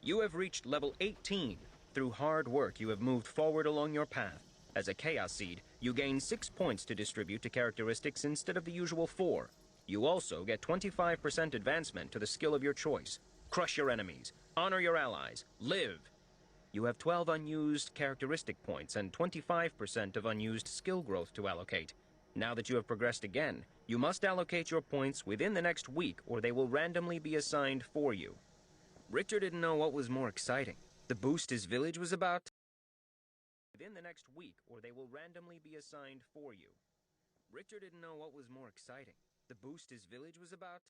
You have reached level 18. Through hard work, you have moved forward along your path. As a Chaos Seed, you gain 6 points to distribute to characteristics instead of the usual 4. You also get 25% advancement to the skill of your choice. Crush your enemies, honor your allies, live. You have 12 unused characteristic points and 25% of unused skill growth to allocate. Now that you have progressed again, you must allocate your points within the next week or they will randomly be assigned for you. Richter didn't know what was more exciting. The boost his village was about within the next week or they will randomly be assigned for you. Richter didn't know what was more exciting. The boost his village was about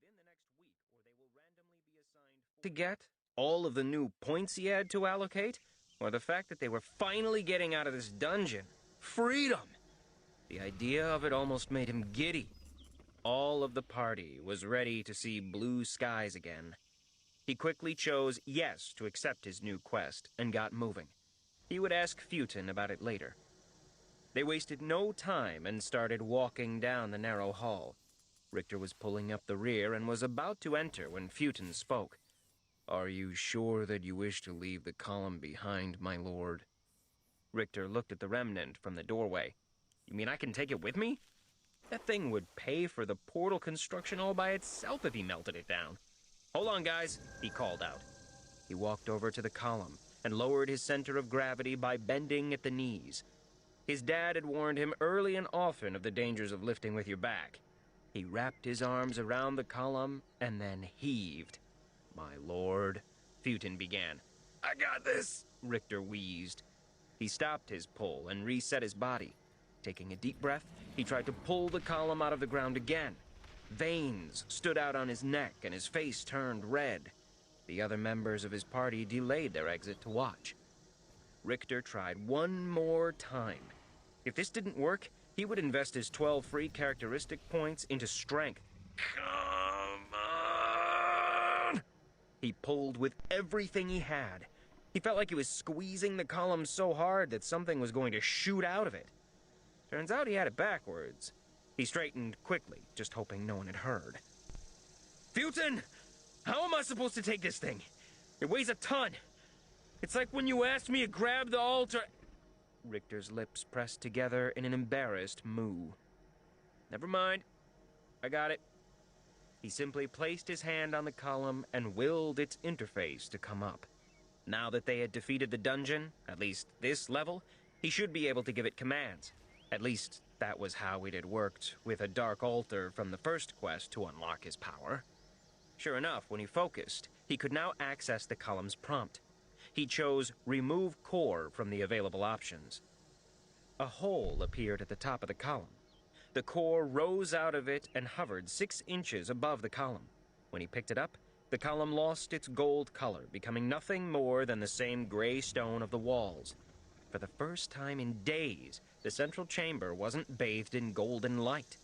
within the next week or they will randomly be assigned for to get all of the new points he had to allocate, or the fact that they were finally getting out of this dungeon. Freedom! The idea of it almost made him giddy. All of the party was ready to see blue skies again. He quickly chose yes to accept his new quest and got moving. He would ask Futon about it later. They wasted no time and started walking down the narrow hall. Richter was pulling up the rear and was about to enter when Futon spoke. "Are you sure that you wish to leave the column behind, my lord?" Richter looked at the remnant from the doorway. "You mean I can take it with me? That thing would pay for the portal construction all by itself if he melted it down." "Hold on, guys," he called out. He walked over to the column and lowered his center of gravity by bending at the knees. His dad had warned him early and often of the dangers of lifting with your back. He wrapped his arms around the column and then heaved. "My lord," Futon began. "I got this," Richter wheezed. He stopped his pull and reset his body. Taking a deep breath, he tried to pull the column out of the ground again. Veins stood out on his neck and his face turned red. The other members of his party delayed their exit to watch. Richter tried one more time. If this didn't work, he would invest his 12 free characteristic points into strength. Come on! He pulled with everything he had. He felt like he was squeezing the column so hard that something was going to shoot out of it. Turns out he had it backwards. He straightened quickly, just hoping no one had heard. "Futon! How am I supposed to take this thing? It weighs a ton. It's like when you asked me to grab the altar..." Richter's lips pressed together in an embarrassed moo. "Never mind. I got it." He simply placed his hand on the column and willed its interface to come up. Now that they had defeated the dungeon, at least this level, he should be able to give it commands. At least that was how it had worked with a dark altar from the first quest to unlock his power. Sure enough, when he focused, he could now access the column's prompt. He chose Remove Core from the available options. A hole appeared at the top of the column. The core rose out of it and hovered 6 inches above the column. When he picked it up, the column lost its gold color, becoming nothing more than the same gray stone of the walls. For the first time in days, the central chamber wasn't bathed in golden light.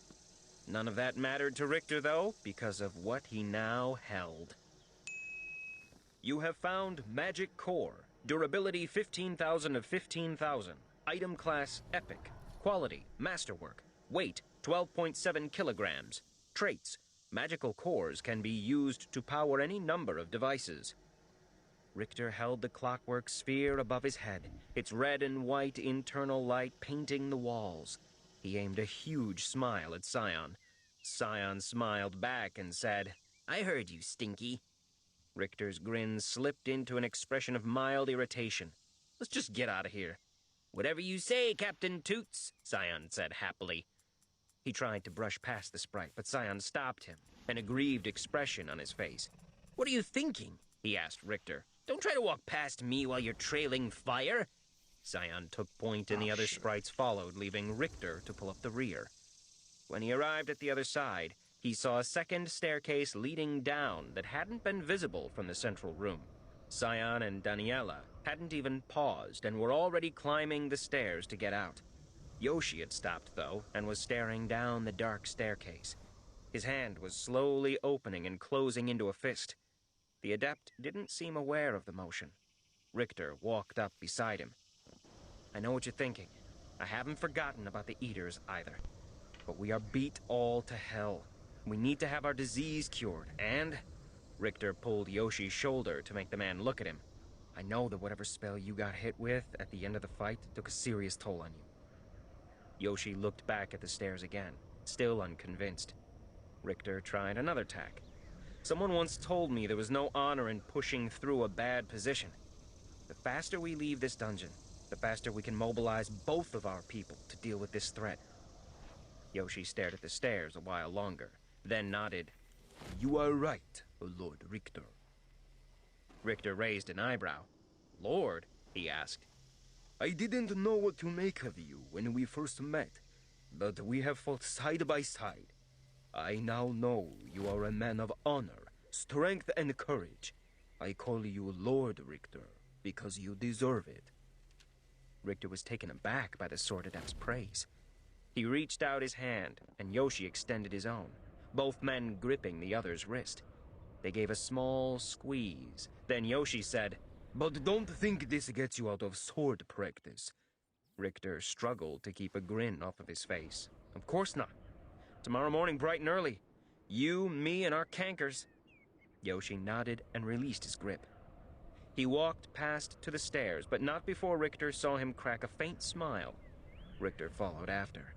None of that mattered to Richter, though, because of what he now held. You have found Magic Core. Durability 15,000 of 15,000. Item class Epic. Quality Masterwork. Weight 12.7 kilograms. Traits: magical cores can be used to power any number of devices. Richter held the clockwork sphere above his head, its red and white internal light painting the walls. He aimed a huge smile at Scion. Scion smiled back and said, "I heard you, Stinky." Richter's grin slipped into an expression of mild irritation. "Let's just get out of here." "Whatever you say, Captain Toots," Scion said happily. He tried to brush past the sprite, but Scion stopped him, an aggrieved expression on his face. "What are you thinking?" he asked Richter. "Don't try to walk past me while you're trailing fire." Scion took point and the other sprites followed, leaving Richter to pull up the rear. When he arrived at the other side, he saw a second staircase leading down that hadn't been visible from the central room. Scion and Daniela hadn't even paused and were already climbing the stairs to get out. Yoshi had stopped, though, and was staring down the dark staircase. His hand was slowly opening and closing into a fist. The adept didn't seem aware of the motion. Richter walked up beside him. "I know what you're thinking. I haven't forgotten about the Eaters, either. But we are beat all to hell. We need to have our disease cured, and Richter pulled Yoshi's shoulder to make the man look at him. I know that whatever spell you got hit with at the end of the fight took a serious toll on you. Yoshi looked back at the stairs again, still unconvinced. Richter tried another tack. Someone once told me there was no honor in pushing through a bad position. The faster we leave this dungeon, the faster we can mobilize both of our people to deal with this threat. Yoshi stared at the stairs a while longer, then nodded. You are right, Lord Richter. Richter raised an eyebrow. Lord? He asked. I didn't know what to make of you when we first met, but we have fought side by side. I now know you are a man of honor, strength, and courage. I call you Lord Richter because you deserve it. Richter was taken aback by the Sword Adept's praise. He reached out his hand, and Yoshi extended his own, both men gripping the other's wrist. They gave a small squeeze. Then Yoshi said, But don't think this gets you out of sword practice. Richter struggled to keep a grin off of his face. Of course not. Tomorrow morning, bright and early. You, me, and our cankers. Yoshi nodded and released his grip. He walked past to the stairs, but not before Richter saw him crack a faint smile. Richter followed after.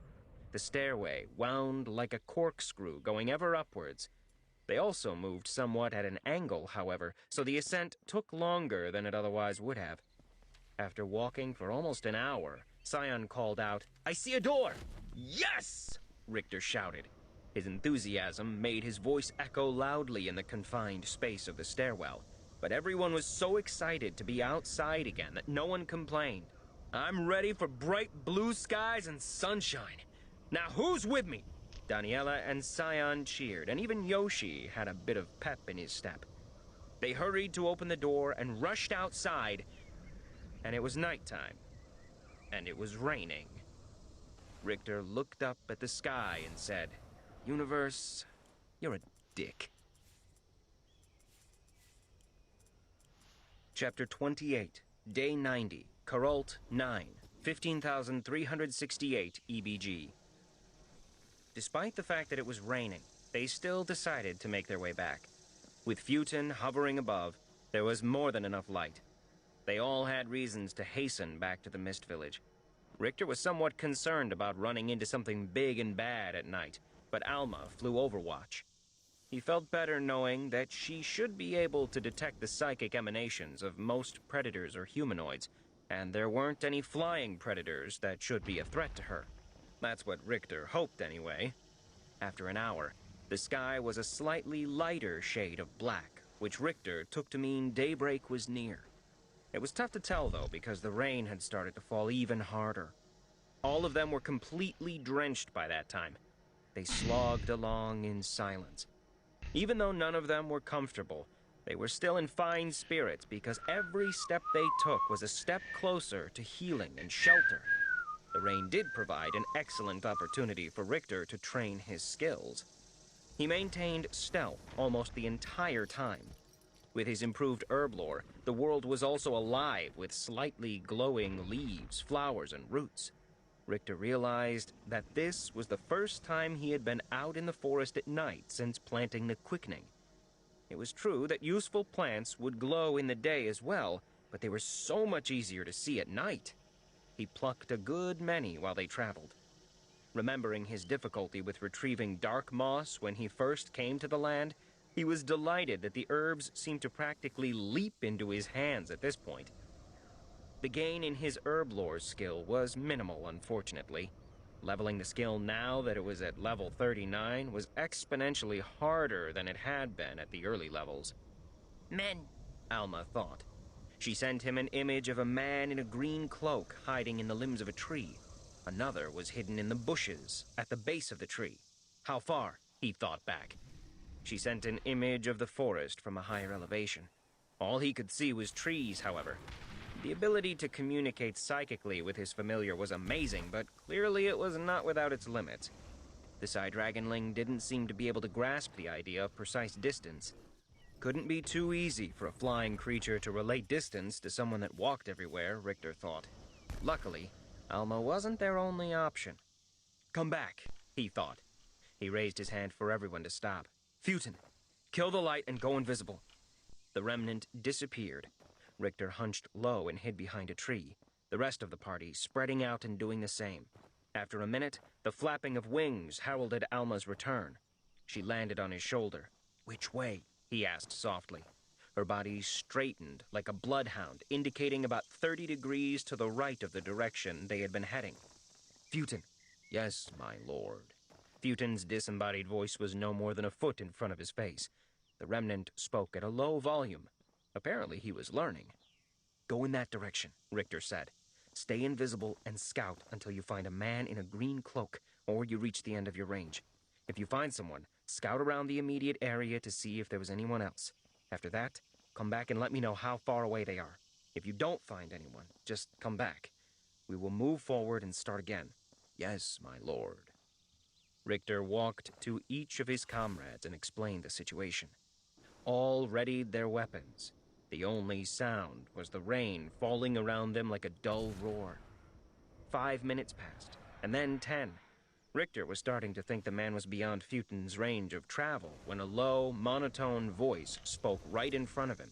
The stairway wound like a corkscrew, going ever upwards. They also moved somewhat at an angle, however, so the ascent took longer than it otherwise would have. After walking for almost an hour, Scion called out, I see a door! Yes! Richter shouted. His enthusiasm made his voice echo loudly in the confined space of the stairwell, but everyone was so excited to be outside again that no one complained. I'm ready for bright blue skies and sunshine. Now who's with me? Daniela and Scion cheered, and even Yoshi had a bit of pep in his step. They hurried to open the door and rushed outside, and it was nighttime, and it was raining. Richter looked up at the sky and said, Universe, you're a dick. Chapter 28, Day 90, Carult 9, 15,368 EBG. Despite the fact that it was raining, they still decided to make their way back. With Futon hovering above, there was more than enough light. They all had reasons to hasten back to the Mist Village. Richter was somewhat concerned about running into something big and bad at night, but Alma flew Overwatch. He felt better knowing that she should be able to detect the psychic emanations of most predators or humanoids, and there weren't any flying predators that should be a threat to her. That's what Richter hoped anyway. After an hour, the sky was a slightly lighter shade of black, which Richter took to mean daybreak was near. It was tough to tell, though, because the rain had started to fall even harder. All of them were completely drenched by that time. They slogged along in silence. Even though none of them were comfortable, they were still in fine spirits because every step they took was a step closer to healing and shelter. The rain did provide an excellent opportunity for Richter to train his skills. He maintained stealth almost the entire time. With his improved herb lore, the world was also alive with slightly glowing leaves, flowers, and roots. Richter realized that this was the first time he had been out in the forest at night since planting the Quickening. It was true that useful plants would glow in the day as well, but they were so much easier to see at night. He plucked a good many while they traveled. Remembering his difficulty with retrieving dark moss when he first came to the land, he was delighted that the herbs seemed to practically leap into his hands at this point. The gain in his herb lore skill was minimal, unfortunately. Leveling the skill now that it was at level 39 was exponentially harder than it had been at the early levels. Men, Alma thought. She sent him an image of a man in a green cloak hiding in the limbs of a tree. Another was hidden in the bushes at the base of the tree. How far? He thought back. She sent an image of the forest from a higher elevation. All he could see was trees, however. The ability to communicate psychically with his familiar was amazing, but clearly it was not without its limits. The Psy Dragonling didn't seem to be able to grasp the idea of precise distance. Couldn't be too easy for a flying creature to relate distance to someone that walked everywhere, Richter thought. Luckily, Alma wasn't their only option. Come back, he thought. He raised his hand for everyone to stop. Futon, Kill the light and go invisible. The remnant disappeared. Richter hunched low and hid behind a tree, the rest of the party spreading out and doing the same. After a minute, the flapping of wings heralded Alma's return. She landed on his shoulder. "Which way?" he asked softly. Her body straightened like a bloodhound, indicating about 30 degrees to the right of the direction they had been heading. "Futon." "Yes, my lord." Futon's disembodied voice was no more than a foot in front of his face. The remnant spoke at a low volume. Apparently he was learning. "Go in that direction," Richter said. "Stay invisible and scout until you find a man in a green cloak, or you reach the end of your range. If you find someone, scout around the immediate area to see if there was anyone else. After that, come back and let me know how far away they are. If you don't find anyone, just come back. We will move forward and start again." "Yes, my lord." Richter walked to each of his comrades and explained the situation. All readied their weapons. The only sound was the rain falling around them like a dull roar. 5 minutes passed, and then 10. Richter was starting to think the man was beyond Futon's range of travel when a low, monotone voice spoke right in front of him.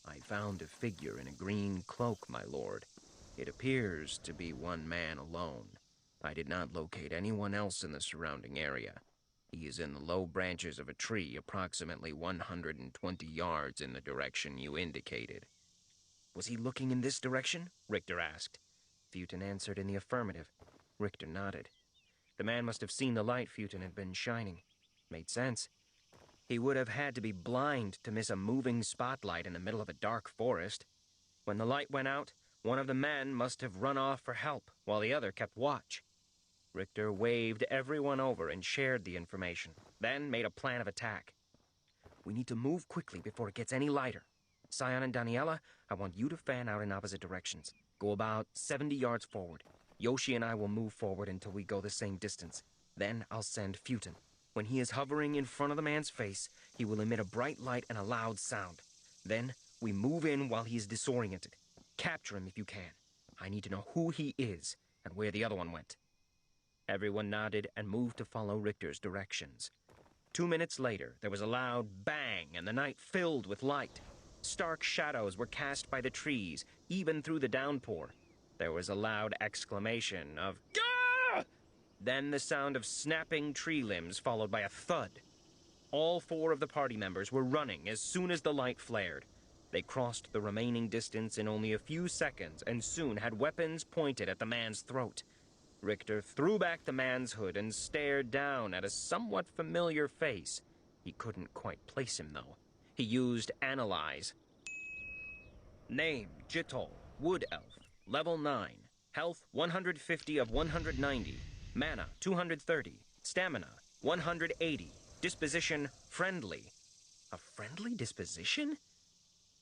"I found a figure in a green cloak, my lord. It appears to be one man alone. I did not locate anyone else in the surrounding area. He is in the low branches of a tree approximately 120 yards in the direction you indicated." "Was he looking in this direction?" Richter asked. Futon answered in the affirmative. Richter nodded. The man must have seen the light Futon had been shining. Made sense. He would have had to be blind to miss a moving spotlight in the middle of a dark forest. When the light went out, one of the men must have run off for help, while the other kept watch. Richter waved everyone over and shared the information, then made a plan of attack. "We need to move quickly before it gets any lighter. Sion and Daniela, I want you to fan out in opposite directions. Go about 70 yards forward. Yoshi and I will move forward until we go the same distance. Then I'll send Futon. When he is hovering in front of the man's face, he will emit a bright light and a loud sound. Then we move in while he is disoriented. Capture him if you can. I need to know who he is and where the other one went." Everyone nodded and moved to follow Richter's directions. 2 minutes later, there was a loud bang and the night filled with light. Stark shadows were cast by the trees, even through the downpour. There was a loud exclamation of "Gah!" Then the sound of snapping tree limbs followed by a thud. All 4 of the party members were running as soon as the light flared. They crossed the remaining distance in only a few seconds and soon had weapons pointed at the man's throat. Richter threw back the man's hood and stared down at a somewhat familiar face. He couldn't quite place him, though. He used Analyze. "Name, Chillll, Wood Elf, Level 9, Health 150 of 190, Mana 230, Stamina 180, Disposition Friendly." A friendly disposition?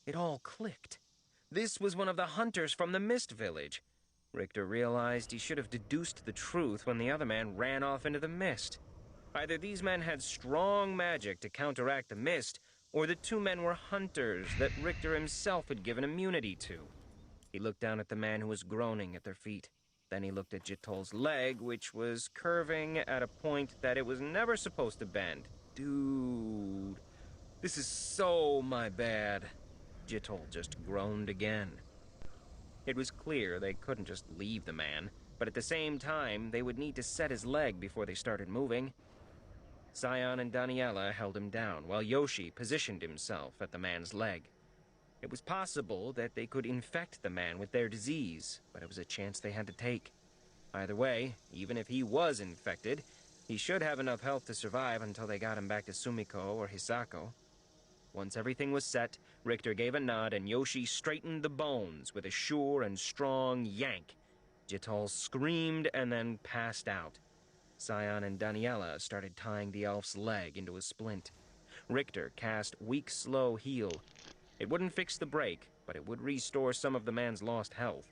It all clicked. This was one of the hunters from the Mist Village. Richter realized he should have deduced the truth when the other man ran off into the mist. Either these men had strong magic to counteract the mist, or the 2 men were hunters that Richter himself had given immunity to. He looked down at the man who was groaning at their feet. Then he looked at Chillll's leg, which was curving at a point that it was never supposed to bend. "Dude, this is so my bad." Chillll just groaned again. It was clear they couldn't just leave the man, but at the same time, they would need to set his leg before they started moving. Sion and Daniela held him down, while Yoshi positioned himself at the man's leg. It was possible that they could infect the man with their disease, but it was a chance they had to take. Either way, even if he was infected, he should have enough health to survive until they got him back to Sumiko or Hisako. Once everything was set, Richter gave a nod and Yoshi straightened the bones with a sure and strong yank. Chillll screamed and then passed out. Sion and Daniela started tying the elf's leg into a splint. Richter cast Weak Slow Heal. It wouldn't fix the break, but it would restore some of the man's lost health.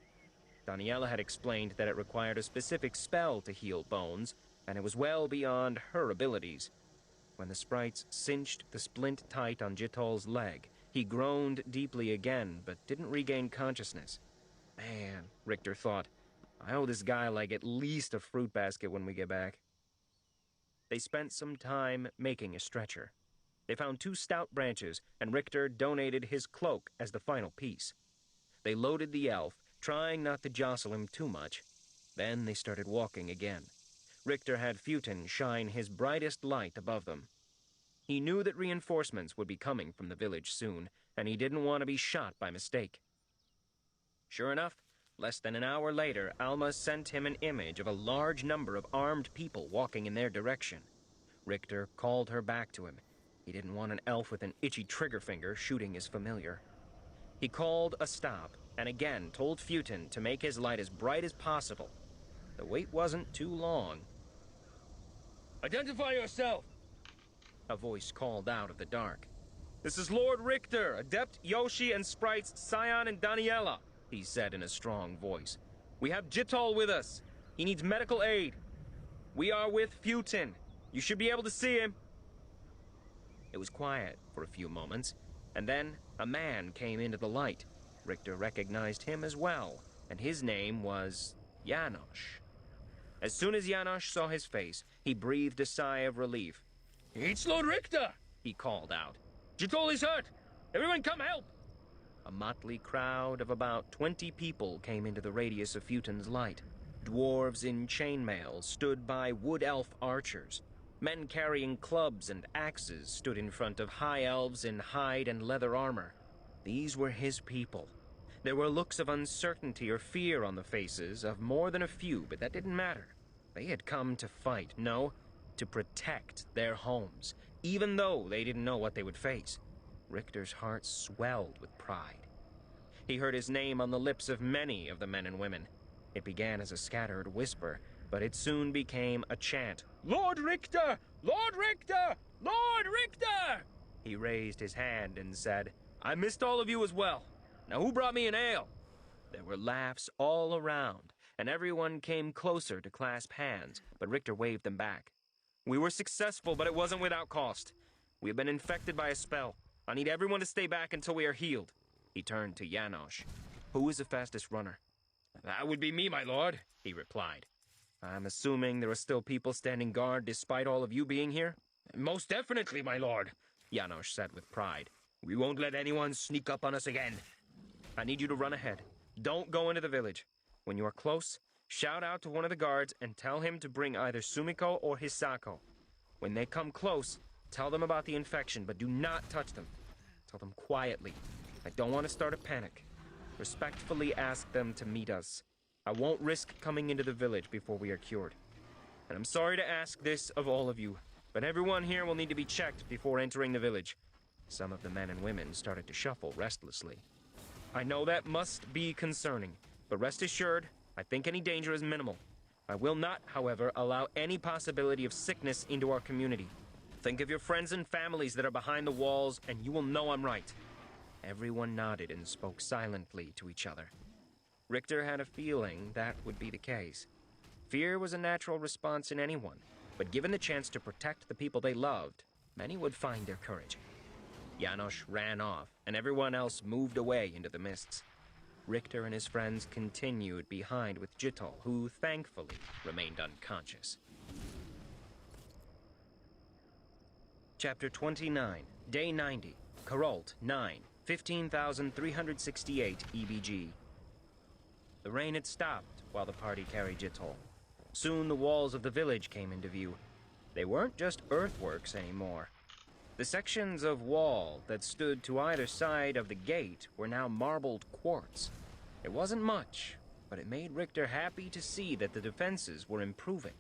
Daniela had explained that it required a specific spell to heal bones, and it was well beyond her abilities. When the sprites cinched the splint tight on Chillll's leg, he groaned deeply again, but didn't regain consciousness. Man, Richter thought, I owe this guy like at least a fruit basket when we get back. They spent some time making a stretcher. They found 2 stout branches, and Richter donated his cloak as the final piece. They loaded the elf, trying not to jostle him too much. Then they started walking again. Richter had Futin shine his brightest light above them. He knew that reinforcements would be coming from the village soon, and he didn't want to be shot by mistake. Sure enough, less than an hour later, Alma sent him an image of a large number of armed people walking in their direction. Richter called her back to him. He didn't want an elf with an itchy trigger finger shooting his familiar. He called a stop, and again told Futin to make his light as bright as possible. The wait wasn't too long. Identify yourself! A voice called out of the dark. This is Lord Richter, Adept Yoshi and Sprites Scion and Daniela, he said in a strong voice. We have Chillll with us. He needs medical aid. We are with Futin. You should be able to see him. It was quiet for a few moments, and then a man came into the light. Richter recognized him as well, and his name was Janosch. As soon as Janosch saw his face, he breathed a sigh of relief. It's Lord Richter, he called out. Chillll is hurt. Everyone come help. A motley crowd of about 20 people came into the radius of Futin's light. Dwarves in chainmail stood by wood elf archers. Men carrying clubs and axes stood in front of high elves in hide and leather armor. These were his people. There were looks of uncertainty or fear on the faces of more than a few, but that didn't matter. They had come to fight, no, to protect their homes, even though they didn't know what they would face. Richter's heart swelled with pride. He heard his name on the lips of many of the men and women. It began as a scattered whisper, but it soon became a chant. Lord Richter! Lord Richter! Lord Richter! He raised his hand and said, I missed all of you as well. Now who brought me an ale? There were laughs all around, and everyone came closer to clasp hands, but Richter waved them back. We were successful, but it wasn't without cost. We have been infected by a spell. I need everyone to stay back until we are healed. He turned to Janosch. Who is the fastest runner? That would be me, my lord, he replied. I'm assuming there are still people standing guard despite all of you being here? Most definitely, my lord, Janosch said with pride. We won't let anyone sneak up on us again. I need you to run ahead. Don't go into the village. When you are close, shout out to one of the guards and tell him to bring either Sumiko or Hisako. When they come close, tell them about the infection, but do not touch them. Tell them quietly. I don't want to start a panic. Respectfully ask them to meet us. I won't risk coming into the village before we are cured. And I'm sorry to ask this of all of you, but everyone here will need to be checked before entering the village. Some of the men and women started to shuffle restlessly. I know that must be concerning, but rest assured, I think any danger is minimal. I will not, however, allow any possibility of sickness into our community. Think of your friends and families that are behind the walls, and you will know I'm right. Everyone nodded and spoke silently to each other. Richter had a feeling that would be the case. Fear was a natural response in anyone, but given the chance to protect the people they loved, many would find their courage. Janosch ran off, and everyone else moved away into the mists. Richter and his friends continued behind with Chillll, who thankfully remained unconscious. Chapter 29, Day 90, Cyrllll 9, 15,368 EBG. The rain had stopped while the party carried Chillll. Soon the walls of the village came into view. They weren't just earthworks anymore. The sections of wall that stood to either side of the gate were now marbled quartz. It wasn't much, but it made Richter happy to see that the defenses were improving.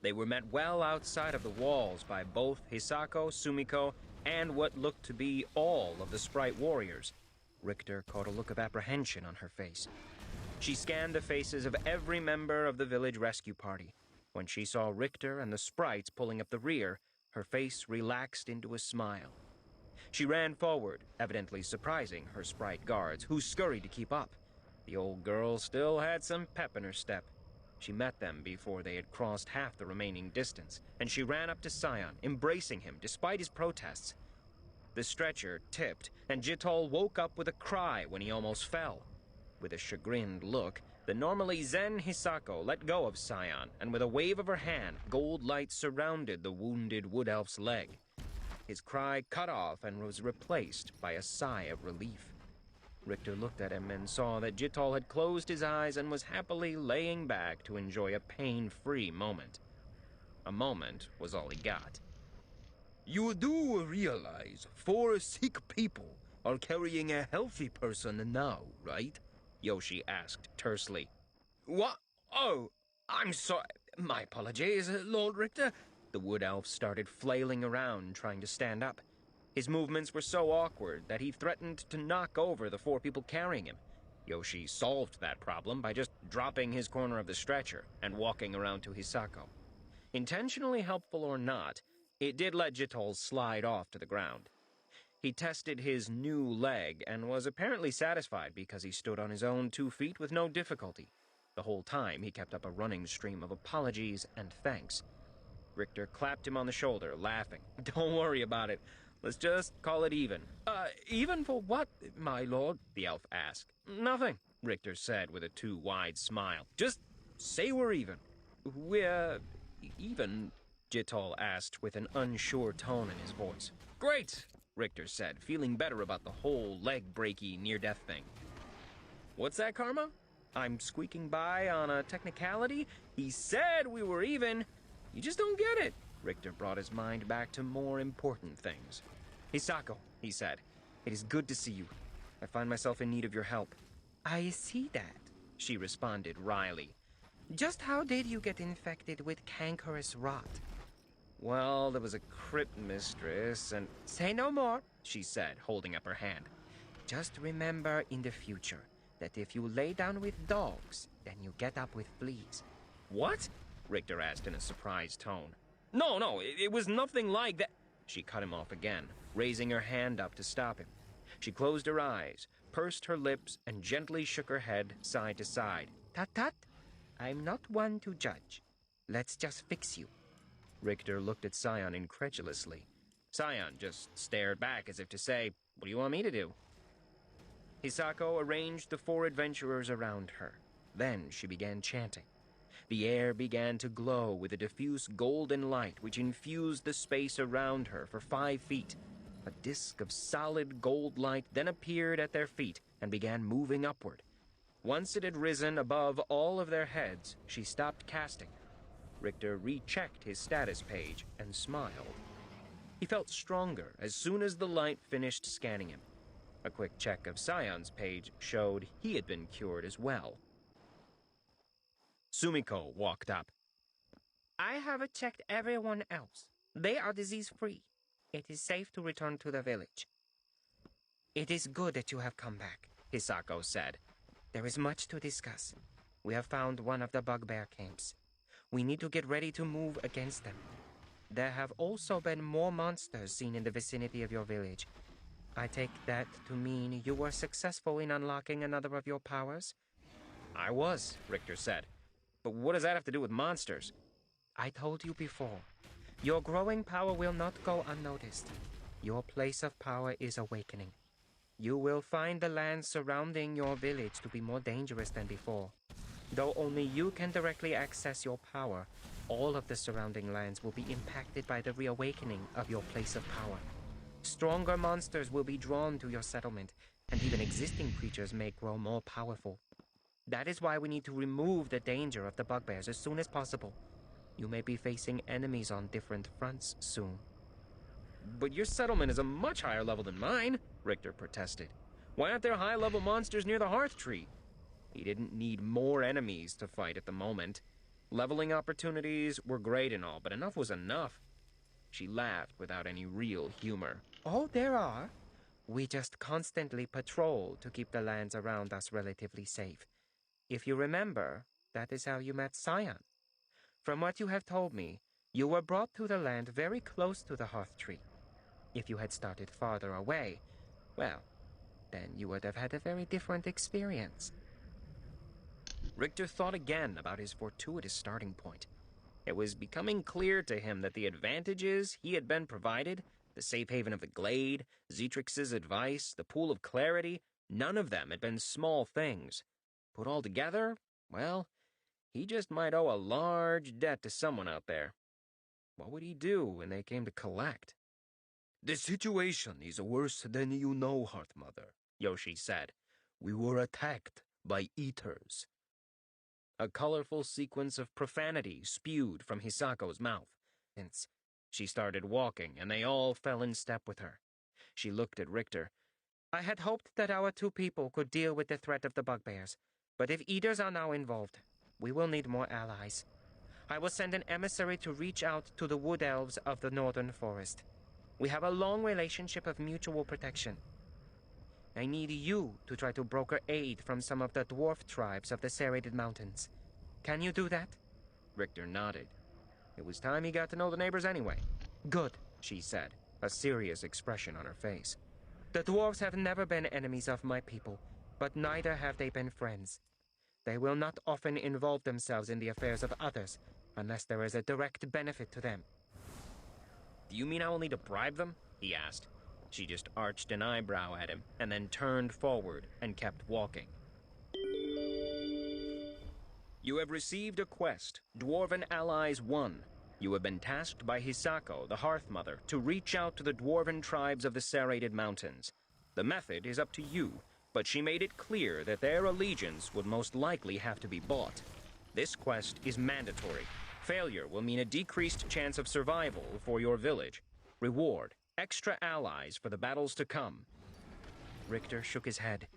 They were met well outside of the walls by both Hisako, Sumiko, and what looked to be all of the sprite warriors. Richter caught a look of apprehension on her face. She scanned the faces of every member of the village rescue party. When she saw Richter and the sprites pulling up the rear, her face relaxed into a smile. She ran forward, evidently surprising her sprite guards, who scurried to keep up. The old girl still had some pep in her step. She met them before they had crossed half the remaining distance, and she ran up to Scion, embracing him despite his protests. The stretcher tipped, and Chillll woke up with a cry when he almost fell. With a chagrined look, the normally zen Hisako let go of Scion, and with a wave of her hand, gold light surrounded the wounded wood elf's leg. His cry cut off and was replaced by a sigh of relief. Richter looked at him and saw that Chillll had closed his eyes and was happily laying back to enjoy a pain-free moment. A moment was all he got. You do realize 4 sick people are carrying a healthy person now, right? Yoshi asked tersely. What? Oh, I'm sorry. My apologies, Lord Richter. The wood elf started flailing around, trying to stand up. His movements were so awkward that he threatened to knock over the 4 people carrying him. Yoshi solved that problem by just dropping his corner of the stretcher and walking around to Hisako. Intentionally helpful or not, it did let Chillll slide off to the ground. He tested his new leg and was apparently satisfied because he stood on his own 2 feet with no difficulty. The whole time, he kept up a running stream of apologies and thanks. Richter clapped him on the shoulder, laughing. Don't worry about it. Let's just call it even. Even for what, my lord? The elf asked. Nothing, Richter said with a too wide smile. Just say we're even. We're even? Chillll asked with an unsure tone in his voice. Great, Richter said, feeling better about the whole leg-breaky near-death thing. What's that, Karma? I'm squeaking by on a technicality? He said we were even. You just don't get it. Richter brought his mind back to more important things. Hisako, he said, it is good to see you. I find myself in need of your help. I see that, she responded wryly. Just how did you get infected with cankerous rot? Well, there was a crypt mistress and... Say no more, she said, holding up her hand. Just remember in the future that if you lay down with dogs, then you get up with fleas. What? Richter asked in a surprised tone. No, it was nothing like that. She cut him off again, raising her hand up to stop him. She closed her eyes, pursed her lips, and gently shook her head side to side. Tut. I'm not one to judge. Let's just fix you. Richter looked at Scion incredulously. Scion just stared back as if to say, what do you want me to do? Hisako arranged the 4 adventurers around her. Then she began chanting. The air began to glow with a diffuse golden light which infused the space around her for 5 feet. A disk of solid gold light then appeared at their feet and began moving upward. Once it had risen above all of their heads, she stopped casting. Richter rechecked his status page and smiled. He felt stronger as soon as the light finished scanning him. A quick check of Scion's page showed he had been cured as well. Sumiko walked up. I have checked everyone else. They are disease-free. It is safe to return to the village. It is good that you have come back, Hisako said. There is much to discuss. We have found one of the bugbear camps. We need to get ready to move against them. There have also been more monsters seen in the vicinity of your village. I take that to mean you were successful in unlocking another of your powers? I was, Richter said. But what does that have to do with monsters? I told you before. Your growing power will not go unnoticed. Your place of power is awakening. You will find the lands surrounding your village to be more dangerous than before. Though only you can directly access your power, all of the surrounding lands will be impacted by the reawakening of your place of power. Stronger monsters will be drawn to your settlement, and even existing creatures may grow more powerful. That is why we need to remove the danger of the bugbears as soon as possible. You may be facing enemies on different fronts soon. But your settlement is a much higher level than mine, Richter protested. Why aren't there high-level monsters near the hearth tree? He didn't need more enemies to fight at the moment. Leveling opportunities were great and all, but enough was enough. She laughed without any real humor. Oh, there are. We just constantly patrol to keep the lands around us relatively safe. If you remember, that is how you met Scion. From what you have told me, you were brought to the land very close to the hearth tree. If you had started farther away, well, then you would have had a very different experience. Richter thought again about his fortuitous starting point. It was becoming clear to him that the advantages he had been provided, the safe haven of the glade, Zetrix's advice, the pool of clarity, none of them had been small things. Put all together, well, he just might owe a large debt to someone out there. What would he do when they came to collect? The situation is worse than you know, Hearth Mother, Yoshi said. We were attacked by eaters. A colorful sequence of profanity spewed from Hisako's mouth. Since she started walking, and they all fell in step with her. She looked at Richter. I had hoped that our two people could deal with the threat of the bugbears, but if eaters are now involved, we will need more allies. I will send an emissary to reach out to the wood elves of the northern forest. We have a long relationship of mutual protection. I need you to try to broker aid from some of the dwarf tribes of the serrated mountains. Can you do that? Richter nodded. It was time he got to know the neighbors anyway. Good, she said, a serious expression on her face. The dwarves have never been enemies of my people, but neither have they been friends. They will not often involve themselves in the affairs of others, unless there is a direct benefit to them. Do you mean I will need to bribe them? He asked. She just arched an eyebrow at him, and then turned forward and kept walking. You have received a quest, Dwarven Allies 1. You have been tasked by Hisako, the Hearth Mother, to reach out to the Dwarven tribes of the Serrated Mountains. The method is up to you, but she made it clear that their allegiance would most likely have to be bought. This quest is mandatory. Failure will mean a decreased chance of survival for your village. Reward, extra allies for the battles to come. Richter shook his head.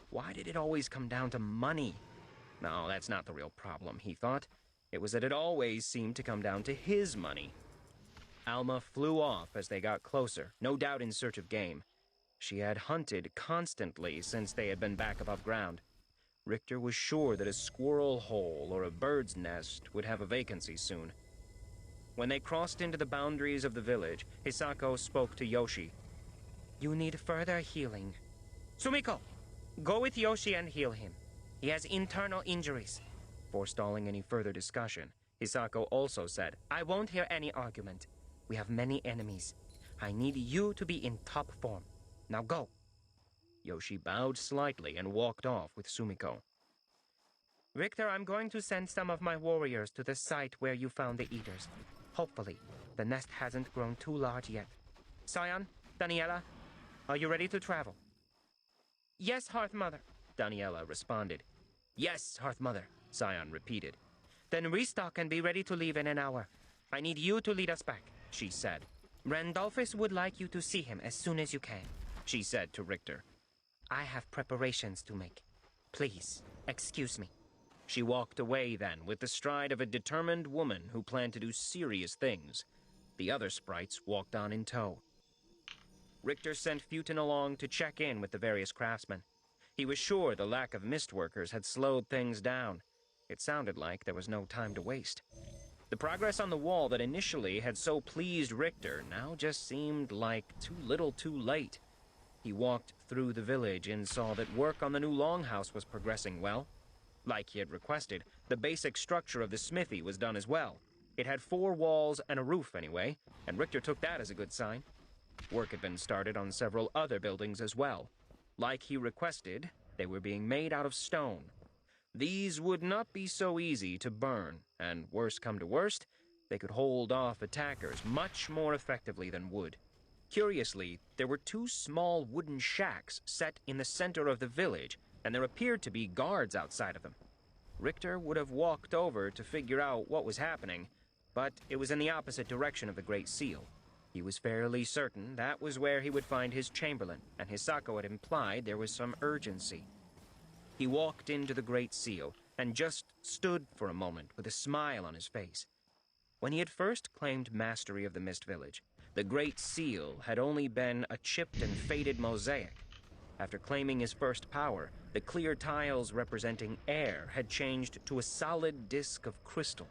Why did it always come down to money? No, that's not the real problem, he thought. It was that it always seemed to come down to his money. Alma flew off as they got closer, no doubt in search of game. She had hunted constantly since they had been back above ground. Richter was sure that a squirrel hole or a bird's nest would have a vacancy soon. When they crossed into the boundaries of the village, Hisako spoke to Yoshi. You need further healing. Sumiko, go with Yoshi and heal him. He has internal injuries. Forestalling any further discussion, Hisako also said, I won't hear any argument. We have many enemies. I need you to be in top form. Now go. Yoshi bowed slightly and walked off with Sumiko. Richter, I'm going to send some of my warriors to the site where you found the eaters. Hopefully, the nest hasn't grown too large yet. Sion, Daniela, are you ready to travel? Yes, Hearth Mother, Daniela responded. Yes, Hearth Mother, Sion repeated. Then restock and be ready to leave in an hour. I need you to lead us back, she said. Randolphus would like you to see him as soon as you can, she said to Richter. I have preparations to make. Please, excuse me. She walked away then with the stride of a determined woman who planned to do serious things. The other sprites walked on in tow. Richter sent Futon along to check in with the various craftsmen. He was sure the lack of mist workers had slowed things down. It sounded like there was no time to waste. The progress on the wall that initially had so pleased Richter now just seemed like too little too late. He walked through the village and saw that work on the new longhouse was progressing well. Like he had requested, the basic structure of the smithy was done as well. It had 4 walls and a roof anyway, and Richter took that as a good sign. Work had been started on several other buildings as well. Like he requested, they were being made out of stone. These would not be so easy to burn, and worst come to worst, they could hold off attackers much more effectively than wood. Curiously, there were 2 small wooden shacks set in the center of the village, and there appeared to be guards outside of them. Richter would have walked over to figure out what was happening, but it was in the opposite direction of the Great Seal. He was fairly certain that was where he would find his chamberlain, and Hisako had implied there was some urgency. He walked into the Great Seal and just stood for a moment with a smile on his face. When he had first claimed mastery of the Mist Village, the Great Seal had only been a chipped and faded mosaic. After claiming his first power, the clear tiles representing air had changed to a solid disk of crystal.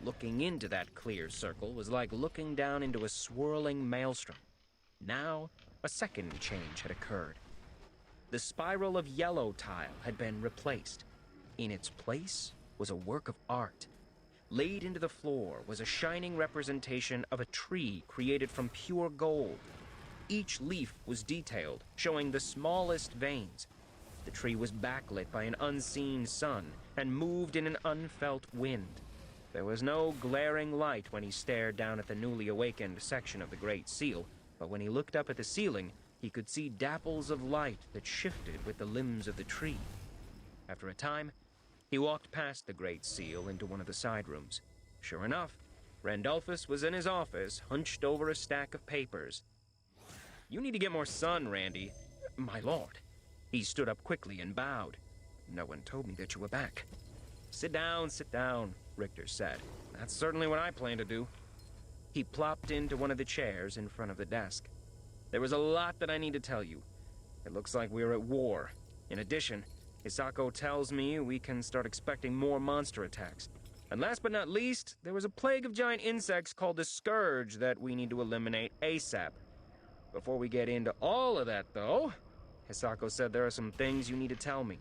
Looking into that clear circle was like looking down into a swirling maelstrom. Now, a second change had occurred. The spiral of yellow tile had been replaced. In its place was a work of art. Laid into the floor was a shining representation of a tree created from pure gold. Each leaf was detailed, showing the smallest veins. The tree was backlit by an unseen sun and moved in an unfelt wind. There was no glaring light when he stared down at the newly awakened section of the Great Seal, but when he looked up at the ceiling, he could see dapples of light that shifted with the limbs of the tree. After a time, he walked past the Great Seal into one of the side rooms. Sure enough, Randolphus was in his office, hunched over a stack of papers. "You need to get more sun, Randy." "My lord." He stood up quickly and bowed. "No one told me that you were back." Sit down, Richter said. "That's certainly what I plan to do." He plopped into one of the chairs in front of the desk. "There was a lot that I need to tell you. It looks like we're at war. In addition, Hisako tells me we can start expecting more monster attacks. And last but not least, there was a plague of giant insects called the Scourge that we need to eliminate ASAP. Before we get into all of that, though, Hisako said there are some things you need to tell me."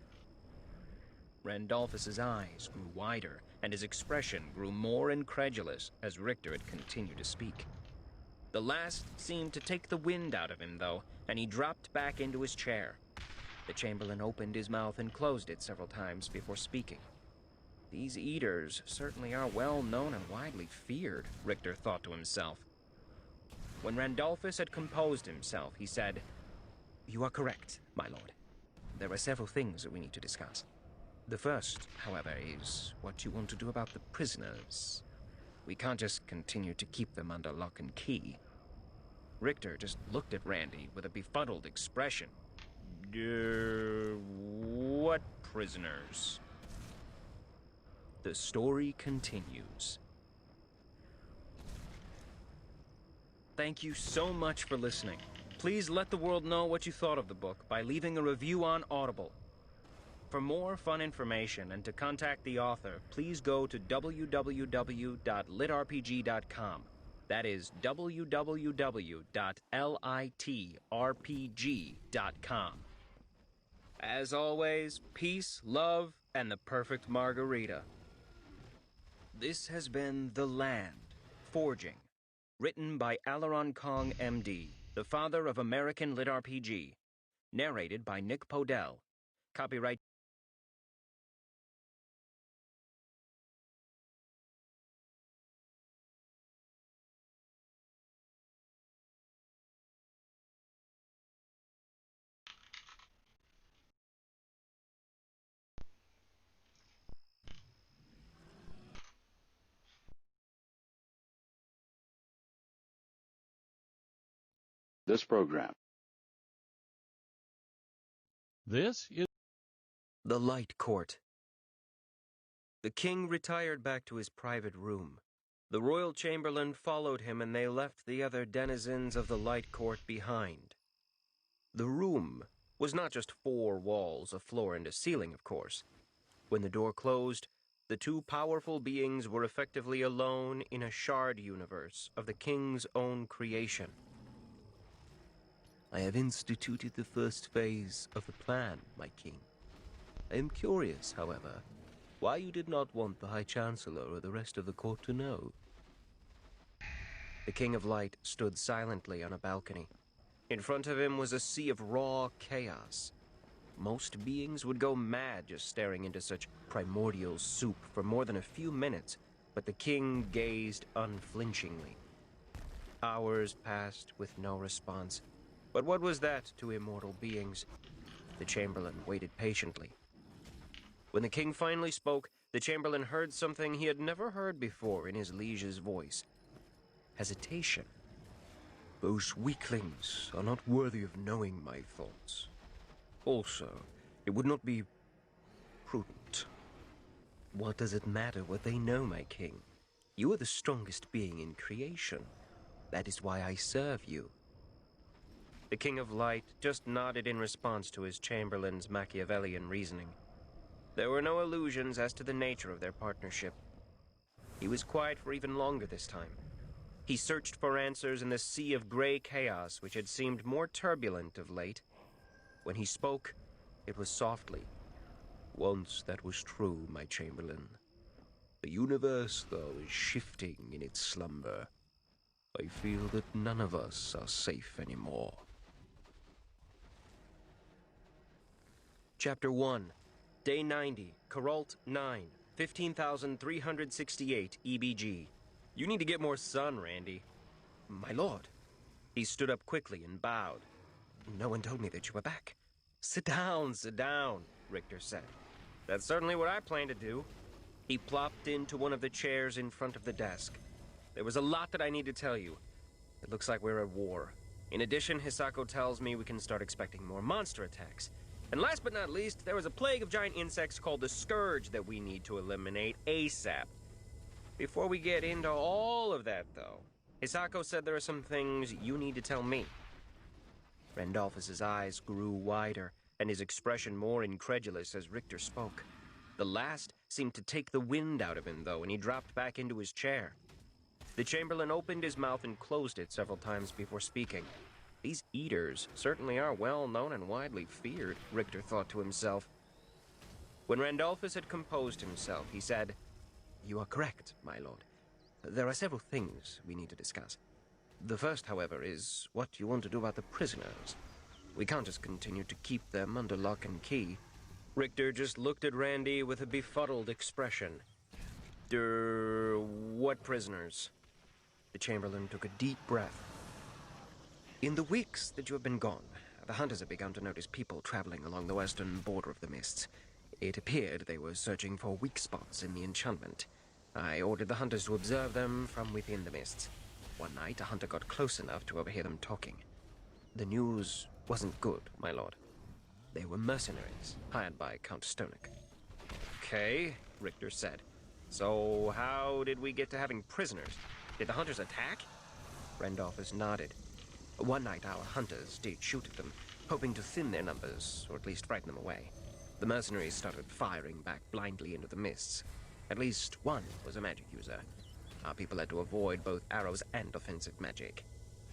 Randolphus's eyes grew wider, and his expression grew more incredulous as Richter had continued to speak. The last seemed to take the wind out of him, though, and he dropped back into his chair. The Chamberlain opened his mouth and closed it several times before speaking. These eaters certainly are well known and widely feared, Richter thought to himself. When Randolphus had composed himself, he said, "You are correct, my lord. There are several things that we need to discuss. The first, however, is what you want to do about the prisoners. We can't just continue to keep them under lock and key." Richter just looked at Randy with a befuddled expression. What prisoners?" The story continues. Thank you so much for listening. Please let the world know what you thought of the book by leaving a review on Audible. For more fun information and to contact the author, please go to www.litrpg.com. That is www.litrpg.com. As always, peace, love, and the perfect margarita. This has been The Land, Forging, written by Alaron Kong, MD, the father of American Lit RPG. Narrated by Nick Podell. Copyright This program. This is The Light Court. The king retired back to his private room. The royal chamberlain followed him, and they left the other denizens of the Light Court behind. The room was not just 4 walls, a floor, and a ceiling, of course. When the door closed, the two powerful beings were effectively alone in a shard universe of the king's own creation. "I have instituted the first phase of the plan, my king. I am curious, however, why you did not want the High Chancellor or the rest of the court to know." The King of Light stood silently on a balcony. In front of him was a sea of raw chaos. Most beings would go mad just staring into such primordial soup for more than a few minutes, but the king gazed unflinchingly. Hours passed with no response. But what was that to immortal beings? The Chamberlain waited patiently. When the king finally spoke, the Chamberlain heard something he had never heard before in his liege's voice. Hesitation. "Those weaklings are not worthy of knowing my thoughts. Also, it would not be prudent." "What does it matter what they know, my king? You are the strongest being in creation. That is why I serve you." The King of Light just nodded in response to his Chamberlain's Machiavellian reasoning. There were no illusions as to the nature of their partnership. He was quiet for even longer this time. He searched for answers in the sea of gray chaos which had seemed more turbulent of late. When he spoke, it was softly. "Once that was true, my Chamberlain. The universe, though, is shifting in its slumber. I feel that none of us are safe anymore." Chapter 1. Day 90, Coralt 9, 15,368 EBG. "You need to get more sun, Randy." "My lord." He stood up quickly and bowed. "No one told me that you were back." Sit down, Richter said. "That's certainly what I plan to do." He plopped into one of the chairs in front of the desk. "There was a lot that I need to tell you. It looks like we're at war. In addition, Hisako tells me we can start expecting more monster attacks. And last but not least, there was a plague of giant insects called the Scourge that we need to eliminate ASAP. Before we get into all of that, though, Hisako said there are some things you need to tell me." Randolphus's eyes grew wider, and his expression more incredulous as Richter spoke. The last seemed to take the wind out of him, though, and he dropped back into his chair. The Chamberlain opened his mouth and closed it several times before speaking. These eaters certainly are well known and widely feared, Richter thought to himself. When Randolphus had composed himself, he said, "You are correct, my lord. There are several things we need to discuss. The first, however, is what you want to do about the prisoners. We can't just continue to keep them under lock and key." Richter just looked at Randy with a befuddled expression. What prisoners?" The Chamberlain took a deep breath. "In the weeks that you have been gone, the hunters have begun to notice people traveling along the western border of the mists. It appeared they were searching for weak spots in the enchantment. I ordered the hunters to observe them from within the mists. One night, a hunter got close enough to overhear them talking. The news wasn't good, my lord. They were mercenaries, hired by Count Stonek." "Okay," Richter said. "So how did we get to having prisoners? Did the hunters attack?" Randolphus nodded. "One night our hunters did shoot at them, hoping to thin their numbers, or at least frighten them away. The mercenaries started firing back blindly into the mists. At least one was a magic user. Our people had to avoid both arrows and offensive magic.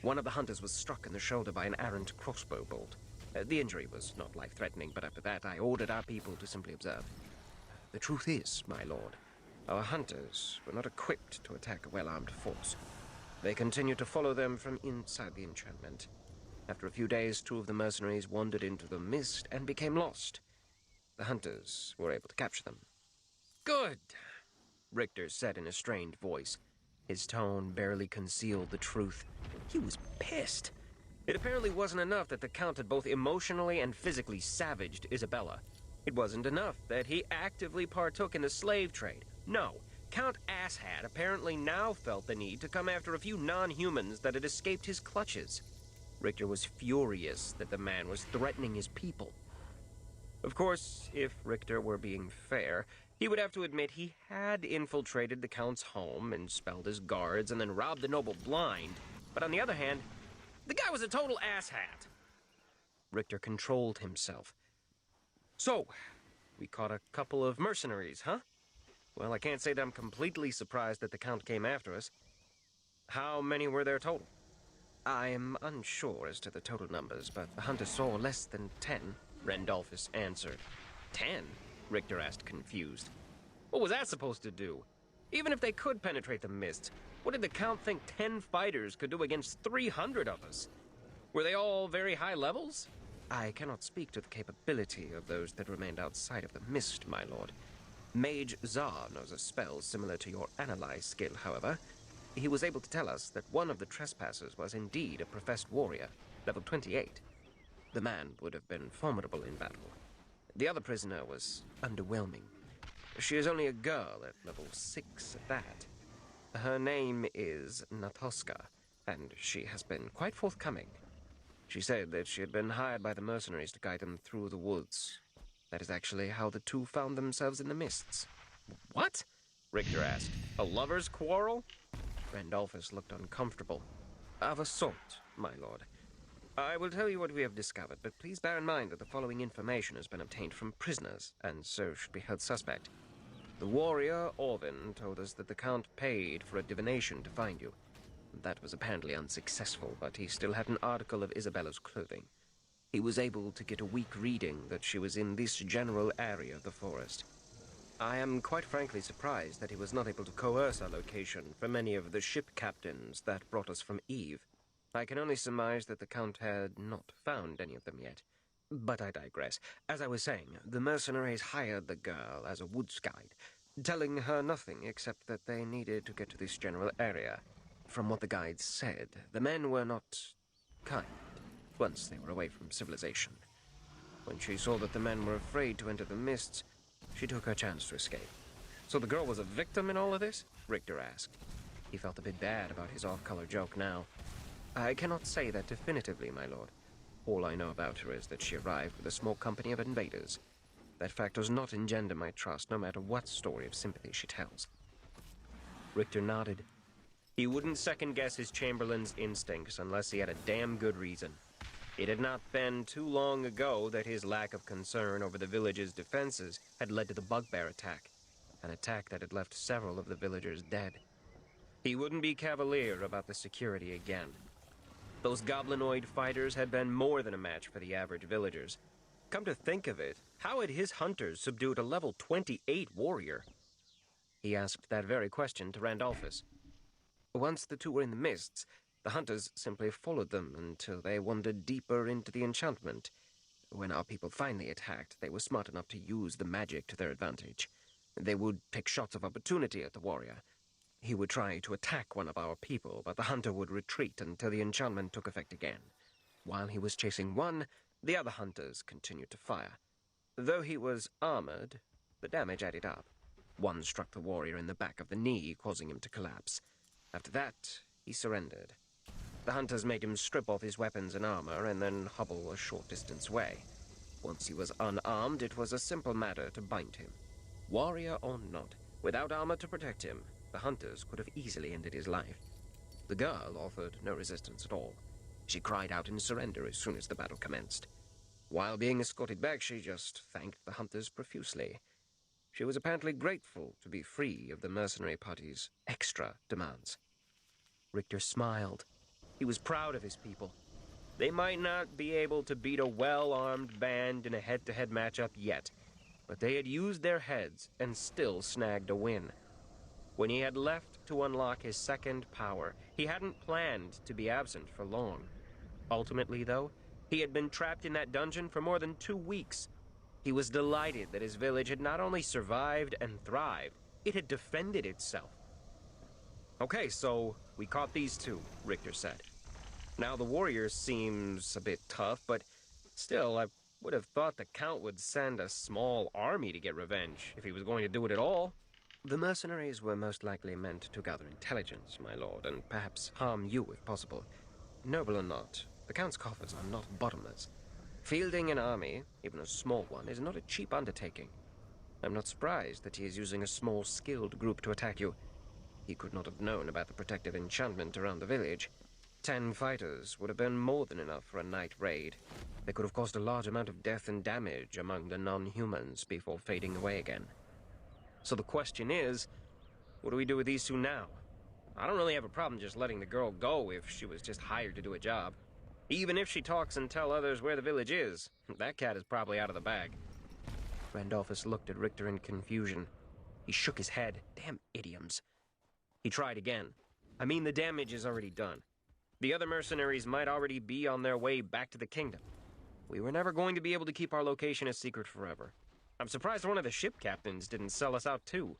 One of the hunters was struck in the shoulder by an errant crossbow bolt. The injury was not life-threatening, but after that I ordered our people to simply observe. The truth is, my lord, our hunters were not equipped to attack a well-armed force. They continued to follow them from inside the enchantment. After a few days, 2 of the mercenaries wandered into the mist and became lost. The hunters were able to capture them." "Good," Richter said in a strained voice. His tone barely concealed the truth. He was pissed. It apparently wasn't enough that the Count had both emotionally and physically savaged Isabella. It wasn't enough that he actively partook in the slave trade. No, Count Asshat apparently now felt the need to come after a few non-humans that had escaped his clutches. Richter was furious that the man was threatening his people. Of course, if Richter were being fair, he would have to admit he had infiltrated the Count's home and expelled his guards and then robbed the noble blind. But on the other hand, the guy was a total asshat. Richter controlled himself. "So, we caught a couple of mercenaries, huh? Well, I can't say that I'm completely surprised that the Count came after us. How many were there total?" "I am unsure as to the total numbers, but the hunter saw less than 10, Randolphus answered. 10? Richter asked, confused. What was that supposed to do? Even if they could penetrate the mists, what did the Count think 10 fighters could do against 300 of us? Were they all very high levels? I cannot speak to the capability of those that remained outside of the mist, my lord. Mage Czar knows a spell similar to your analyze skill, however. He was able to tell us that one of the trespassers was indeed a professed warrior, level 28. The man would have been formidable in battle. The other prisoner was underwhelming. She is only a girl at level 6 at that. Her name is Natoska, and she has been quite forthcoming. She said that she had been hired by the mercenaries to guide them through the woods. That is actually how the two found themselves in the mists. What? Richter asked. A lover's quarrel? Randolphus looked uncomfortable. Of a sort, my lord. I will tell you what we have discovered, but please bear in mind that the following information has been obtained from prisoners, and so should be held suspect. The warrior, Orvin, told us that the Count paid for a divination to find you. That was apparently unsuccessful, but he still had an article of Isabella's clothing. He was able to get a weak reading that she was in this general area of the forest. I am quite frankly surprised that he was not able to coerce our location from many of the ship captains that brought us from Eve. I can only surmise that the Count had not found any of them yet. But I digress. As I was saying, the mercenaries hired the girl as a woods guide, telling her nothing except that they needed to get to this general area. From what the guides said, the men were not kind, once they were away from civilization. When she saw that the men were afraid to enter the mists, she took her chance to escape. So the girl was a victim in all of this? Richter asked. He felt a bit bad about his off-color joke now. I cannot say that definitively, my lord. All I know about her is that she arrived with a small company of invaders. That fact does not engender my trust, no matter what story of sympathy she tells. Richter nodded. He wouldn't second-guess his Chamberlain's instincts unless he had a damn good reason. It had not been too long ago that his lack of concern over the village's defenses had led to the bugbear attack, an attack that had left several of the villagers dead. He wouldn't be cavalier about the security again. Those goblinoid fighters had been more than a match for the average villagers. Come to think of it, how had his hunters subdued a level 28 warrior? He asked that very question to Randolphus. Once the two were in the mists, the hunters simply followed them until they wandered deeper into the enchantment. When our people finally attacked, they were smart enough to use the magic to their advantage. They would take shots of opportunity at the warrior. He would try to attack one of our people, but the hunter would retreat until the enchantment took effect again. While he was chasing one, the other hunters continued to fire. Though he was armored, the damage added up. One struck the warrior in the back of the knee, causing him to collapse. After that, he surrendered. The hunters made him strip off his weapons and armor and then hobble a short distance away. Once he was unarmed, it was a simple matter to bind him. Warrior or not, without armor to protect him, the hunters could have easily ended his life. The girl offered no resistance at all. She cried out in surrender as soon as the battle commenced. While being escorted back, she just thanked the hunters profusely. She was apparently grateful to be free of the mercenary party's extra demands. Richter smiled. He was proud of his people. They might not be able to beat a well-armed band in a head-to-head matchup yet, but they had used their heads and still snagged a win. When he had left to unlock his second power, he hadn't planned to be absent for long. Ultimately, though, he had been trapped in that dungeon for more than 2 weeks. He was delighted that his village had not only survived and thrived, it had defended itself. Okay, so we caught these two, Richter said. Now the warrior seems a bit tough, but still, I would have thought the Count would send a small army to get revenge, if he was going to do it at all. The mercenaries were most likely meant to gather intelligence, my lord, and perhaps harm you if possible. Noble or not, the Count's coffers are not bottomless. Fielding an army, even a small one, is not a cheap undertaking. I'm not surprised that he is using a small, skilled group to attack you. He could not have known about the protective enchantment around the village. 10 fighters would have been more than enough for a night raid. They could have caused a large amount of death and damage among the non-humans before fading away again. So the question is, what do we do with these two now? I don't really have a problem just letting the girl go if she was just hired to do a job. Even if she talks and tell others where the village is, that cat is probably out of the bag. Randolphus looked at Richter in confusion. He shook his head. Damn idioms. He tried again. I mean, the damage is already done. The other mercenaries might already be on their way back to the kingdom. We were never going to be able to keep our location a secret forever. I'm surprised one of the ship captains didn't sell us out too.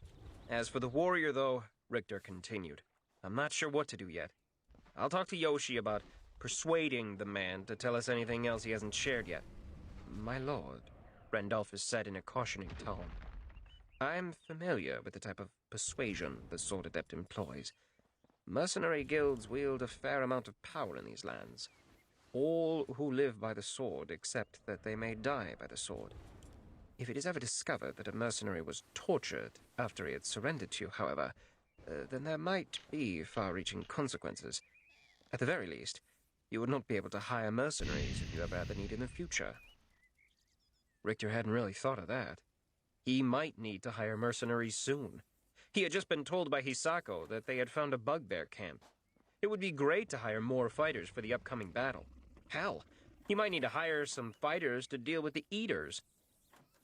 As for the warrior, though, Richter continued, I'm not sure what to do yet. I'll talk to Yoshi about persuading the man to tell us anything else he hasn't shared yet. My lord, Randolphus said in a cautioning tone, I'm familiar with the type of persuasion the Sword Adept employs. Mercenary guilds wield a fair amount of power in these lands. All who live by the sword accept that they may die by the sword. If it is ever discovered that a mercenary was tortured after he had surrendered to you, however, then there might be far-reaching consequences. At the very least, you would not be able to hire mercenaries if you ever had the need in the future. Richter hadn't really thought of that. He might need to hire mercenaries soon. He had just been told by Hisako that they had found a bugbear camp. It would be great to hire more fighters for the upcoming battle. Hell, he might need to hire some fighters to deal with the eaters.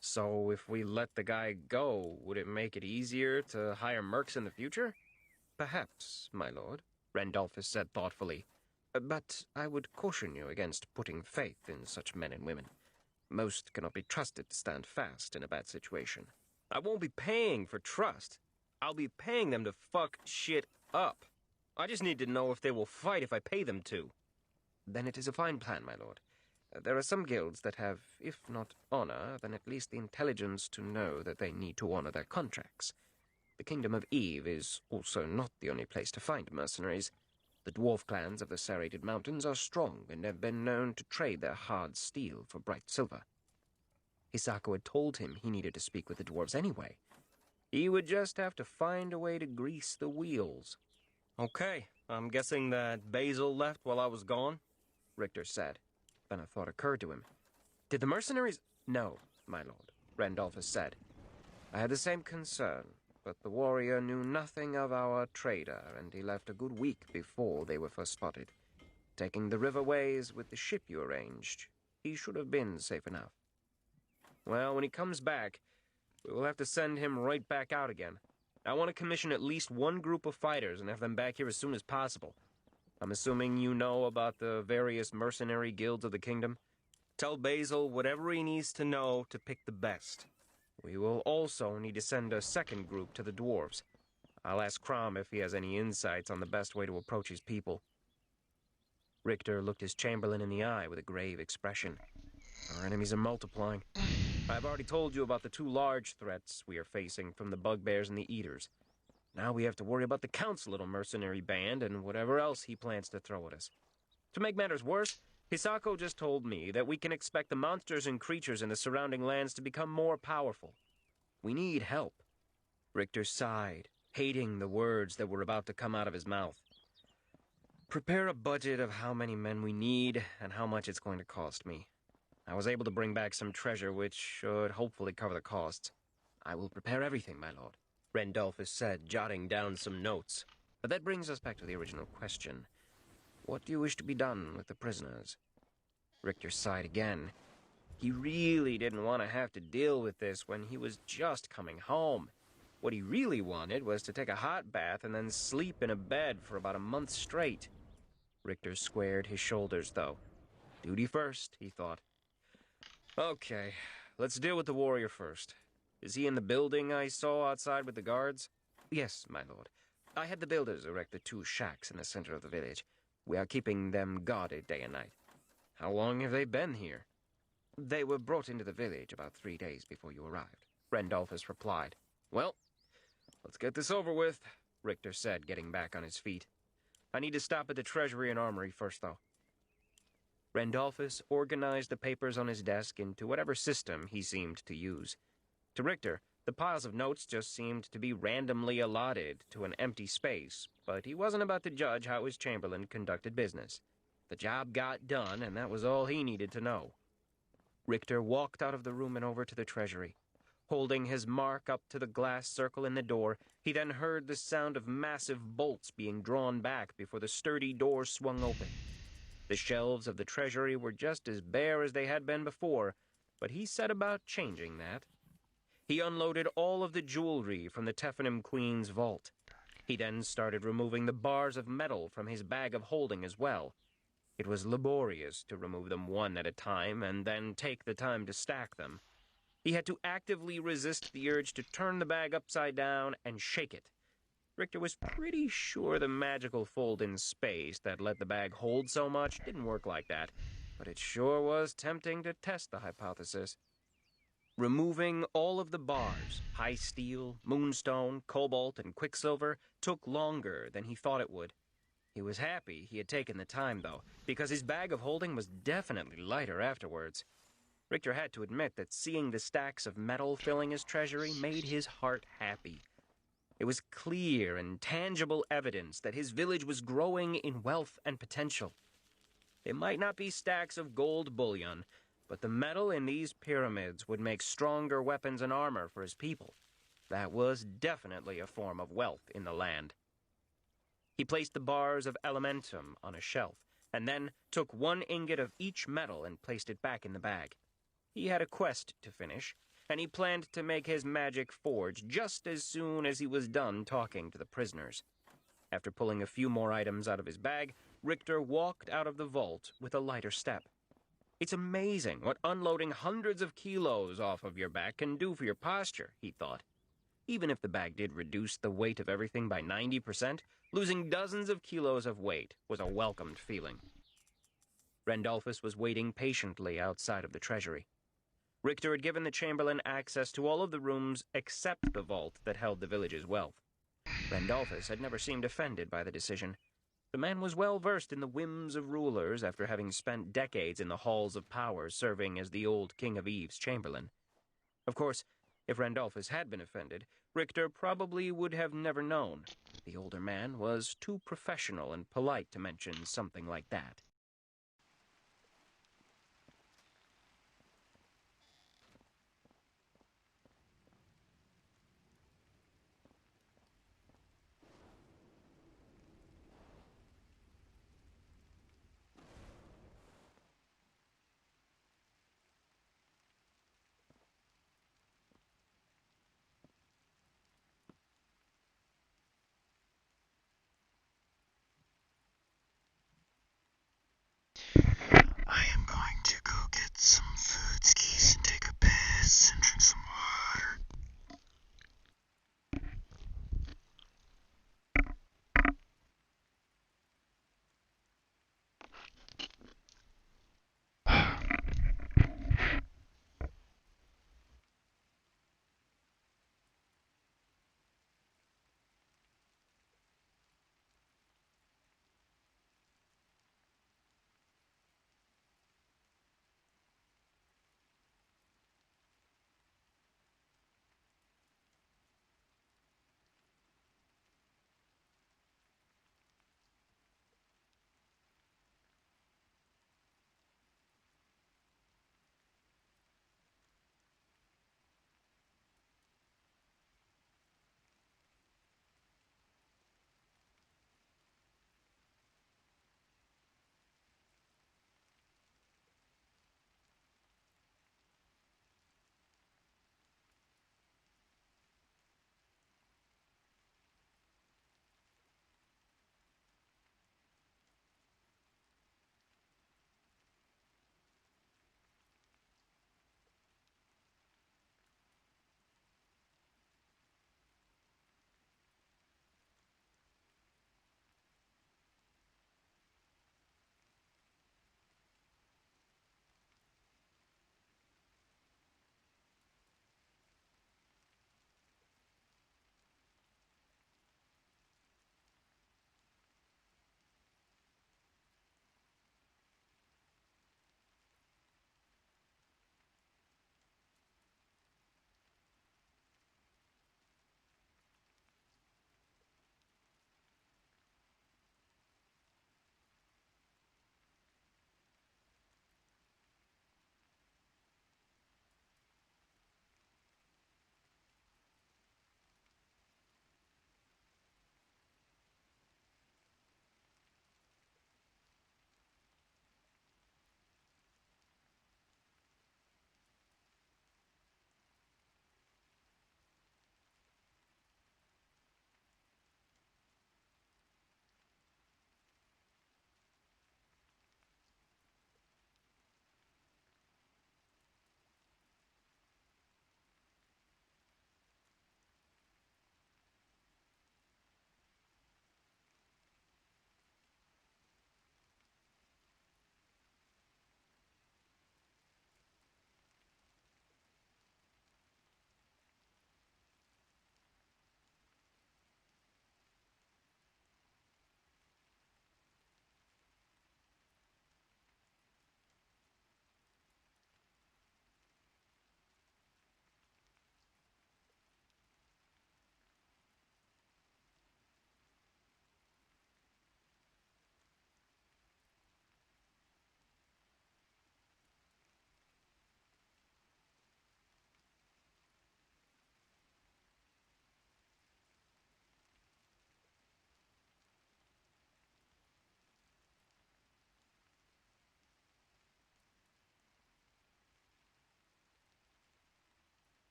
So if we let the guy go, would it make it easier to hire mercs in the future? Perhaps, my lord, Randolphus said thoughtfully. But I would caution you against putting faith in such men and women. Most cannot be trusted to stand fast in a bad situation. I won't be paying for trust. I'll be paying them to fuck shit up. I just need to know if they will fight if I pay them to. Then it is a fine plan, my lord. There are some guilds that have, if not honor, then at least the intelligence to know that they need to honor their contracts. The Kingdom of Eve is also not the only place to find mercenaries. The dwarf clans of the Serrated Mountains are strong and have been known to trade their hard steel for bright silver. Hisako had told him he needed to speak with the dwarves anyway. He would just have to find a way to grease the wheels. Okay, I'm guessing that Basil left while I was gone? Richter said. Then a thought occurred to him. Did the mercenaries... No, my lord, Randolphus said. I had the same concern, but the warrior knew nothing of our trader, and he left a good week before they were first spotted. Taking the riverways with the ship you arranged, he should have been safe enough. Well, when he comes back, we will have to send him right back out again. I want to commission at least one group of fighters and have them back here as soon as possible. I'm assuming you know about the various mercenary guilds of the kingdom? Tell Basil whatever he needs to know to pick the best. We will also need to send a second group to the dwarves. I'll ask Crom if he has any insights on the best way to approach his people. Richter looked his Chamberlain in the eye with a grave expression. Our enemies are multiplying. I've already told you about the two large threats we are facing from the bugbears and the eaters. Now we have to worry about the Count's little mercenary band and whatever else he plans to throw at us. To make matters worse, Hisako just told me that we can expect the monsters and creatures in the surrounding lands to become more powerful. We need help. Richter sighed, hating the words that were about to come out of his mouth. Prepare a budget of how many men we need and how much it's going to cost me. I was able to bring back some treasure which should hopefully cover the costs. I will prepare everything, my lord, Randolphus said, jotting down some notes. But that brings us back to the original question. What do you wish to be done with the prisoners? Richter sighed again. He really didn't want to have to deal with this when he was just coming home. What he really wanted was to take a hot bath and then sleep in a bed for about a month straight. Richter squared his shoulders, though. Duty first, he thought. Okay, let's deal with the warrior first. Is he in the building I saw outside with the guards? Yes, my lord. I had the builders erect the two shacks in the center of the village. We are keeping them guarded day and night. How long have they been here? They were brought into the village about 3 days before you arrived, Randolphus replied. Well, let's get this over with, Richter said, getting back on his feet. I need to stop at the treasury and armory first, though. Randolphus organized the papers on his desk into whatever system he seemed to use. To Richter, the piles of notes just seemed to be randomly allotted to an empty space, but he wasn't about to judge how his Chamberlain conducted business. The job got done, and that was all he needed to know. Richter walked out of the room and over to the treasury. Holding his mark up to the glass circle in the door, he then heard the sound of massive bolts being drawn back before the sturdy door swung open. The shelves of the treasury were just as bare as they had been before, but he set about changing that. He unloaded all of the jewelry from the Tephanim Queen's vault. He then started removing the bars of metal from his bag of holding as well. It was laborious to remove them one at a time and then take the time to stack them. He had to actively resist the urge to turn the bag upside down and shake it. Richter was pretty sure the magical fold in space that let the bag hold so much didn't work like that, but it sure was tempting to test the hypothesis. Removing all of the bars, high steel, moonstone, cobalt, and quicksilver, took longer than he thought it would. He was happy he had taken the time, though, because his bag of holding was definitely lighter afterwards. Richter had to admit that seeing the stacks of metal filling his treasury made his heart happy. It was clear and tangible evidence that his village was growing in wealth and potential. It might not be stacks of gold bullion, but the metal in these pyramids would make stronger weapons and armor for his people. That was definitely a form of wealth in the land. He placed the bars of elementum on a shelf, and then took 1 ingot of each metal and placed it back in the bag. He had a quest to finish, and he planned to make his magic forge just as soon as he was done talking to the prisoners. After pulling a few more items out of his bag, Richter walked out of the vault with a lighter step. It's amazing what unloading hundreds of kilos off of your back can do for your posture, he thought. Even if the bag did reduce the weight of everything by 90%, losing dozens of kilos of weight was a welcomed feeling. Randolphus was waiting patiently outside of the treasury. Richter had given the Chamberlain access to all of the rooms except the vault that held the village's wealth. Randolphus had never seemed offended by the decision. The man was well versed in the whims of rulers after having spent decades in the halls of power serving as the old King of Eve's Chamberlain. Of course, if Randolphus had been offended, Richter probably would have never known. The older man was too professional and polite to mention something like that.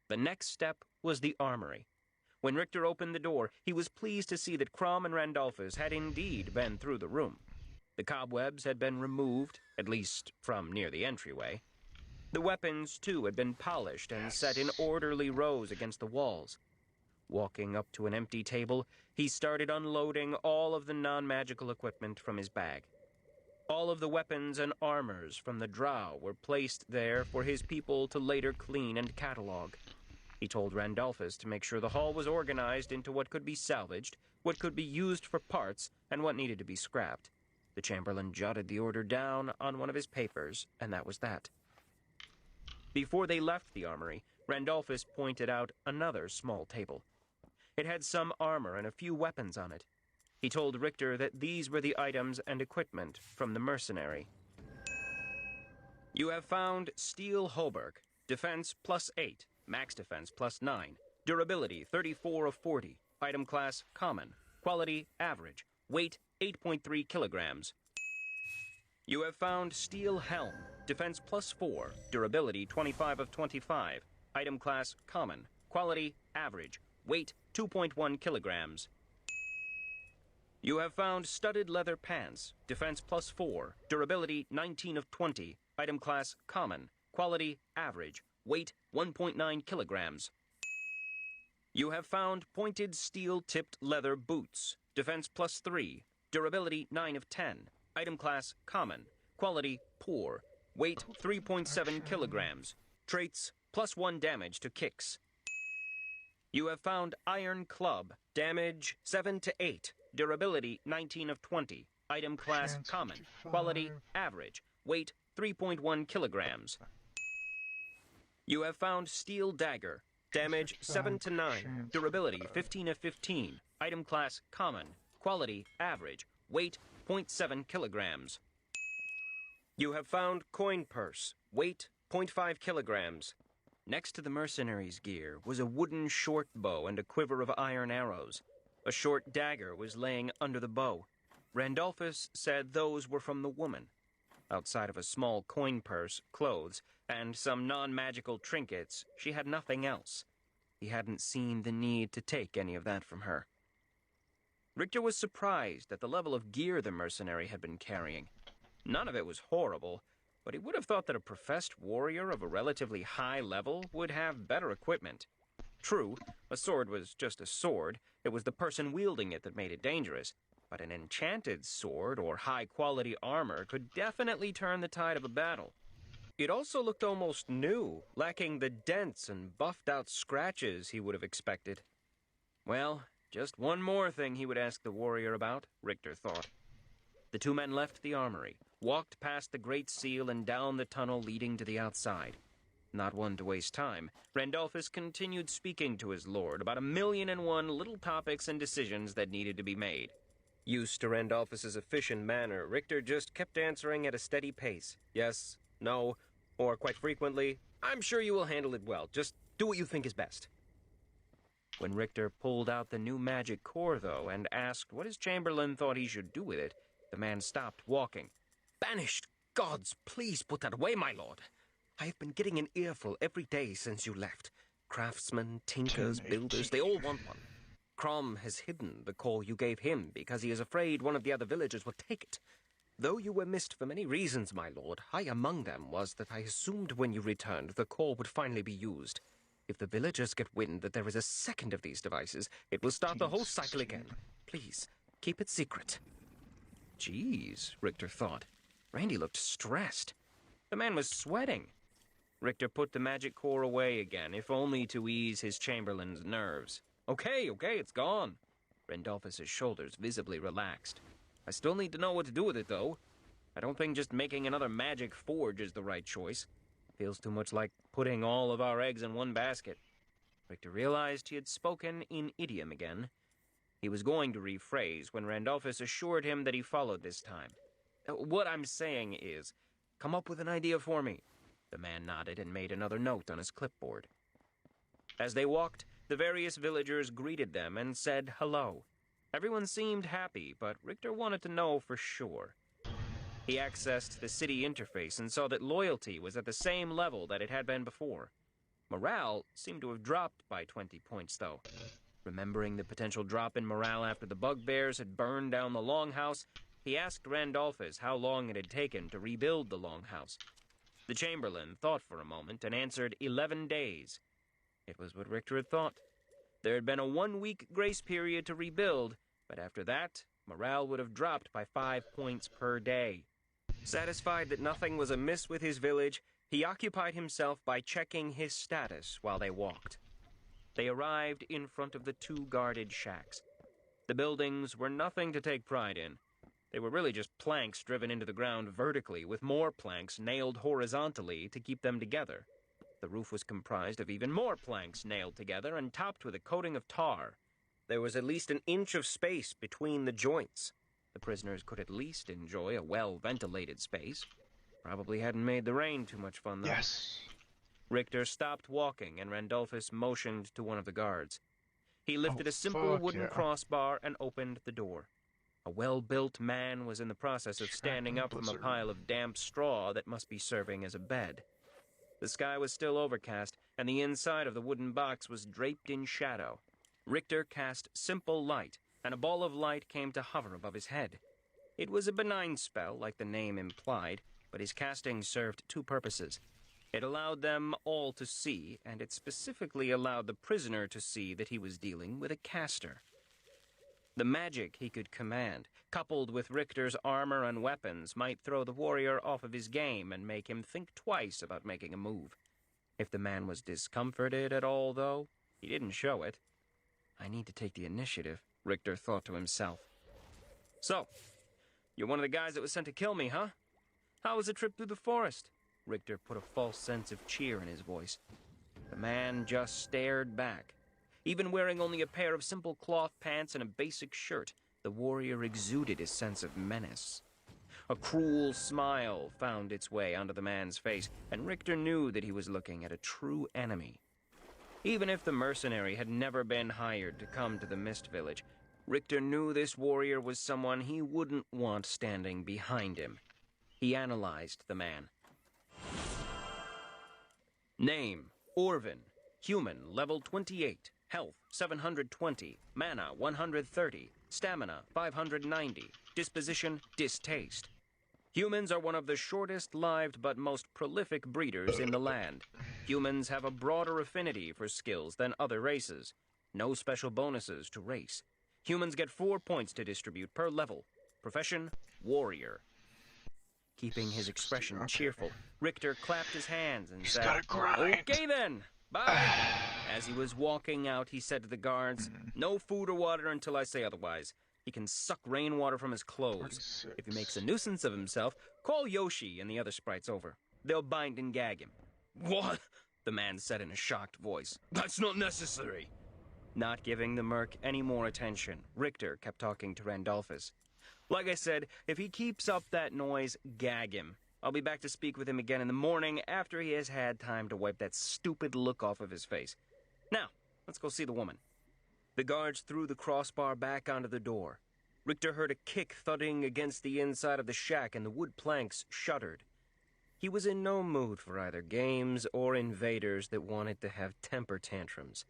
The next step was the armory. When Richter opened the door, he was pleased to see that Crom and Randolphus had indeed been through the room. The cobwebs had been removed, at least from near the entryway. The weapons, too, had been polished and set in orderly rows against the walls. Walking up to an empty table, he started unloading all of the non-magical equipment from his bag. All of the weapons and armors from the drow were placed there for his people to later clean and catalog. He told Randolphus to make sure the hall was organized into what could be salvaged, what could be used for parts, and what needed to be scrapped. The Chamberlain jotted the order down on one of his papers, and that was that. Before they left the armory, Randolphus pointed out another small table. It had some armor and a few weapons on it. He told Richter that these were the items and equipment from the mercenary. You have found steel hauberk, defense +8, max defense +9, durability 34 of 40, item class common, quality average, weight 8.3 kilograms. You have found steel helm, defense +4, durability 25 of 25, item class common, quality average, weight 2.1 kilograms. You have found studded leather pants, defense +4, durability 19 of 20, item class common, quality average, weight 1.9 kilograms. You have found pointed steel-tipped leather boots, defense +3, durability 9 of 10, item class common, quality poor, weight 3.7 kilograms, traits +1 damage to kicks. You have found iron club, damage 7 to 8, durability 19 of 20, item class common, quality average, weight 3.1 kilograms. You have found steel dagger, damage 7 to 9, durability 15 of 15, item class common, quality average, weight 0.7 kilograms. You have found coin purse, weight 0.5 kilograms. Next to the mercenary's gear was a wooden short bow and a quiver of iron arrows. A short dagger was laying under the bow. Randolphus said those were from the woman. Outside of a small coin purse, clothes, and some non-magical trinkets, she had nothing else. He hadn't seen the need to take any of that from her. Richter was surprised at the level of gear the mercenary had been carrying. None of it was horrible, but he would have thought that a professed warrior of a relatively high level would have better equipment. True, a sword was just a sword. It was the person wielding it that made it dangerous. But an enchanted sword or high-quality armor could definitely turn the tide of a battle. It also looked almost new, lacking the dents and buffed-out scratches he would have expected. Well, just one more thing he would ask the warrior about, Richter thought. The two men left the armory, walked past the Great Seal and down the tunnel leading to the outside. Not one to waste time, Randolphus continued speaking to his lord about 1,000,001 little topics and decisions that needed to be made. Used to Randolphus's efficient manner, Richter just kept answering at a steady pace. Yes, no, or quite frequently, I'm sure you will handle it well. Just do what you think is best. When Richter pulled out the new magic core, though, and asked what his chamberlain thought he should do with it, the man stopped walking. Banished gods, please put that away, my lord. I have been getting an earful every day since you left. Craftsmen, tinkers, builders, they all want one. Crom has hidden the core you gave him because he is afraid one of the other villagers will take it. Though you were missed for many reasons, my lord, high among them was that I assumed when you returned the core would finally be used. If the villagers get wind that there is a second of these devices, it will start the whole cycle again. Please, keep it secret. Jeez, Richter thought. Randy looked stressed. The man was sweating. Richter put the magic core away again, if only to ease his chamberlain's nerves. Okay, it's gone. Randolphus's shoulders visibly relaxed. I still need to know what to do with it, though. I don't think just making another magic forge is the right choice. Feels too much like putting all of our eggs in one basket. Richter realized he had spoken in idiom again. He was going to rephrase when Randolphus assured him that he followed this time. What I'm saying is, come up with an idea for me. The man nodded and made another note on his clipboard. As they walked, the various villagers greeted them and said hello. Everyone seemed happy, but Richter wanted to know for sure. He accessed the city interface and saw that loyalty was at the same level that it had been before. Morale seemed to have dropped by 20 points, though. Remembering the potential drop in morale after the bugbears had burned down the longhouse, he asked Randolphus how long it had taken to rebuild the longhouse. The Chamberlain thought for a moment and answered 11 days. It was what Richter had thought. There had been a 1-week grace period to rebuild, but after that, morale would have dropped by 5 points per day. Satisfied that nothing was amiss with his village, he occupied himself by checking his status while they walked. They arrived in front of the 2 guarded shacks. The buildings were nothing to take pride in. They were really just planks driven into the ground vertically, with more planks nailed horizontally to keep them together. The roof was comprised of even more planks nailed together and topped with a coating of tar. There was at least an inch of space between the joints. The prisoners could at least enjoy a well-ventilated space. Probably hadn't made the rain too much fun, though. Yes. Richter stopped walking, and Randolphus motioned to one of the guards. He lifted a simple wooden crossbar and opened the door. A well-built man was in the process of standing up from a pile of damp straw that must be serving as a bed. The sky was still overcast, and the inside of the wooden box was draped in shadow. Richter cast simple light, and a ball of light came to hover above his head. It was a benign spell, like the name implied, but his casting served 2 purposes. It allowed them all to see, and it specifically allowed the prisoner to see that he was dealing with a caster. The magic he could command, coupled with Richter's armor and weapons, might throw the warrior off of his game and make him think twice about making a move. If the man was discomforted at all, though, he didn't show it. I need to take the initiative, Richter thought to himself. So, you're one of the guys that was sent to kill me, huh? How was the trip through the forest? Richter put a false sense of cheer in his voice. The man just stared back. Even wearing only a pair of simple cloth pants and a basic shirt, the warrior exuded a sense of menace. A cruel smile found its way onto the man's face, and Richter knew that he was looking at a true enemy. Even if the mercenary had never been hired to come to the Mist Village, Richter knew this warrior was someone he wouldn't want standing behind him. He analyzed the man. Name, Orvin. Human, level 28. Health, 720. Mana, 130. Stamina, 590. Disposition, distaste. Humans are one of the shortest-lived but most prolific breeders in the land. Humans have a broader affinity for skills than other races. No special bonuses to race. Humans get 4 points to distribute per level. Profession, warrior. Keeping his expression cheerful, Richter clapped his hands and said, "Okay then, bye." As he was walking out, he said to the guards, "No food or water until I say otherwise. He can suck rainwater from his clothes. 46. If he makes a nuisance of himself, call Yoshi and the other sprites over. They'll bind and gag him." "What?" the man said in a shocked voice. "That's not necessary." Not giving the merc any more attention, Richter kept talking to Randolphus. "Like I said, if he keeps up that noise, gag him. I'll be back to speak with him again in the morning after he has had time to wipe that stupid look off of his face. Now, let's go see the woman." The guards threw the crossbar back onto the door. Richter heard a kick thudding against the inside of the shack, and the wood planks shuddered. He was in no mood for either games or invaders that wanted to have temper tantrums.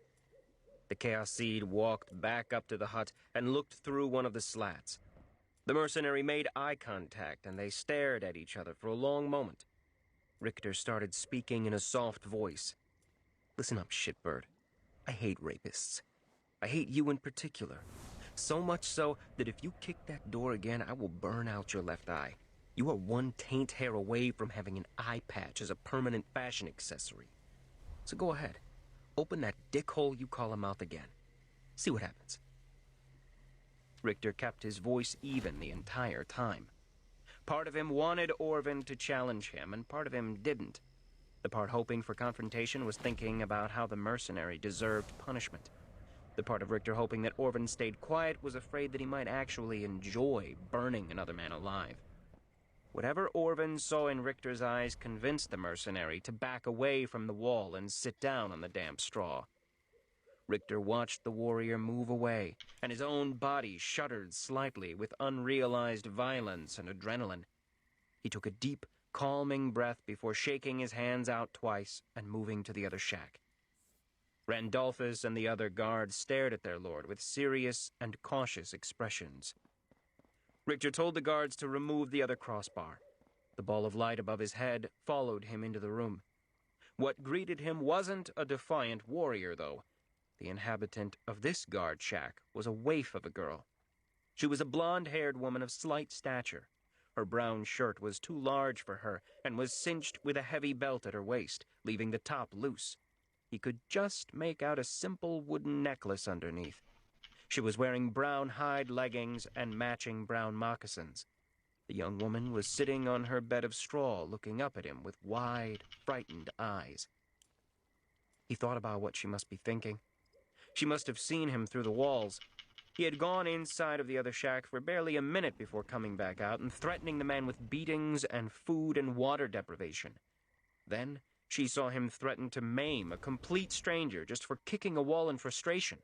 The Chaos Seed walked back up to the hut and looked through one of the slats. The mercenary made eye contact, and they stared at each other for a long moment. Richter started speaking in a soft voice. "Listen up, shitbird. I hate rapists. I hate you in particular. So much so that if you kick that door again, I will burn out your left eye. You are one taint hair away from having an eye patch as a permanent fashion accessory. So go ahead. Open that dickhole you call a mouth again. See what happens." Richter kept his voice even the entire time. Part of him wanted Orvin to challenge him, and part of him didn't. The part hoping for confrontation was thinking about how the mercenary deserved punishment. The part of Richter hoping that Orvin stayed quiet was afraid that he might actually enjoy burning another man alive. Whatever Orvin saw in Richter's eyes convinced the mercenary to back away from the wall and sit down on the damp straw. Richter watched the warrior move away, and his own body shuddered slightly with unrealized violence and adrenaline. He took a deep, calming breath before shaking his hands out twice and moving to the other shack. Randolphus and the other guards stared at their lord with serious and cautious expressions. Richter told the guards to remove the other crossbar. The ball of light above his head followed him into the room. What greeted him wasn't a defiant warrior, though. The inhabitant of this guard shack was a waif of a girl. She was a blonde-haired woman of slight stature. Her brown shirt was too large for her and was cinched with a heavy belt at her waist, leaving the top loose. He could just make out a simple wooden necklace underneath. She was wearing brown hide leggings and matching brown moccasins. The young woman was sitting on her bed of straw, looking up at him with wide, frightened eyes. He thought about what she must be thinking. She must have seen him through the walls. He had gone inside of the other shack for barely a minute before coming back out and threatening the man with beatings and food and water deprivation. Then she saw him threaten to maim a complete stranger just for kicking a wall in frustration.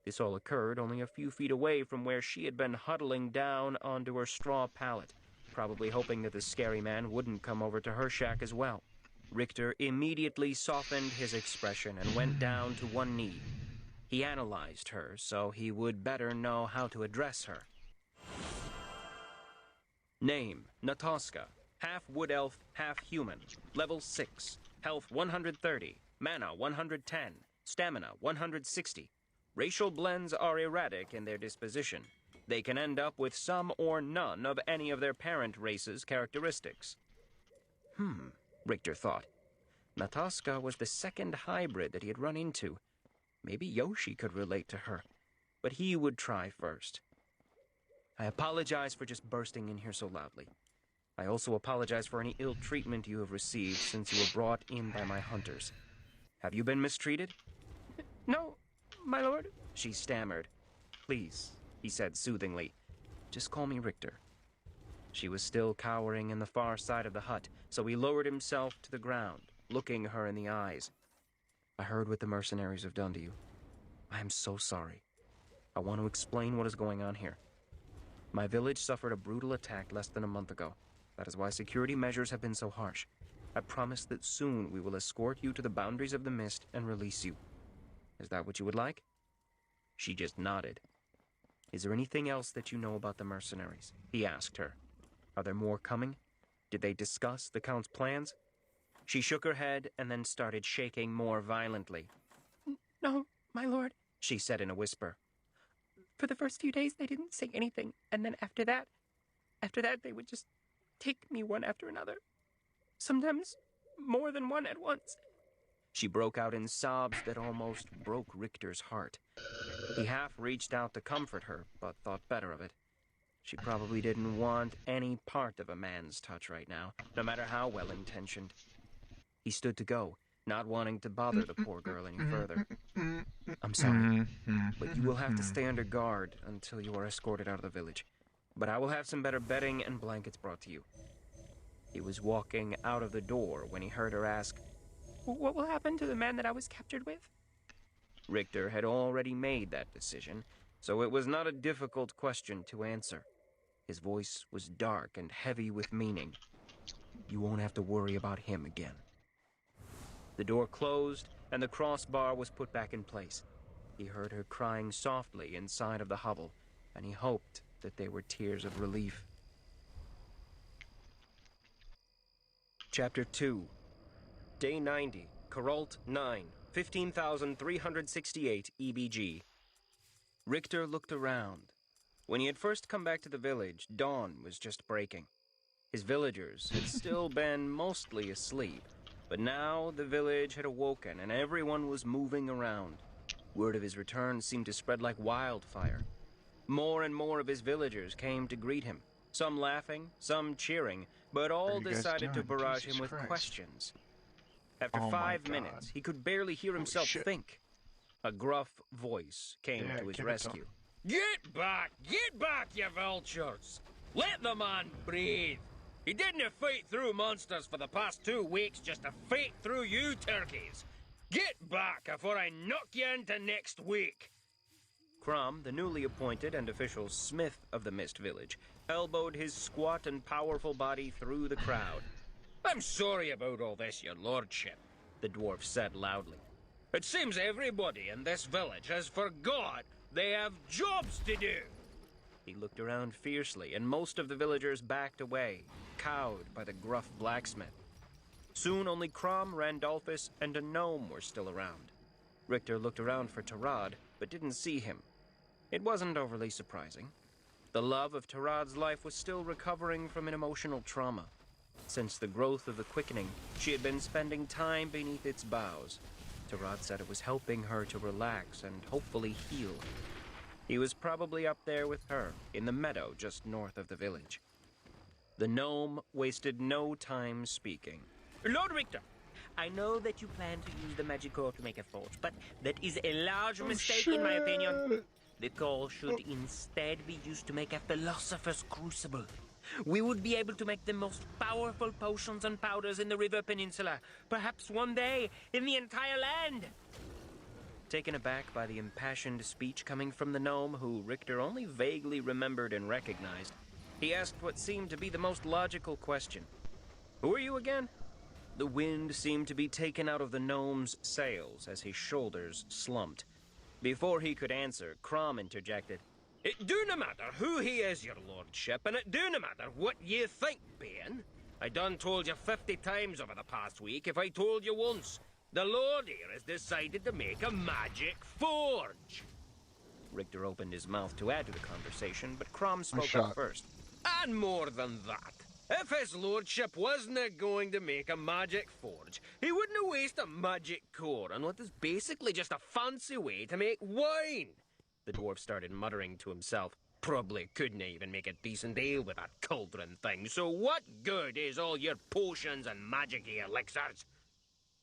This all occurred only a few feet away from where she had been huddling down onto her straw pallet, probably hoping that the scary man wouldn't come over to her shack as well. Richter immediately softened his expression and went down to one knee. He analyzed her so he would better know how to address her. Name, Natoska. Half wood elf, half human. Level 6. Health 130. Mana 110. Stamina 160. Racial blends are erratic in their disposition. They can end up with some or none of any of their parent race's characteristics. Richter thought. Natoska was the second hybrid that he had run into. Maybe Yoshi could relate to her, but he would try first. I apologize for just bursting in here so loudly. I also apologize for any ill treatment you have received since you were brought in by my hunters. Have you been mistreated? No, my lord. She stammered. Please, he said soothingly. Just call me Richter. She was still cowering in the far side of the hut, so he lowered himself to the ground, looking her in the eyes. I heard what the mercenaries have done to you. I am so sorry. I want to explain what is going on here. My village suffered a brutal attack less than a month ago. That is why security measures have been so harsh. I promise that soon we will escort you to the boundaries of the mist and release you. Is that what you would like? She just nodded. Is there anything else that you know about the mercenaries? He asked her. Are there more coming? Did they discuss the Count's plans? She shook her head and then started shaking more violently. No, my lord, she said in a whisper. For the first few days they didn't say anything, and then after that they would just take me one after another. Sometimes more than one at once. She broke out in sobs that almost broke Richter's heart. He half reached out to comfort her, but thought better of it. She probably didn't want any part of a man's touch right now, no matter how well-intentioned. He stood to go, not wanting to bother the poor girl any further. I'm sorry, but you will have to stay under guard until you are escorted out of the village. But I will have some better bedding and blankets brought to you. He was walking out of the door when he heard her ask, What will happen to the man that I was captured with? Richter had already made that decision, so it was not a difficult question to answer. His voice was dark and heavy with meaning. You won't have to worry about him again. The door closed, and the crossbar was put back in place. He heard her crying softly inside of the hovel, and he hoped that they were tears of relief. Chapter 2. Day 90, Coralt 9, 15,368 EBG. Richter looked around. When he had first come back to the village, dawn was just breaking. His villagers had still been mostly asleep, but now the village had awoken and everyone was moving around. Word of his return seemed to spread like wildfire. More and more of his villagers came to greet him, some laughing, some cheering, but all decided to barrage him with questions. After 5 minutes, he could barely hear himself think. A gruff voice came to his rescue. Get back, you vultures! Let the man breathe! He didn't fight through monsters for the past 2 weeks just to fight through you turkeys! Get back before I knock you into next week! Crom, the newly appointed and official smith of the Mist Village, elbowed his squat and powerful body through the crowd. I'm sorry about all this, your lordship, the dwarf said loudly. It seems everybody in this village has forgot they have jobs to do. He looked around fiercely, and most of the villagers backed away, cowed by the gruff blacksmith. Soon only Crom, Randolphus, and a gnome were still around. Richter looked around for Tarad, but didn't see him. It wasn't overly surprising. The love of Tarad's life was still recovering from an emotional trauma. Since the growth of the quickening, she had been spending time beneath its boughs. Tarad said it was helping her to relax and hopefully heal. He was probably up there with her, in the meadow just north of the village. The gnome wasted no time speaking. Lord Richter, I know that you plan to use the magic core to make a forge, but that is a large mistake in my opinion. The core should instead be used to make a philosopher's crucible. We would be able to make the most powerful potions and powders in the River Peninsula, perhaps one day in the entire land. Taken aback by the impassioned speech coming from the gnome, who Richter only vaguely remembered and recognized, he asked what seemed to be the most logical question. Who are you again? The wind seemed to be taken out of the gnome's sails as his shoulders slumped. Before he could answer, Crom interjected. it doona matter who he is, your lordship, and it doona matter what ye think, Ben. I done told you 50 times over the past week if I told you once. The Lord here has decided to make a magic forge. Richter opened his mouth to add to the conversation, but Crom spoke up first. And more than that, if his lordship wasn't going to make a magic forge, he wouldn't waste a magic core on what is basically just a fancy way to make wine. The dwarf started muttering to himself. Probably couldn't even make a decent ale with that cauldron thing, so what good is all your potions and magic-y elixirs?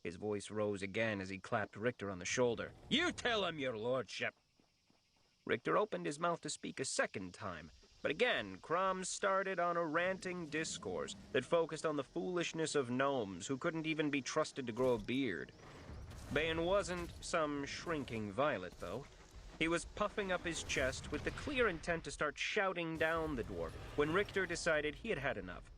His voice rose again as he clapped Richter on the shoulder. You tell him, your lordship. Richter opened his mouth to speak a second time, but again, Crom started on a ranting discourse that focused on the foolishness of gnomes who couldn't even be trusted to grow a beard. Bayan wasn't some shrinking violet, though. He was puffing up his chest with the clear intent to start shouting down the dwarf when Richter decided he had had enough.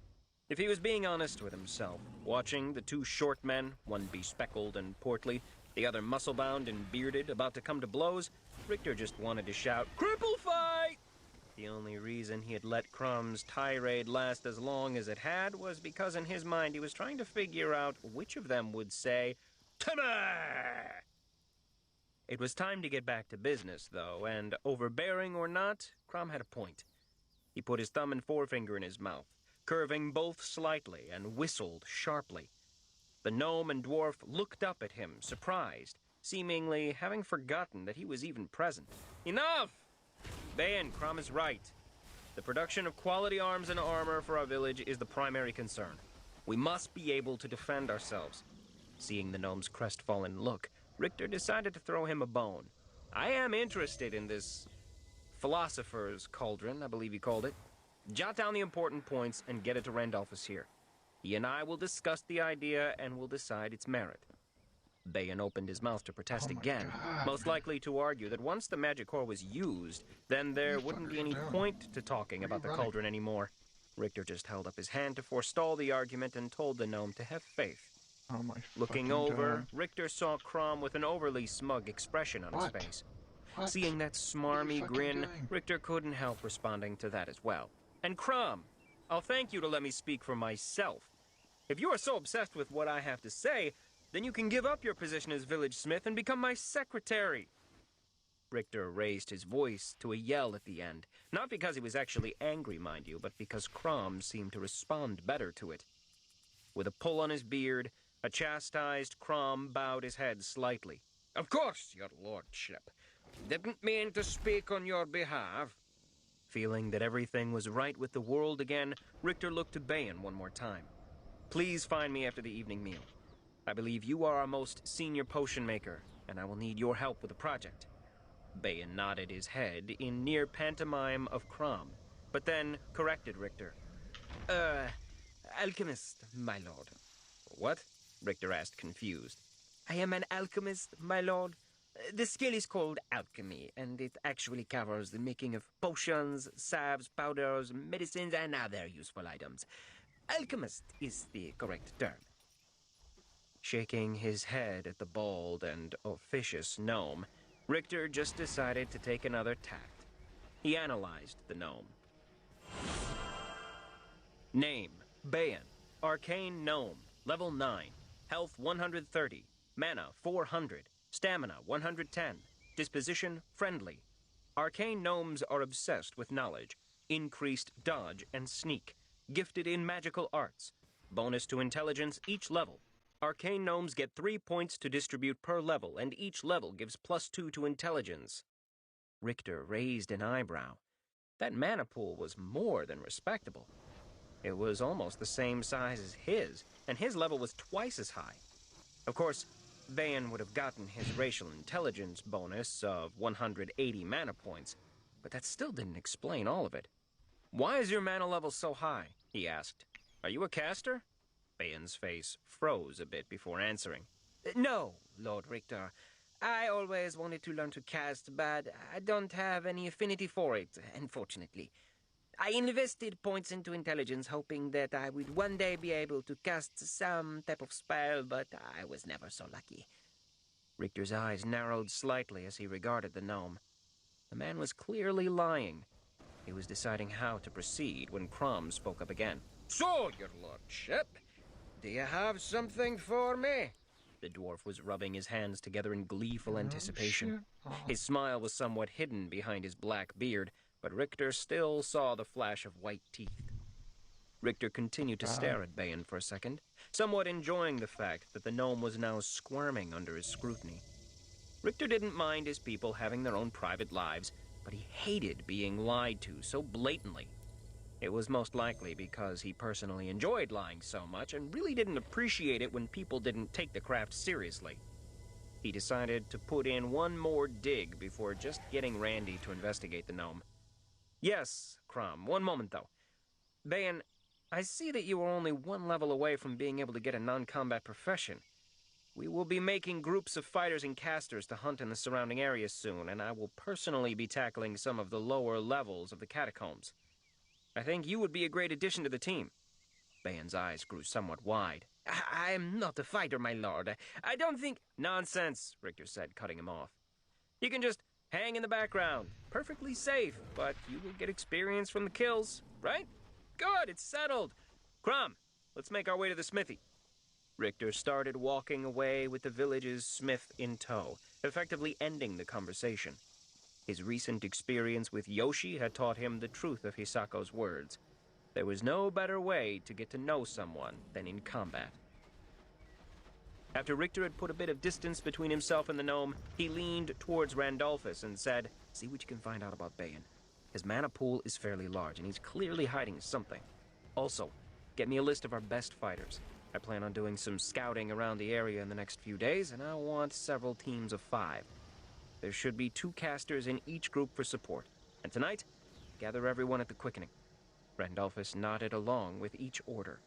If he was being honest with himself, watching the two short men, one bespectacled and portly, the other muscle-bound and bearded, about to come to blows, Richter just wanted to shout, "Cripple fight!" The only reason he had let Crom's tirade last as long as it had was because in his mind he was trying to figure out which of them would say, "Timmy!" It was time to get back to business, though, and overbearing or not, Crom had a point. He put his thumb and forefinger in his mouth, curving both slightly, and whistled sharply. The gnome and dwarf looked up at him, surprised, seemingly having forgotten that he was even present. Enough! Bayan, Crom is right. The production of quality arms and armor for our village is the primary concern. We must be able to defend ourselves. Seeing the gnome's crestfallen look, Richter decided to throw him a bone. I am interested in this philosopher's cauldron, I believe he called it. Jot down the important points and get it to Randolphus here. He and I will discuss the idea and will decide its merit. Bayan opened his mouth to protest again, most likely to argue that once the magic core was used, then there wouldn't be any point to talking about the cauldron anymore. Richter just held up his hand to forestall the argument and told the gnome to have faith. Oh my Looking over, Richter saw Crom with an overly smug expression on his face. Seeing that smarmy grin, Richter couldn't help responding to that as well. And Crom, I'll thank you to let me speak for myself. If you are so obsessed with what I have to say, then you can give up your position as village smith and become my secretary. Richter raised his voice to a yell at the end, not because he was actually angry, mind you, but because Crom seemed to respond better to it. With a pull on his beard, a chastised Crom bowed his head slightly. Of course, your lordship. Didn't mean to speak on your behalf. Feeling that everything was right with the world again, Richter looked to Bayan one more time. Please find me after the evening meal. I believe you are our most senior potion maker, and I will need your help with the project. Bayan nodded his head in near pantomime of Crom, but then corrected Richter. Alchemist, my lord. What? Richter asked, confused. I am an alchemist, my lord. The skill is called alchemy, and it actually covers the making of potions, salves, powders, medicines, and other useful items. Alchemist is the correct term. Shaking his head at the bald and officious gnome, Richter just decided to take another tact. He analyzed the gnome. Name, Bayan. Arcane Gnome, level 9. Health 130. Mana 400. Stamina 110. Disposition friendly. Arcane gnomes are obsessed with knowledge, increased dodge and sneak, gifted in magical arts. Bonus to intelligence each level. Arcane gnomes get 3 points to distribute per level, and each level gives +2 to intelligence. Richter raised an eyebrow. That mana pool was more than respectable. It was almost the same size as his, and his level was twice as high. Of course, Bayan would have gotten his racial intelligence bonus of 180 mana points, but that still didn't explain all of it. "Why is your mana level so high?" he asked. "Are you a caster?" Bayan's face froze a bit before answering. No, Lord Richter. I always wanted to learn to cast, but I don't have any affinity for it, unfortunately. I invested points into intelligence, hoping that I would one day be able to cast some type of spell, but I was never so lucky. Richter's eyes narrowed slightly as he regarded the gnome. The man was clearly lying. He was deciding how to proceed when Crom spoke up again. "So, your lordship, do you have something for me?" The dwarf was rubbing his hands together in gleeful anticipation. His smile was somewhat hidden behind his black beard, but Richter still saw the flash of white teeth. Richter continued to stare at Bayan for a second, somewhat enjoying the fact that the gnome was now squirming under his scrutiny. Richter didn't mind his people having their own private lives, but he hated being lied to so blatantly. It was most likely because he personally enjoyed lying so much and really didn't appreciate it when people didn't take the craft seriously. He decided to put in one more dig before just getting Randy to investigate the gnome. "Yes, Crom, one moment though. Bayan, I see that you are only one level away from being able to get a non-combat profession. We will be making groups of fighters and casters to hunt in the surrounding areas soon, and I will personally be tackling some of the lower levels of the catacombs. I think you would be a great addition to the team." Bayan's eyes grew somewhat wide. I am not a fighter, my lord. I don't think... "Nonsense," Richter said, cutting him off. "You can just hang in the background. Perfectly safe, but you will get experience from the kills, right? Good, it's settled. Crom, let's make our way to the smithy." Richter started walking away with the village's smith in tow, effectively ending the conversation. His recent experience with Yoshi had taught him the truth of Hisako's words. There was no better way to get to know someone than in combat. After Richter had put a bit of distance between himself and the gnome, he leaned towards Randolphus and said, "See what you can find out about Bayan. His mana pool is fairly large, and he's clearly hiding something. Also, get me a list of our best fighters. I plan on doing some scouting around the area in the next few days, and I want several teams of 5. There should be 2 casters in each group for support. And tonight, gather everyone at the quickening." Randolphus nodded along with each order.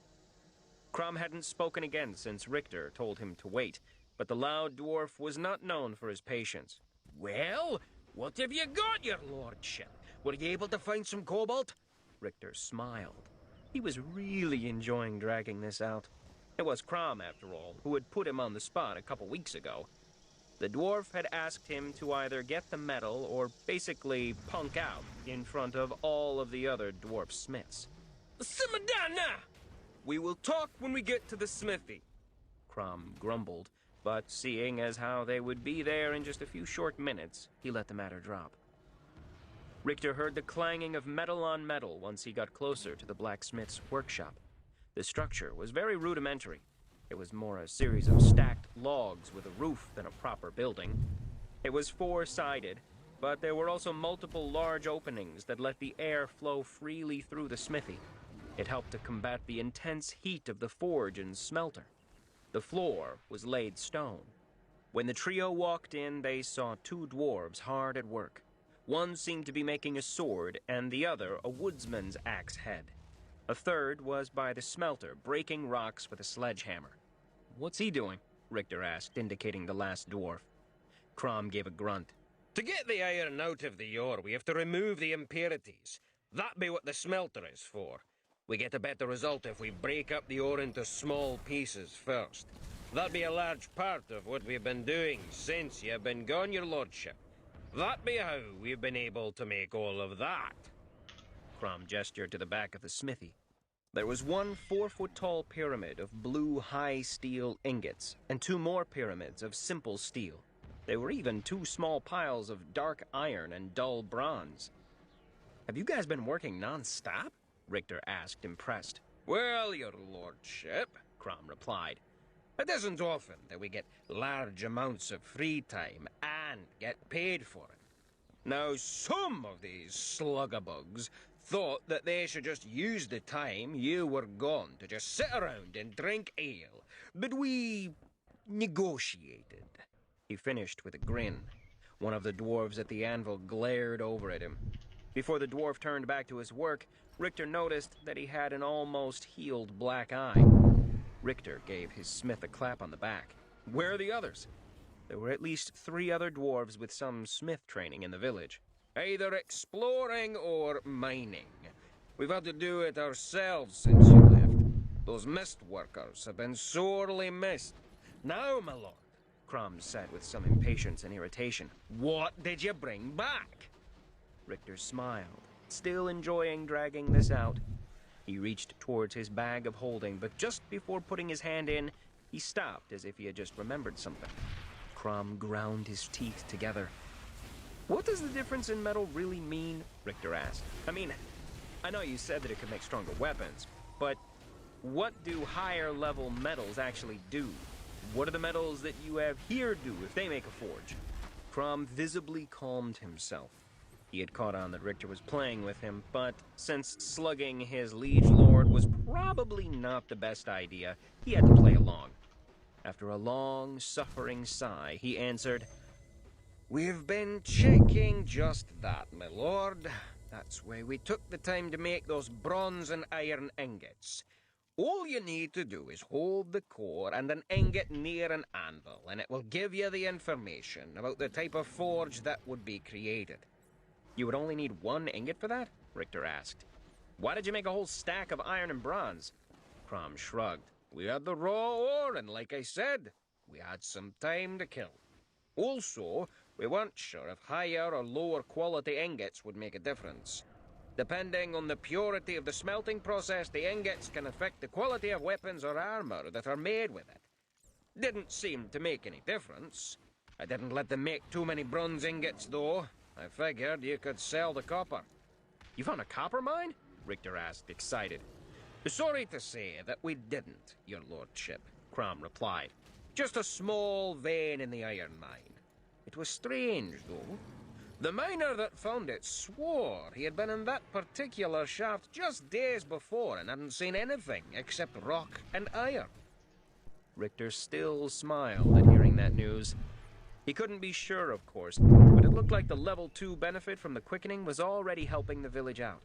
Crom hadn't spoken again since Richter told him to wait, but the loud dwarf was not known for his patience. "Well, what have you got, your lordship? Were you able to find some cobalt?" Richter smiled. He was really enjoying dragging this out. It was Crom, after all, who had put him on the spot a couple weeks ago. The dwarf had asked him to either get the medal or basically punk out in front of all of the other dwarf smiths. "Simmer down now! We will talk when we get to the smithy." Crom grumbled, but seeing as how they would be there in just a few short minutes, he let the matter drop. Richter heard the clanging of metal on metal once he got closer to the blacksmith's workshop. The structure was very rudimentary. It was more a series of stacked logs with a roof than a proper building. It was 4-sided, but there were also multiple large openings that let the air flow freely through the smithy. It helped to combat the intense heat of the forge and smelter. The floor was laid stone. When the trio walked in, they saw 2 dwarves hard at work. One seemed to be making a sword, and the other a woodsman's axe head. A third was by the smelter, breaking rocks with a sledgehammer. "What's he doing?" Richter asked, indicating the last dwarf. Crom gave a grunt. "To get the iron out of the ore, we have to remove the impurities. That be what the smelter is for. We get a better result if we break up the ore into small pieces first. That be a large part of what we've been doing since you've been gone, your lordship. That be how we've been able to make all of that. Crom gestured to the back of the smithy. There was one 4-foot-tall pyramid of blue high steel ingots, and 2 more pyramids of simple steel. There were even 2 small piles of dark iron and dull bronze. Have you guys been working non-stop? Richter asked, impressed. Well, your lordship, Crom replied, it isn't often that we get large amounts of free time and get paid for it. Now, some of these sluggabugs thought that they should just use the time you were gone to just sit around and drink ale, but we negotiated. He finished with a grin. One of the dwarves at the anvil glared over at him. Before the dwarf turned back to his work, Richter noticed that he had an almost healed black eye. Richter gave his smith a clap on the back. Where are the others? There were at least 3 other dwarves with some smith training in the village. Either exploring or mining. We've had to do it ourselves since you left. Those mist workers have been sorely missed. Now, my lord, Crom said with some impatience and irritation, what did you bring back? Richter smiled, still enjoying dragging this out. He reached towards his bag of holding, but just before putting his hand in, he stopped as if he had just remembered something. Crom ground his teeth together. What does the difference in metal really mean? Richter asked. I mean, I know you said that it could make stronger weapons, but what do higher level metals actually do? What do the metals that you have here do if they make a forge? Crom visibly calmed himself. He had caught on that Richter was playing with him, but since slugging his liege lord was probably not the best idea, he had to play along. After a long, suffering sigh, he answered, We've been checking just that, my lord. That's why we took the time to make those bronze and iron ingots. All you need to do is hold the core and an ingot near an anvil, and it will give you the information about the type of forge that would be created. You would only need 1 ingot for that? Richter asked. Why did you make a whole stack of iron and bronze? Crom shrugged. We had the raw ore, and like I said, we had some time to kill. Also, we weren't sure if higher or lower quality ingots would make a difference. Depending on the purity of the smelting process, the ingots can affect the quality of weapons or armor that are made with it. Didn't seem to make any difference. I didn't let them make too many bronze ingots, though. I figured you could sell the copper. You found a copper mine? Richter asked, excited. Sorry to say that we didn't, your lordship, Crom replied. Just a small vein in the iron mine. It was strange, though. The miner that found it swore he had been in that particular shaft just days before and hadn't seen anything except rock and iron. Richter still smiled at hearing that news. He couldn't be sure, of course, but it looked like the level 2 benefit from the quickening was already helping the village out.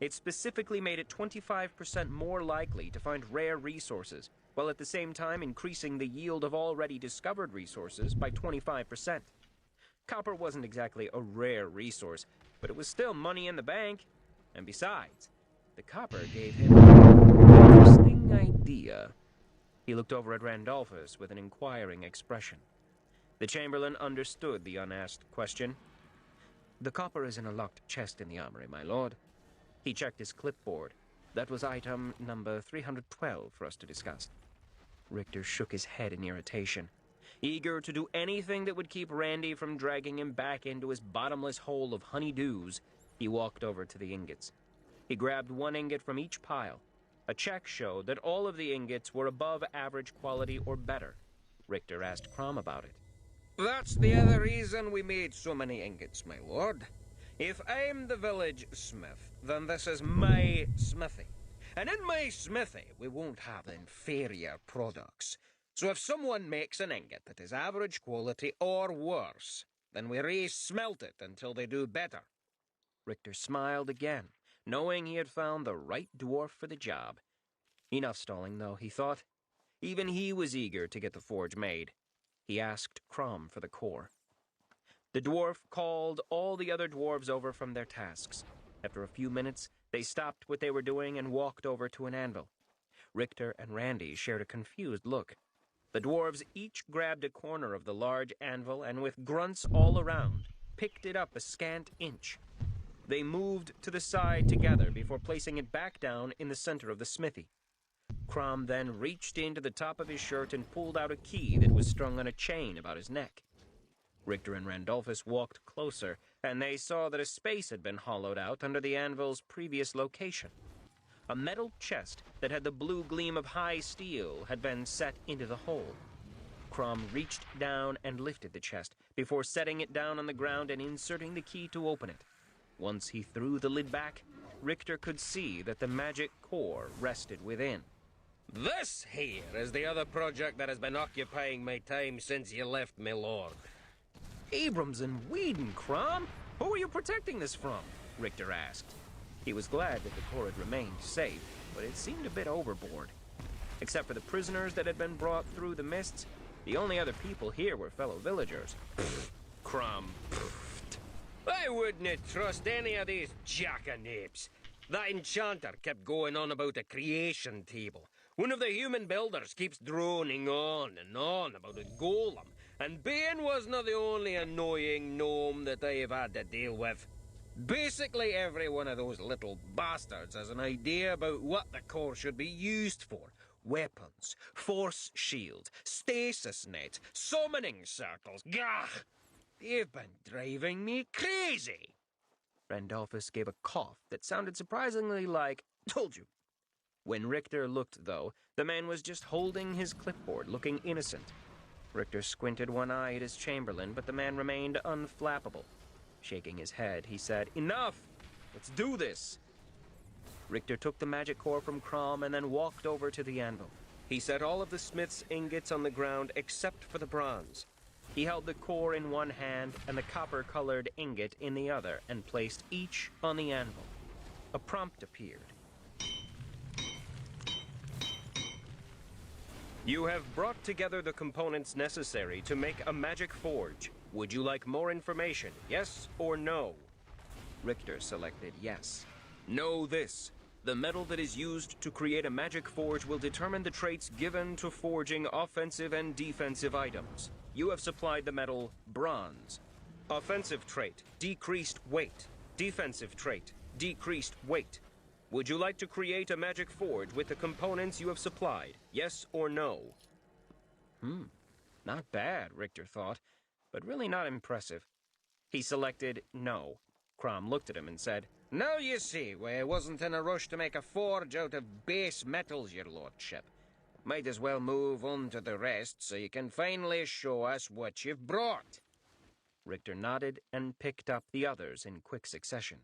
It specifically made it 25% more likely to find rare resources, while at the same time increasing the yield of already discovered resources by 25%. Copper wasn't exactly a rare resource, but it was still money in the bank. And besides, the copper gave him an interesting idea. He looked over at Randolphus with an inquiring expression. The Chamberlain understood the unasked question. The copper is in a locked chest in the armory, my lord. He checked his clipboard. That was item number 312 for us to discuss. Richter shook his head in irritation. Eager to do anything that would keep Randy from dragging him back into his bottomless hole of honeydews, he walked over to the ingots. He grabbed 1 ingot from each pile. A check showed that all of the ingots were above average quality or better. Richter asked Crom about it. That's the other reason we made so many ingots, my lord. If I'm the village smith, then this is my smithy. And in my smithy, we won't have inferior products. So if someone makes an ingot that is average quality or worse, then we re-smelt it until they do better. Richter smiled again, knowing he had found the right dwarf for the job. Enough stalling, though, he thought. Even he was eager to get the forge made. He asked Crom for the core. The dwarf called all the other dwarves over from their tasks. After a few minutes, they stopped what they were doing and walked over to an anvil. Richter and Randy shared a confused look. The dwarves each grabbed a corner of the large anvil and with grunts all around, picked it up a scant inch. They moved to the side together before placing it back down in the center of the smithy. Crom then reached into the top of his shirt and pulled out a key that was strung on a chain about his neck. Richter and Randolphus walked closer, and they saw that a space had been hollowed out under the anvil's previous location. A metal chest that had the blue gleam of high steel had been set into the hole. Crom reached down and lifted the chest, before setting it down on the ground and inserting the key to open it. Once he threw the lid back, Richter could see that the magic core rested within. This here is the other project that has been occupying my time since you left, my lord. Abrams and Whedon, Crom? Who are you protecting this from? Richter asked. He was glad that the core had remained safe, but it seemed a bit overboard. Except for the prisoners that had been brought through the mists, the only other people here were fellow villagers. Crom. I wouldn't trust any of these jackanapes. That enchanter kept going on about a creation table. One of the human builders keeps droning on and on about a golem, and Bane wasn't the only annoying gnome that I've had to deal with. Basically, every one of those little bastards has an idea about what the core should be used for. Weapons, force shield, stasis net, summoning circles. Gah! They've been driving me crazy. Randolphus gave a cough that sounded surprisingly like, "Told you." When Richter looked, though, the man was just holding his clipboard, looking innocent. Richter squinted one eye at his chamberlain, but the man remained unflappable. Shaking his head, he said, "Enough! Let's do this!" Richter took the magic core from Crom and then walked over to the anvil. He set all of the smith's ingots on the ground except for the bronze. He held the core in one hand and the copper-colored ingot in the other and placed each on the anvil. A prompt appeared. You have brought together the components necessary to make a magic forge. Would you like more information, yes or no? Richter selected yes. Know this. The metal that is used to create a magic forge will determine the traits given to forging offensive and defensive items. You have supplied the metal bronze. Offensive trait, decreased weight. Defensive trait, decreased weight. Would you like to create a magic forge with the components you have supplied? Yes or no? Not bad, Richter thought, but really not impressive. He selected no. Crom looked at him and said, "Now you see why I wasn't in a rush to make a forge out of base metals, your lordship. Might as well move on to the rest so you can finally show us what you've brought." Richter nodded and picked up the others in quick succession.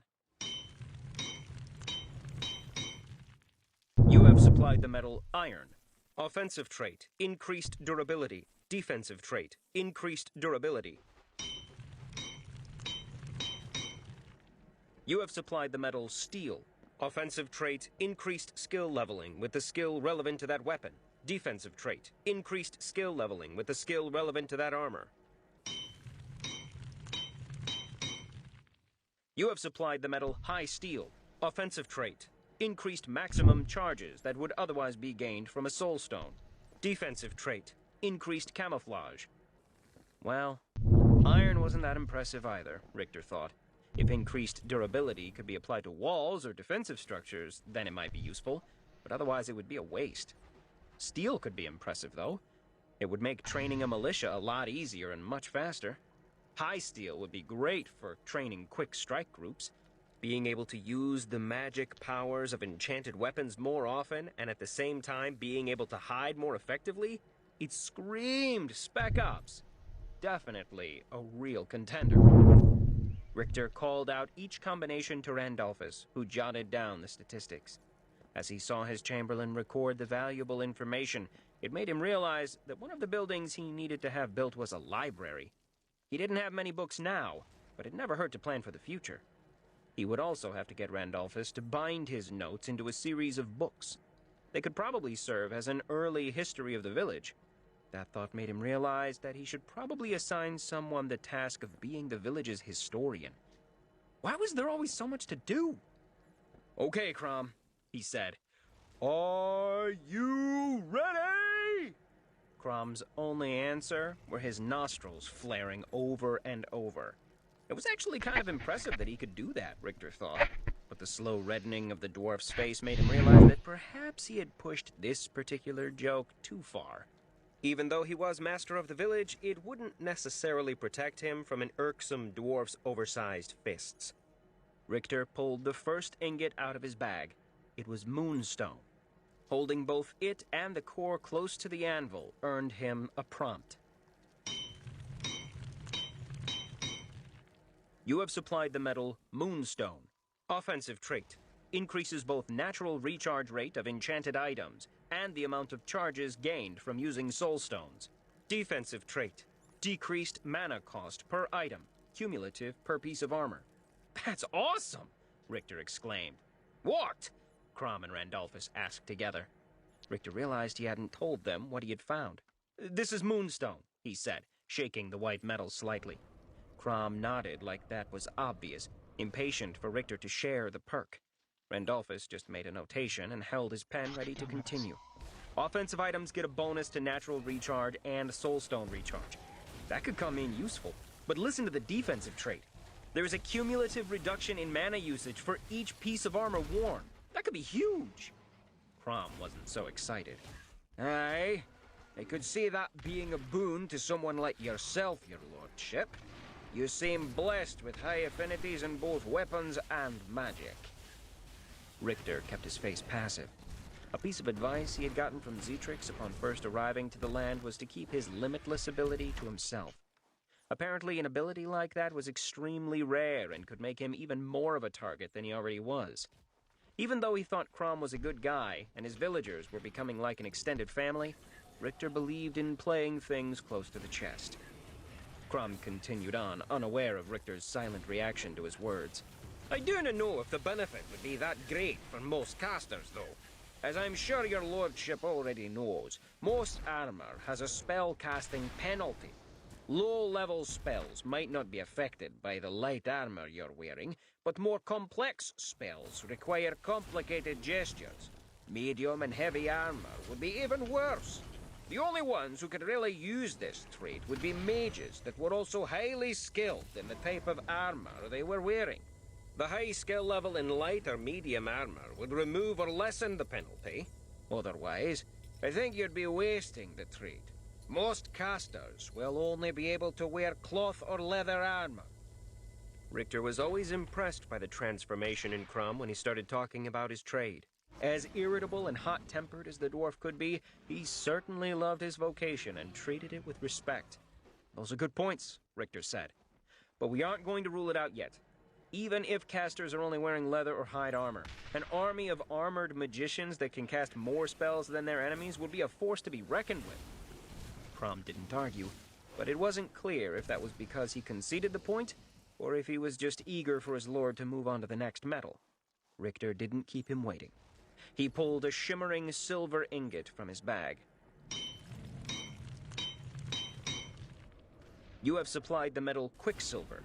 You have supplied the metal iron. Offensive trait, increased durability. Defensive trait, increased durability. You have supplied the metal steel. Offensive trait, increased skill leveling with the skill relevant to that weapon. Defensive trait, increased skill leveling with the skill relevant to that armor. You have supplied the metal high steel. Offensive trait, increased maximum charges that would otherwise be gained from a soul stone. Defensive trait, increased camouflage. Well, iron wasn't that impressive either, Richter thought. If increased durability could be applied to walls or defensive structures, then it might be useful, but otherwise it would be a waste. Steel could be impressive, though. It would make training a militia a lot easier and much faster. High steel would be great for training quick strike groups. Being able to use the magic powers of enchanted weapons more often, and at the same time being able to hide more effectively, it screamed Spec Ops. Definitely a real contender. Richter called out each combination to Randolphus, who jotted down the statistics. As he saw his chamberlain record the valuable information, it made him realize that one of the buildings he needed to have built was a library. He didn't have many books now, but it never hurt to plan for the future. He would also have to get Randolphus to bind his notes into a series of books. They could probably serve as an early history of the village. That thought made him realize that he should probably assign someone the task of being the village's historian. Why was there always so much to do? "Okay, Crom," he said. "Are you ready?" Crom's only answer were his nostrils flaring over and over. It was actually kind of impressive that he could do that, Richter thought. But the slow reddening of the dwarf's face made him realize that perhaps he had pushed this particular joke too far. Even though he was master of the village, it wouldn't necessarily protect him from an irksome dwarf's oversized fists. Richter pulled the first ingot out of his bag. It was moonstone. Holding both it and the core close to the anvil earned him a prompt. You have supplied the metal Moonstone. Offensive trait. Increases both natural recharge rate of enchanted items and the amount of charges gained from using soul stones. Defensive trait. Decreased mana cost per item, cumulative per piece of armor. That's awesome! Richter exclaimed. What? Crom and Randolphus asked together. Richter realized he hadn't told them what he had found. This is Moonstone, he said, shaking the white metal slightly. Crom nodded like that was obvious, impatient for Richter to share the perk. Randolphus just made a notation and held his pen ready to continue. Offensive items get a bonus to natural recharge and soulstone recharge. That could come in useful, but listen to the defensive trait. There is a cumulative reduction in mana usage for each piece of armor worn. That could be huge. Crom wasn't so excited. Aye, I could see that being a boon to someone like yourself, your lordship. You seem blessed with high affinities in both weapons and magic. Richter kept his face passive. A piece of advice he had gotten from Zetrix upon first arriving to the land was to keep his limitless ability to himself. Apparently, an ability like that was extremely rare and could make him even more of a target than he already was. Even though he thought Crom was a good guy and his villagers were becoming like an extended family, Richter believed in playing things close to the chest. Crom continued on, unaware of Richter's silent reaction to his words. I do not know if the benefit would be that great for most casters, though. As I'm sure your lordship already knows, most armor has a spell-casting penalty. Low-level spells might not be affected by the light armor you're wearing, but more complex spells require complicated gestures. Medium and heavy armor would be even worse. The only ones who could really use this trait would be mages that were also highly skilled in the type of armor they were wearing. The high skill level in light or medium armor would remove or lessen the penalty. Otherwise, I think you'd be wasting the trait. Most casters will only be able to wear cloth or leather armor. Richter was always impressed by the transformation in Crom when he started talking about his trade. As irritable and hot-tempered as the dwarf could be, he certainly loved his vocation and treated it with respect. Those are good points, Richter said. But we aren't going to rule it out yet. Even if casters are only wearing leather or hide armor, an army of armored magicians that can cast more spells than their enemies would be a force to be reckoned with. Crom didn't argue, but it wasn't clear if that was because he conceded the point, or if he was just eager for his lord to move on to the next metal. Richter didn't keep him waiting. He pulled a shimmering silver ingot from his bag. You have supplied the metal Quicksilver.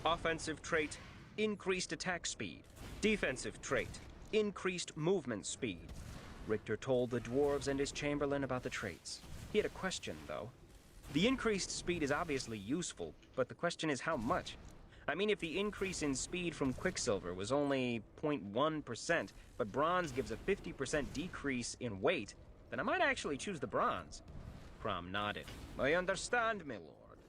Offensive trait, increased attack speed. Defensive trait, increased movement speed. Richter told the dwarves and his chamberlain about the traits. He had a question, though. The increased speed is obviously useful, but the question is how much? I mean, if the increase in speed from Quicksilver was only 0.1%, but bronze gives a 50% decrease in weight, then I might actually choose the bronze. Crom nodded. I understand, my lord.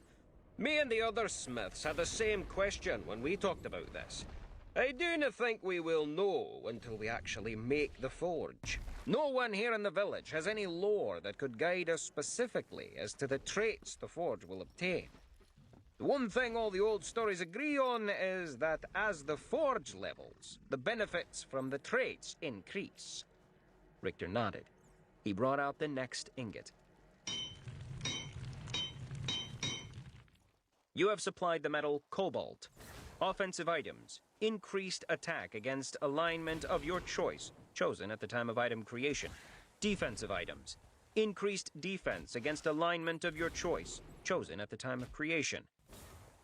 Me and the other smiths had the same question when we talked about this. I do not think we will know until we actually make the forge. No one here in the village has any lore that could guide us specifically as to the traits the forge will obtain. The one thing all the old stories agree on is that as the forge levels, the benefits from the traits increase. Richter nodded. He brought out the next ingot. You have supplied the metal Cobalt. Offensive items. Increased attack against alignment of your choice, chosen at the time of item creation. Defensive items. Increased defense against alignment of your choice, chosen at the time of creation.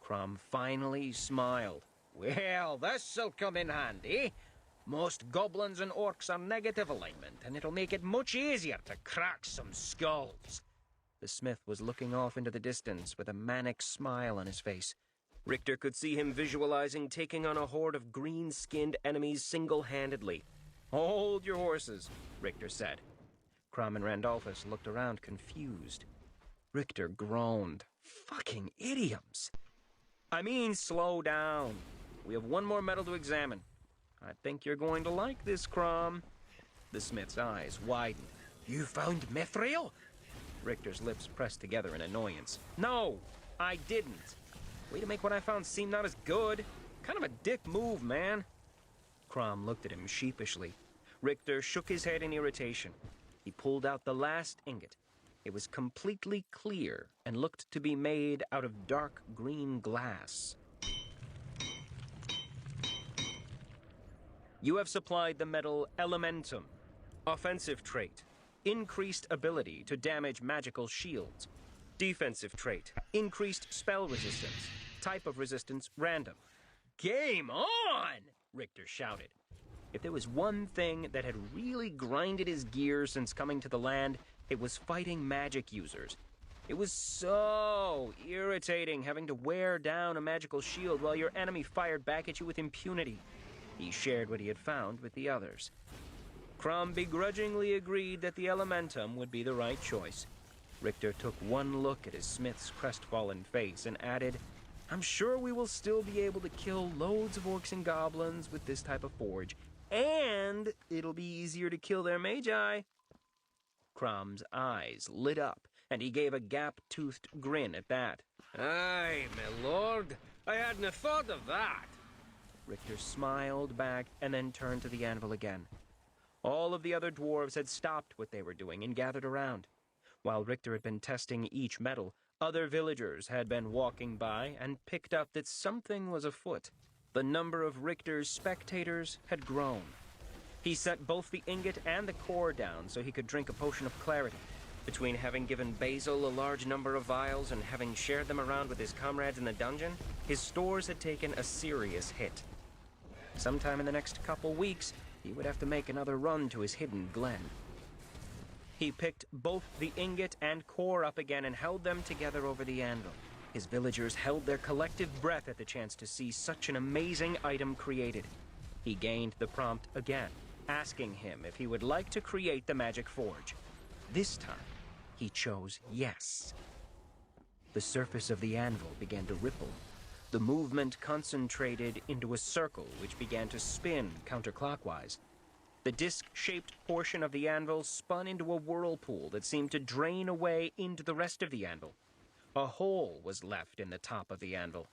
Crom finally smiled. Well, this'll come in handy. Most goblins and orcs are negative alignment, and it'll make it much easier to crack some skulls. The smith was looking off into the distance with a manic smile on his face. Richter could see him visualizing taking on a horde of green-skinned enemies single-handedly. "Hold your horses," Richter said. Crom and Randolphus looked around confused. Richter groaned. "Fucking idioms!" "I mean, slow down. We have one more metal to examine. I think you're going to like this, Crom." The smith's eyes widened. "You found mithril?" Richter's lips pressed together in annoyance. "No, I didn't. Way to make what I found seem not as good. Kind of a dick move, man." Crom looked at him sheepishly. Richter shook his head in irritation. He pulled out the last ingot. It was completely clear and looked to be made out of dark green glass. "You have supplied the metal elementum. Offensive trait. Increased ability to damage magical shields. Defensive trait. Increased spell resistance. Type of resistance random." "Game on!" Richter shouted. If there was one thing that had really grinded his gears since coming to the land, it was fighting magic users. It was so irritating having to wear down a magical shield while your enemy fired back at you with impunity. He shared what he had found with the others. Crom begrudgingly agreed that the elementum would be the right choice. Richter took one look at his smith's crestfallen face and added, "I'm sure we will still be able to kill loads of orcs and goblins with this type of forge, and it'll be easier to kill their magi." Crom's eyes lit up, and he gave a gap-toothed grin at that. "Aye, my lord, I hadn't thought of that." Richter smiled back and then turned to the anvil again. All of the other dwarves had stopped what they were doing and gathered around. While Richter had been testing each metal, other villagers had been walking by and picked up that something was afoot. The number of Richter's spectators had grown. He set both the ingot and the core down so he could drink a potion of clarity. Between having given Basil a large number of vials and having shared them around with his comrades in the dungeon, his stores had taken a serious hit. Sometime in the next couple weeks, he would have to make another run to his hidden glen. He picked both the ingot and core up again and held them together over the anvil. His villagers held their collective breath at the chance to see such an amazing item created. He gained the prompt again, asking him if he would like to create the magic forge. This time, he chose yes. The surface of the anvil began to ripple. The movement concentrated into a circle which began to spin counterclockwise. The disc-shaped portion of the anvil spun into a whirlpool that seemed to drain away into the rest of the anvil. A hole was left in the top of the anvil.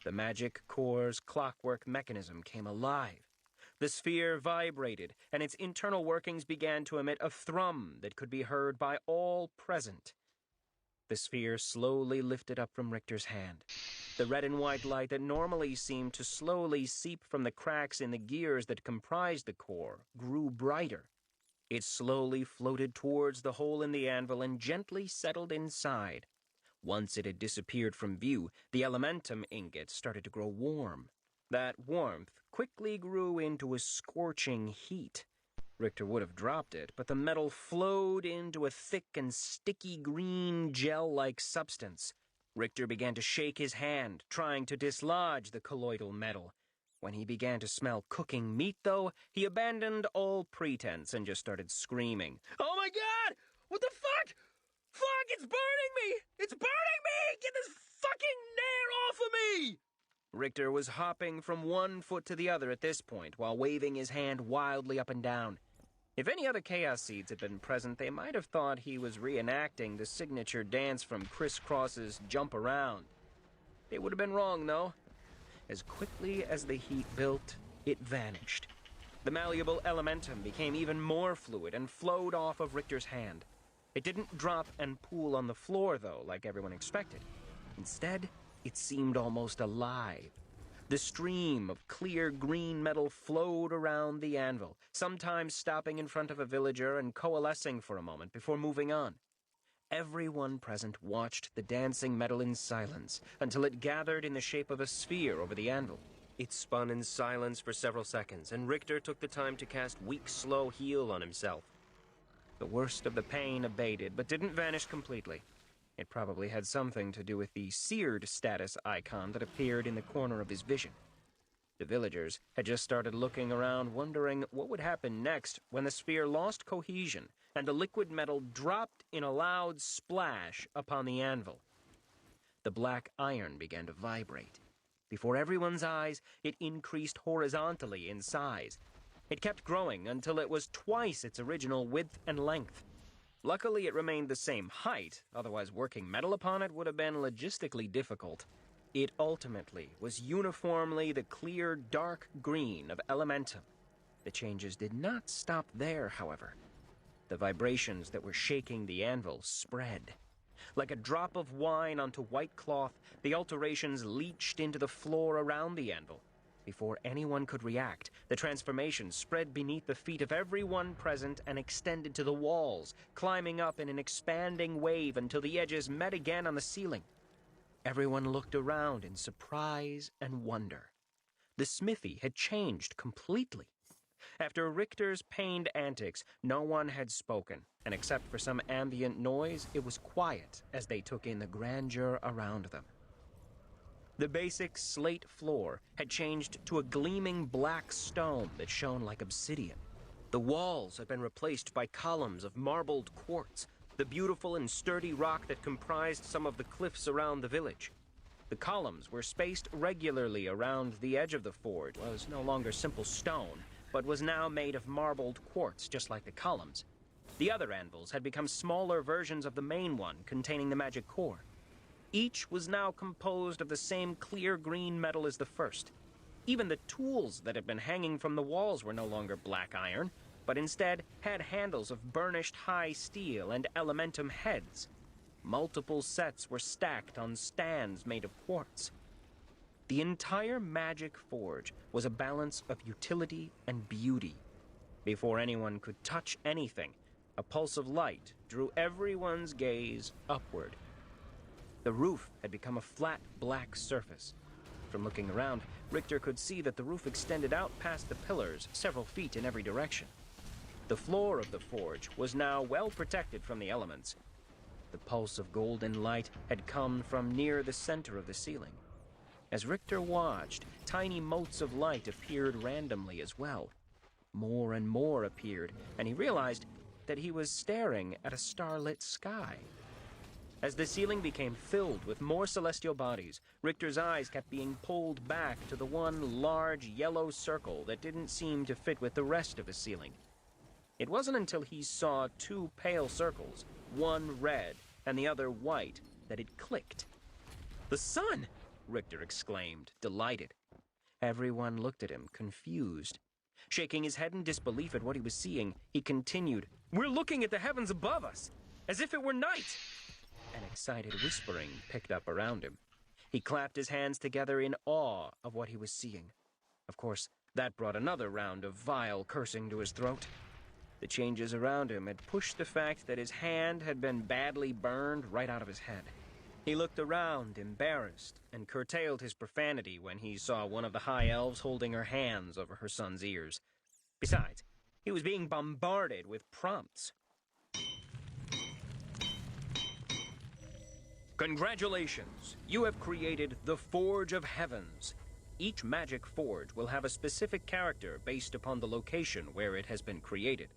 The magic core's clockwork mechanism came alive. The sphere vibrated, and its internal workings began to emit a thrum that could be heard by all present. The sphere slowly lifted up from Richter's hand. The red and white light that normally seemed to slowly seep from the cracks in the gears that comprised the core grew brighter. It slowly floated towards the hole in the anvil and gently settled inside. Once it had disappeared from view, the elementum ingot started to grow warm. That warmth quickly grew into a scorching heat. Richter would have dropped it, but the metal flowed into a thick and sticky green gel-like substance. Richter began to shake his hand, trying to dislodge the colloidal metal. When he began to smell cooking meat, though, he abandoned all pretense and just started screaming. "Oh my god! What the fuck? Fuck, it's burning me! It's burning me! Get this fucking nair off of me!" Richter was hopping from one foot to the other at this point, while waving his hand wildly up and down. If any other Chaos Seeds had been present, they might have thought he was reenacting the signature dance from Criss Cross's Jump Around. They would have been wrong, though. As quickly as the heat built, it vanished. The malleable elementum became even more fluid and flowed off of Richter's hand. It didn't drop and pool on the floor, though, like everyone expected. Instead, it seemed almost alive. The stream of clear green metal flowed around the anvil, sometimes stopping in front of a villager and coalescing for a moment before moving on. Everyone present watched the dancing metal in silence until it gathered in the shape of a sphere over the anvil. It spun in silence for several seconds, and Richter took the time to cast Weak Slow Heal on himself. The worst of the pain abated, but didn't vanish completely. It probably had something to do with the seared status icon that appeared in the corner of his vision. The villagers had just started looking around, wondering what would happen next when the sphere lost cohesion and the liquid metal dropped in a loud splash upon the anvil. The black iron began to vibrate. Before everyone's eyes, it increased horizontally in size. It kept growing until it was twice its original width and length. Luckily, it remained the same height, otherwise working metal upon it would have been logistically difficult. It ultimately was uniformly the clear, dark green of elementum. The changes did not stop there, however. The vibrations that were shaking the anvil spread. Like a drop of wine onto white cloth, the alterations leached into the floor around the anvil. Before anyone could react, the transformation spread beneath the feet of everyone present and extended to the walls, climbing up in an expanding wave until the edges met again on the ceiling. Everyone looked around in surprise and wonder. The smithy had changed completely. After Richter's pained antics, no one had spoken, and except for some ambient noise, it was quiet as they took in the grandeur around them. The basic slate floor had changed to a gleaming black stone that shone like obsidian. The walls had been replaced by columns of marbled quartz, the beautiful and sturdy rock that comprised some of the cliffs around the village. The columns were spaced regularly around the edge of the forge. It was no longer simple stone, but was now made of marbled quartz, just like the columns. The other anvils had become smaller versions of the main one, containing the magic core. Each was now composed of the same clear green metal as the first. Even the tools that had been hanging from the walls were no longer black iron, but instead had handles of burnished high steel and elementum heads. Multiple sets were stacked on stands made of quartz. The entire magic forge was a balance of utility and beauty. Before anyone could touch anything, a pulse of light drew everyone's gaze upward. The roof had become a flat black surface. From looking around, Richter could see that the roof extended out past the pillars several feet in every direction. The floor of the forge was now well protected from the elements. The pulse of golden light had come from near the center of the ceiling. As Richter watched, tiny motes of light appeared randomly as well. More and more appeared, and he realized that he was staring at a starlit sky. As the ceiling became filled with more celestial bodies, Richter's eyes kept being pulled back to the one large yellow circle that didn't seem to fit with the rest of the ceiling. It wasn't until he saw two pale circles, one red and the other white, that it clicked. "The sun!" Richter exclaimed, delighted. Everyone looked at him, confused. Shaking his head in disbelief at what he was seeing, he continued, "We're looking at the heavens above us, as if it were night!" An excited whispering picked up around him. He clapped his hands together in awe of what he was seeing. Of course, that brought another round of vile cursing to his throat. The changes around him had pushed the fact that his hand had been badly burned right out of his head. He looked around, embarrassed, and curtailed his profanity when he saw one of the high elves holding her hands over her son's ears. Besides, he was being bombarded with prompts. Congratulations! You have created the Forge of Heavens. Each magic forge will have a specific character based upon the location where it has been created.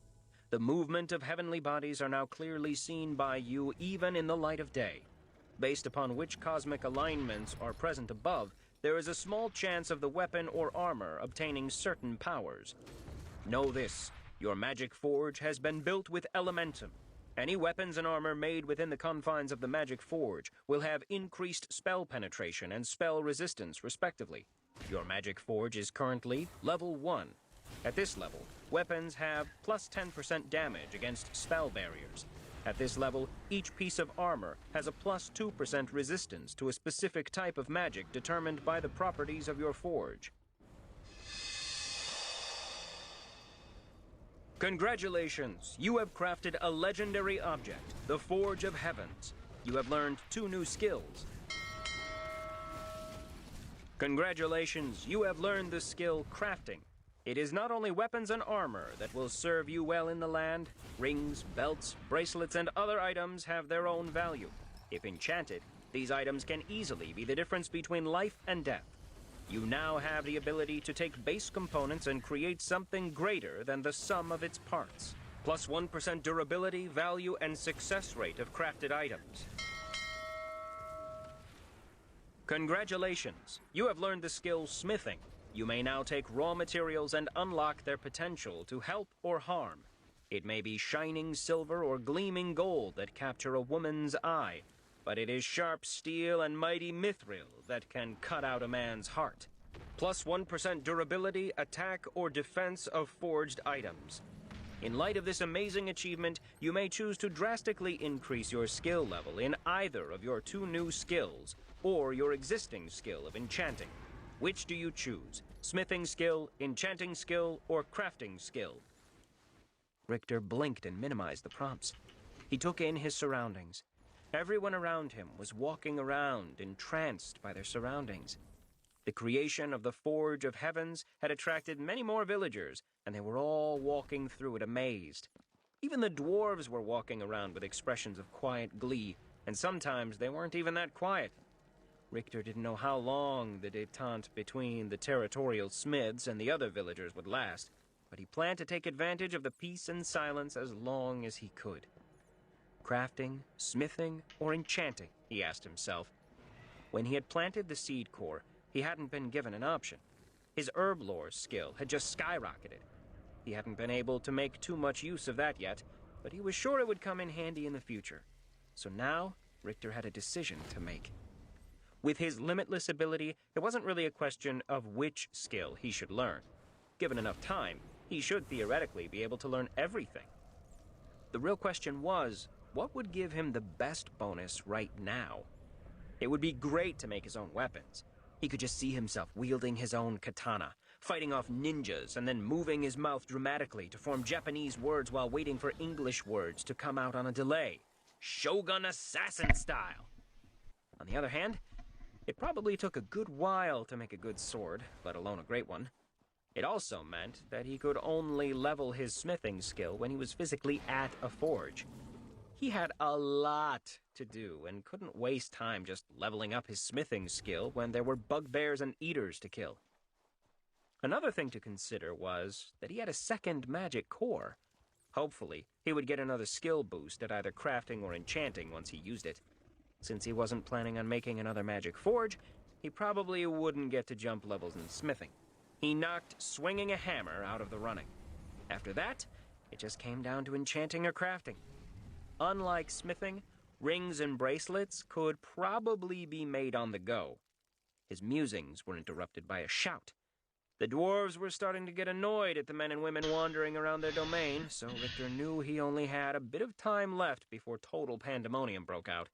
The movement of heavenly bodies are now clearly seen by you even in the light of day. Based upon which cosmic alignments are present above, there is a small chance of the weapon or armor obtaining certain powers. Know this, your magic forge has been built with elementum. Any weapons and armor made within the confines of the magic forge will have increased spell penetration and spell resistance, respectively. Your magic forge is currently level 1. At this level, weapons have plus 10% damage against spell barriers. At this level, each piece of armor has a plus 2% resistance to a specific type of magic determined by the properties of your forge. Congratulations! You have crafted a legendary object, the Forge of Heavens. You have learned 2 new skills. Congratulations! You have learned the skill crafting. It is not only weapons and armor that will serve you well in the land. Rings, belts, bracelets, and other items have their own value. If enchanted, these items can easily be the difference between life and death. You now have the ability to take base components and create something greater than the sum of its parts. Plus 1% durability, value, and success rate of crafted items. Congratulations! You have learned the skill Smithing. You may now take raw materials and unlock their potential to help or harm. It may be shining silver or gleaming gold that capture a woman's eye, but it is sharp steel and mighty mithril that can cut out a man's heart. Plus 1% durability, attack, or defense of forged items. In light of this amazing achievement, you may choose to drastically increase your skill level in either of your two new skills, or your existing skill of enchanting. Which do you choose? Smithing skill, enchanting skill, or crafting skill? Richter blinked and minimized the prompts. He took in his surroundings. Everyone around him was walking around, entranced by their surroundings. The creation of the Forge of Heavens had attracted many more villagers, and they were all walking through it amazed. Even the dwarves were walking around with expressions of quiet glee, and sometimes they weren't even that quiet. Richter didn't know how long the détente between the territorial smiths and the other villagers would last, but he planned to take advantage of the peace and silence as long as he could. Crafting, smithing, or enchanting, he asked himself. When he had planted the seed core, he hadn't been given an option. His herb lore skill had just skyrocketed. He hadn't been able to make too much use of that yet, but he was sure it would come in handy in the future. So now, Richter had a decision to make. With his limitless ability, it wasn't really a question of which skill he should learn. Given enough time, he should theoretically be able to learn everything. The real question was, what would give him the best bonus right now? It would be great to make his own weapons. He could just see himself wielding his own katana, fighting off ninjas, and then moving his mouth dramatically to form Japanese words while waiting for English words to come out on a delay. Shogun assassin style! On the other hand, it probably took a good while to make a good sword, let alone a great one. It also meant that he could only level his smithing skill when he was physically at a forge. He had a lot to do and couldn't waste time just leveling up his smithing skill when there were bugbears and eaters to kill. Another thing to consider was that he had a second magic core. Hopefully, he would get another skill boost at either crafting or enchanting once he used it. Since he wasn't planning on making another magic forge, he probably wouldn't get to jump levels in smithing. He knocked swinging a hammer out of the running. After that, it just came down to enchanting or crafting. Unlike smithing, rings and bracelets could probably be made on the go. His musings were interrupted by a shout. The dwarves were starting to get annoyed at the men and women wandering around their domain, so Richter knew he only had a bit of time left before total pandemonium broke out.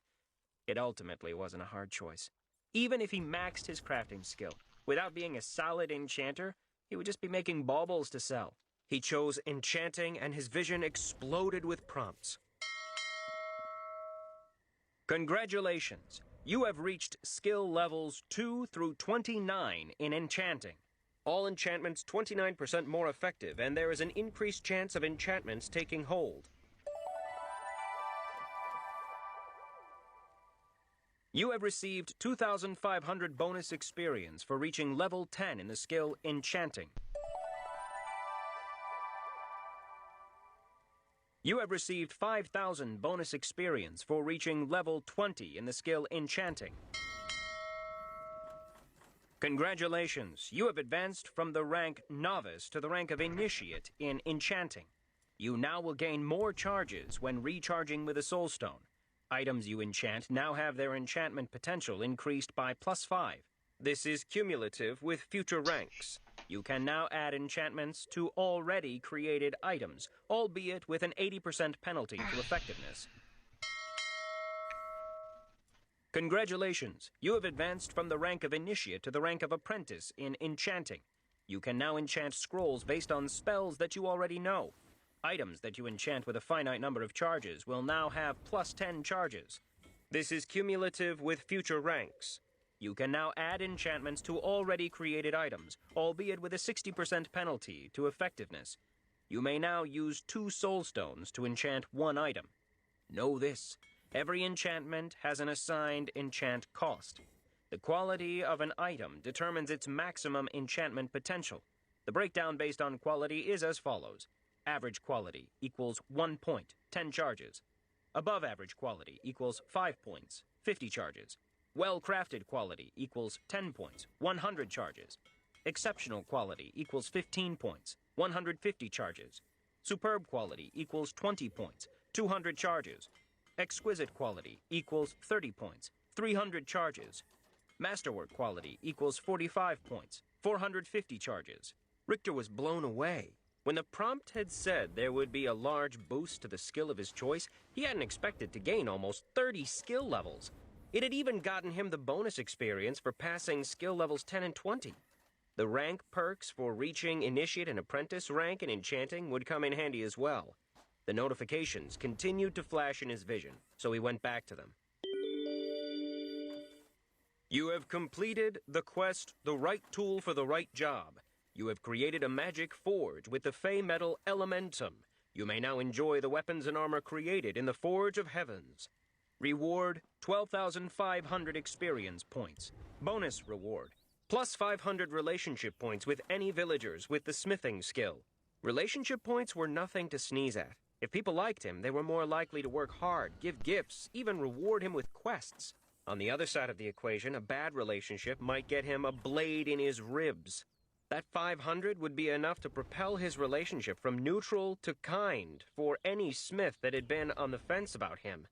It ultimately wasn't a hard choice. Even if he maxed his crafting skill, without being a solid enchanter, he would just be making baubles to sell. He chose enchanting, and his vision exploded with prompts. Congratulations! You have reached skill levels 2 through 29 in enchanting. All enchantments 29% more effective, and there is an increased chance of enchantments taking hold. You have received 2,500 bonus experience for reaching level 10 in the skill Enchanting. You have received 5,000 bonus experience for reaching level 20 in the skill Enchanting. Congratulations, you have advanced from the rank Novice to the rank of Initiate in Enchanting. You now will gain more charges when recharging with a Soul Stone. Items you enchant now have their enchantment potential increased by +5. This is cumulative with future ranks. You can now add enchantments to already created items, albeit with an 80% penalty to effectiveness. Congratulations, you have advanced from the rank of Initiate to the rank of Apprentice in Enchanting. You can now enchant scrolls based on spells that you already know. Items that you enchant with a finite number of charges will now have +10 charges. This is cumulative with future ranks. You can now add enchantments to already created items, albeit with a 60% penalty to effectiveness. You may now use 2 soul stones to enchant one item. Know this: Every enchantment has an assigned enchant cost. The quality of an item determines its maximum enchantment potential. The breakdown based on quality is as follows. Average quality equals 1 point, 10 charges. Above average quality equals 5 points, 50 charges. Well-crafted quality equals 10 points, 100 charges. Exceptional quality equals 15 points, 150 charges. Superb quality equals 20 points, 200 charges. Exquisite quality equals 30 points, 300 charges. Masterwork quality equals 45 points, 450 charges. Richter was blown away. When the prompt had said there would be a large boost to the skill of his choice, he hadn't expected to gain almost 30 skill levels. It had even gotten him the bonus experience for passing skill levels 10 and 20. The rank perks for reaching Initiate and Apprentice rank in Enchanting would come in handy as well. The notifications continued to flash in his vision, so he went back to them. You have completed the quest, The Right Tool for the Right Job. You have created a magic forge with the Fey metal Elementum. You may now enjoy the weapons and armor created in the Forge of Heavens. Reward, 12,500 experience points. Bonus reward, plus 500 relationship points with any villagers with the smithing skill. Relationship points were nothing to sneeze at. If people liked him, they were more likely to work hard, give gifts, even reward him with quests. On the other side of the equation, a bad relationship might get him a blade in his ribs. That 500 would be enough to propel his relationship from neutral to kind for any smith that had been on the fence about him.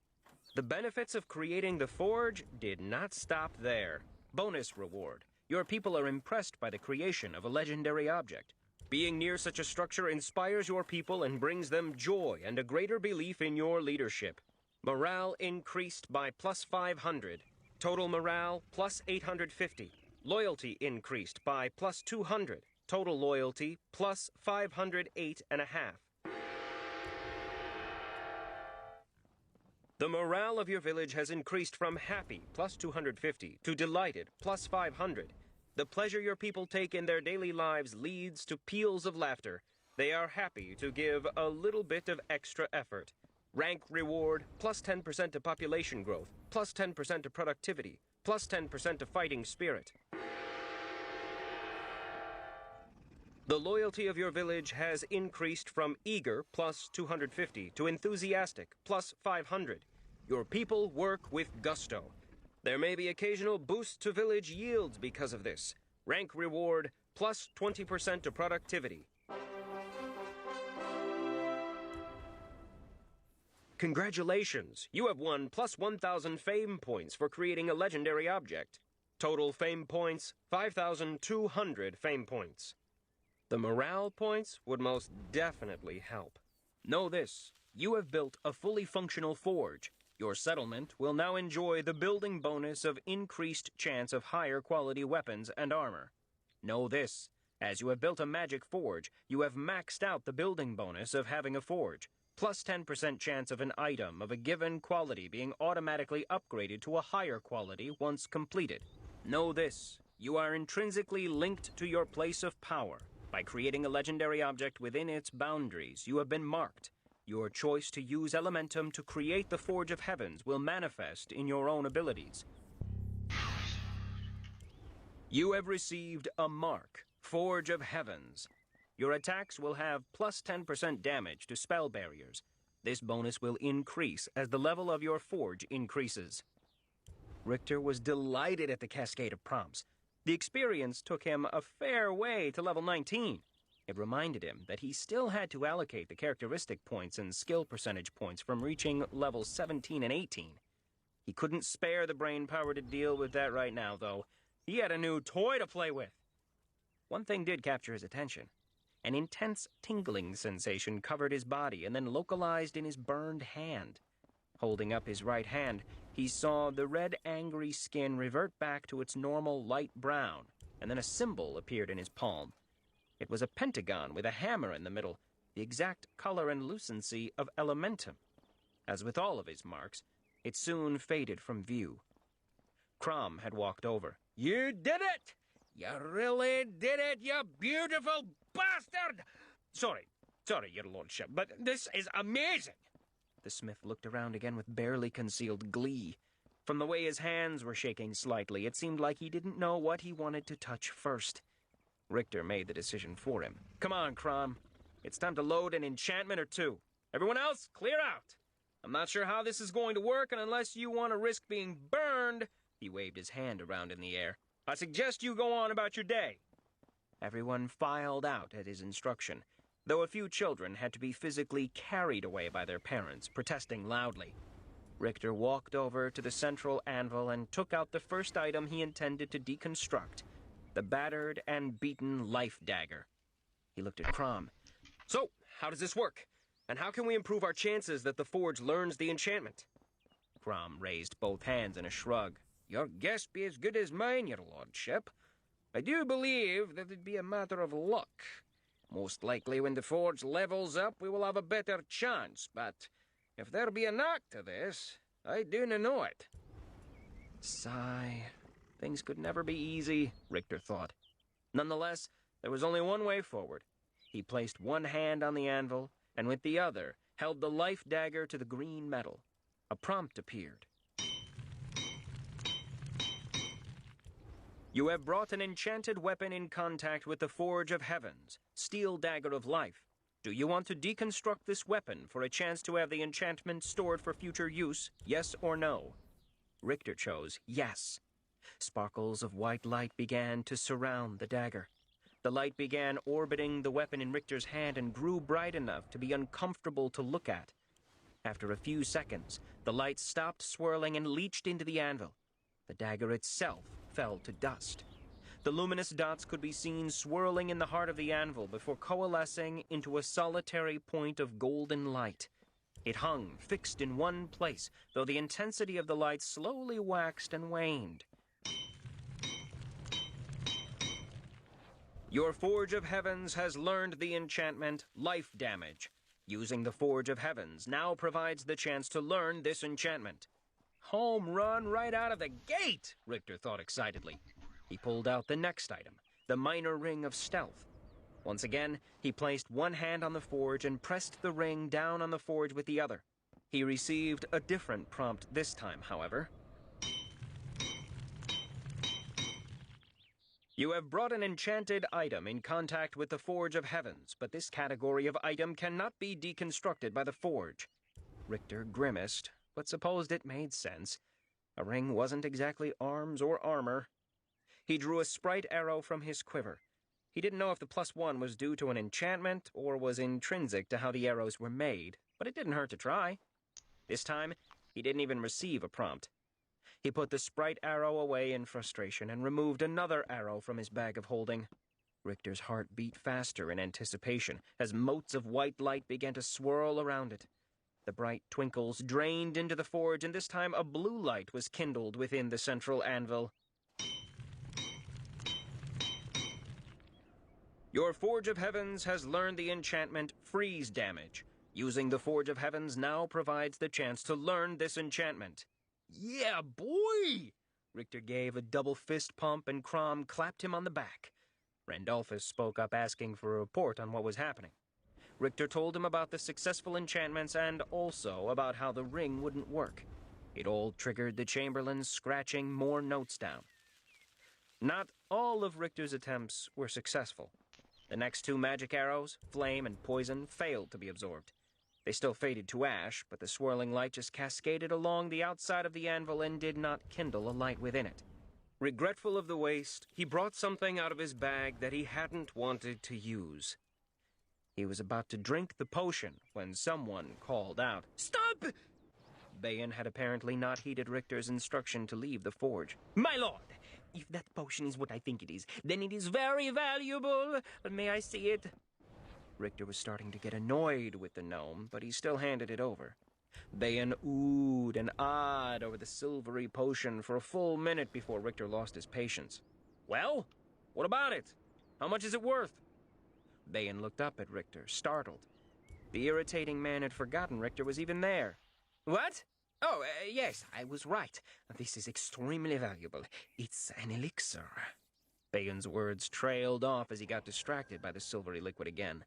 The benefits of creating the forge did not stop there. Bonus reward. Your people are impressed by the creation of a legendary object. Being near such a structure inspires your people and brings them joy and a greater belief in your leadership. Morale increased by plus 500. Total morale plus 850. Loyalty increased by plus 200. Total loyalty plus 508.5. The morale of your village has increased from happy plus 250 to delighted plus 500. The pleasure your people take in their daily lives leads to peals of laughter. They are happy to give a little bit of extra effort. Rank reward, plus 10% to population growth, plus 10% to productivity, plus 10% to fighting spirit. The loyalty of your village has increased from eager, plus 250, to enthusiastic, plus 500. Your people work with gusto. There may be occasional boosts to village yields because of this. Rank reward, plus 20% to productivity. Congratulations! You have won plus 1,000 fame points for creating a legendary object. Total fame points, 5,200 fame points. The morale points would most definitely help. Know this, you have built a fully functional forge. Your settlement will now enjoy the building bonus of increased chance of higher quality weapons and armor. Know this, as you have built a magic forge, you have maxed out the building bonus of having a forge, plus 10% chance of an item of a given quality being automatically upgraded to a higher quality once completed. Know this, you are intrinsically linked to your place of power. By creating a legendary object within its boundaries, you have been marked. Your choice to use Elementum to create the Forge of Heavens will manifest in your own abilities. You have received a mark, Forge of Heavens. Your attacks will have plus 10% damage to spell barriers. This bonus will increase as the level of your forge increases. Richter was delighted at the cascade of prompts. The experience took him a fair way to level 19. It reminded him that he still had to allocate the characteristic points and skill percentage points from reaching levels 17 and 18. He couldn't spare the brain power to deal with that right now, though. He had a new toy to play with. One thing did capture his attention. An intense tingling sensation covered his body and then localized in his burned hand. Holding up his right hand, he saw the red, angry skin revert back to its normal light brown, and then a symbol appeared in his palm. It was a pentagon with a hammer in the middle, the exact color and lucency of Elementum. As with all of his marks, it soon faded from view. Crom had walked over. You did it! You really did it, you beautiful bastard! Sorry, your lordship, but this is amazing. The smith looked around again with barely concealed glee. From the way his hands were shaking slightly, it seemed like he didn't know what he wanted to touch first. Richter made the decision for him. Come on, Crom. It's time to load an enchantment or two. Everyone else, clear out. I'm not sure how this is going to work, and unless you want to risk being burned, he waved his hand around in the air, I suggest you go on about your day. Everyone filed out at his instruction, though a few children had to be physically carried away by their parents, protesting loudly. Richter walked over to the central anvil and took out the first item he intended to deconstruct, the battered and beaten life dagger. He looked at Crom. So, how does this work? And how can we improve our chances that the forge learns the enchantment? Crom raised both hands in a shrug. Your guess be as good as mine, your lordship. I do believe that it'd be a matter of luck. Most likely when the forge levels up, we will have a better chance, but if there be a knock to this, I do not know it. Sigh. Things could never be easy, Richter thought. Nonetheless, there was only one way forward. He placed one hand on the anvil, and with the other held the life dagger to the green metal. A prompt appeared. You have brought an enchanted weapon in contact with the Forge of Heavens, Steel Dagger of Life. Do you want to deconstruct this weapon for a chance to have the enchantment stored for future use, yes or no? Richter chose yes. Sparkles of white light began to surround the dagger. The light began orbiting the weapon in Richter's hand and grew bright enough to be uncomfortable to look at. After a few seconds, the light stopped swirling and leached into the anvil. The dagger itself fell to dust. The luminous dots could be seen swirling in the heart of the anvil before coalescing into a solitary point of golden light. It hung fixed in one place, though the intensity of the light slowly waxed and waned. Your Forge of Heavens has learned the enchantment Life Damage. Using the Forge of Heavens now provides the chance to learn this enchantment. Home run right out of the gate, Richter thought excitedly. He pulled out the next item, the minor ring of stealth. Once again, he placed one hand on the forge and pressed the ring down on the forge with the other. He received a different prompt this time, however. You have brought an enchanted item in contact with the Forge of Heavens, but this category of item cannot be deconstructed by the forge. Richter grimaced, but supposed it made sense. A ring wasn't exactly arms or armor. He drew a sprite arrow from his quiver. He didn't know if the +1 was due to an enchantment or was intrinsic to how the arrows were made, but it didn't hurt to try. This time, he didn't even receive a prompt. He put the sprite arrow away in frustration and removed another arrow from his bag of holding. Richter's heart beat faster in anticipation as motes of white light began to swirl around it. The bright twinkles drained into the forge, and this time a blue light was kindled within the central anvil. Your Forge of Heavens has learned the enchantment Freeze Damage. Using the Forge of Heavens now provides the chance to learn this enchantment. Yeah, boy! Richter gave a double fist pump and Crom clapped him on the back. Randolphus spoke up asking for a report on what was happening. Richter told him about the successful enchantments and also about how the ring wouldn't work. It all triggered the Chamberlain scratching more notes down. Not all of Richter's attempts were successful. The next two magic arrows, flame and poison, failed to be absorbed. They still faded to ash, but the swirling light just cascaded along the outside of the anvil and did not kindle a light within it. Regretful of the waste, he brought something out of his bag that he hadn't wanted to use. He was about to drink the potion when someone called out, "Stop!" Bayan had apparently not heeded Richter's instruction to leave the forge. "My lord, if that potion is what I think it is, then it is very valuable. May I see it?" Richter was starting to get annoyed with the gnome, but he still handed it over. Bayan oohed and ahed over the silvery potion for a full minute before Richter lost his patience. "Well, what about it? How much is it worth?" Bayan looked up at Richter, startled. The irritating man had forgotten Richter was even there. "What? Oh, yes, I was right. This is extremely valuable. It's an elixir." Bayan's words trailed off as he got distracted by the silvery liquid again.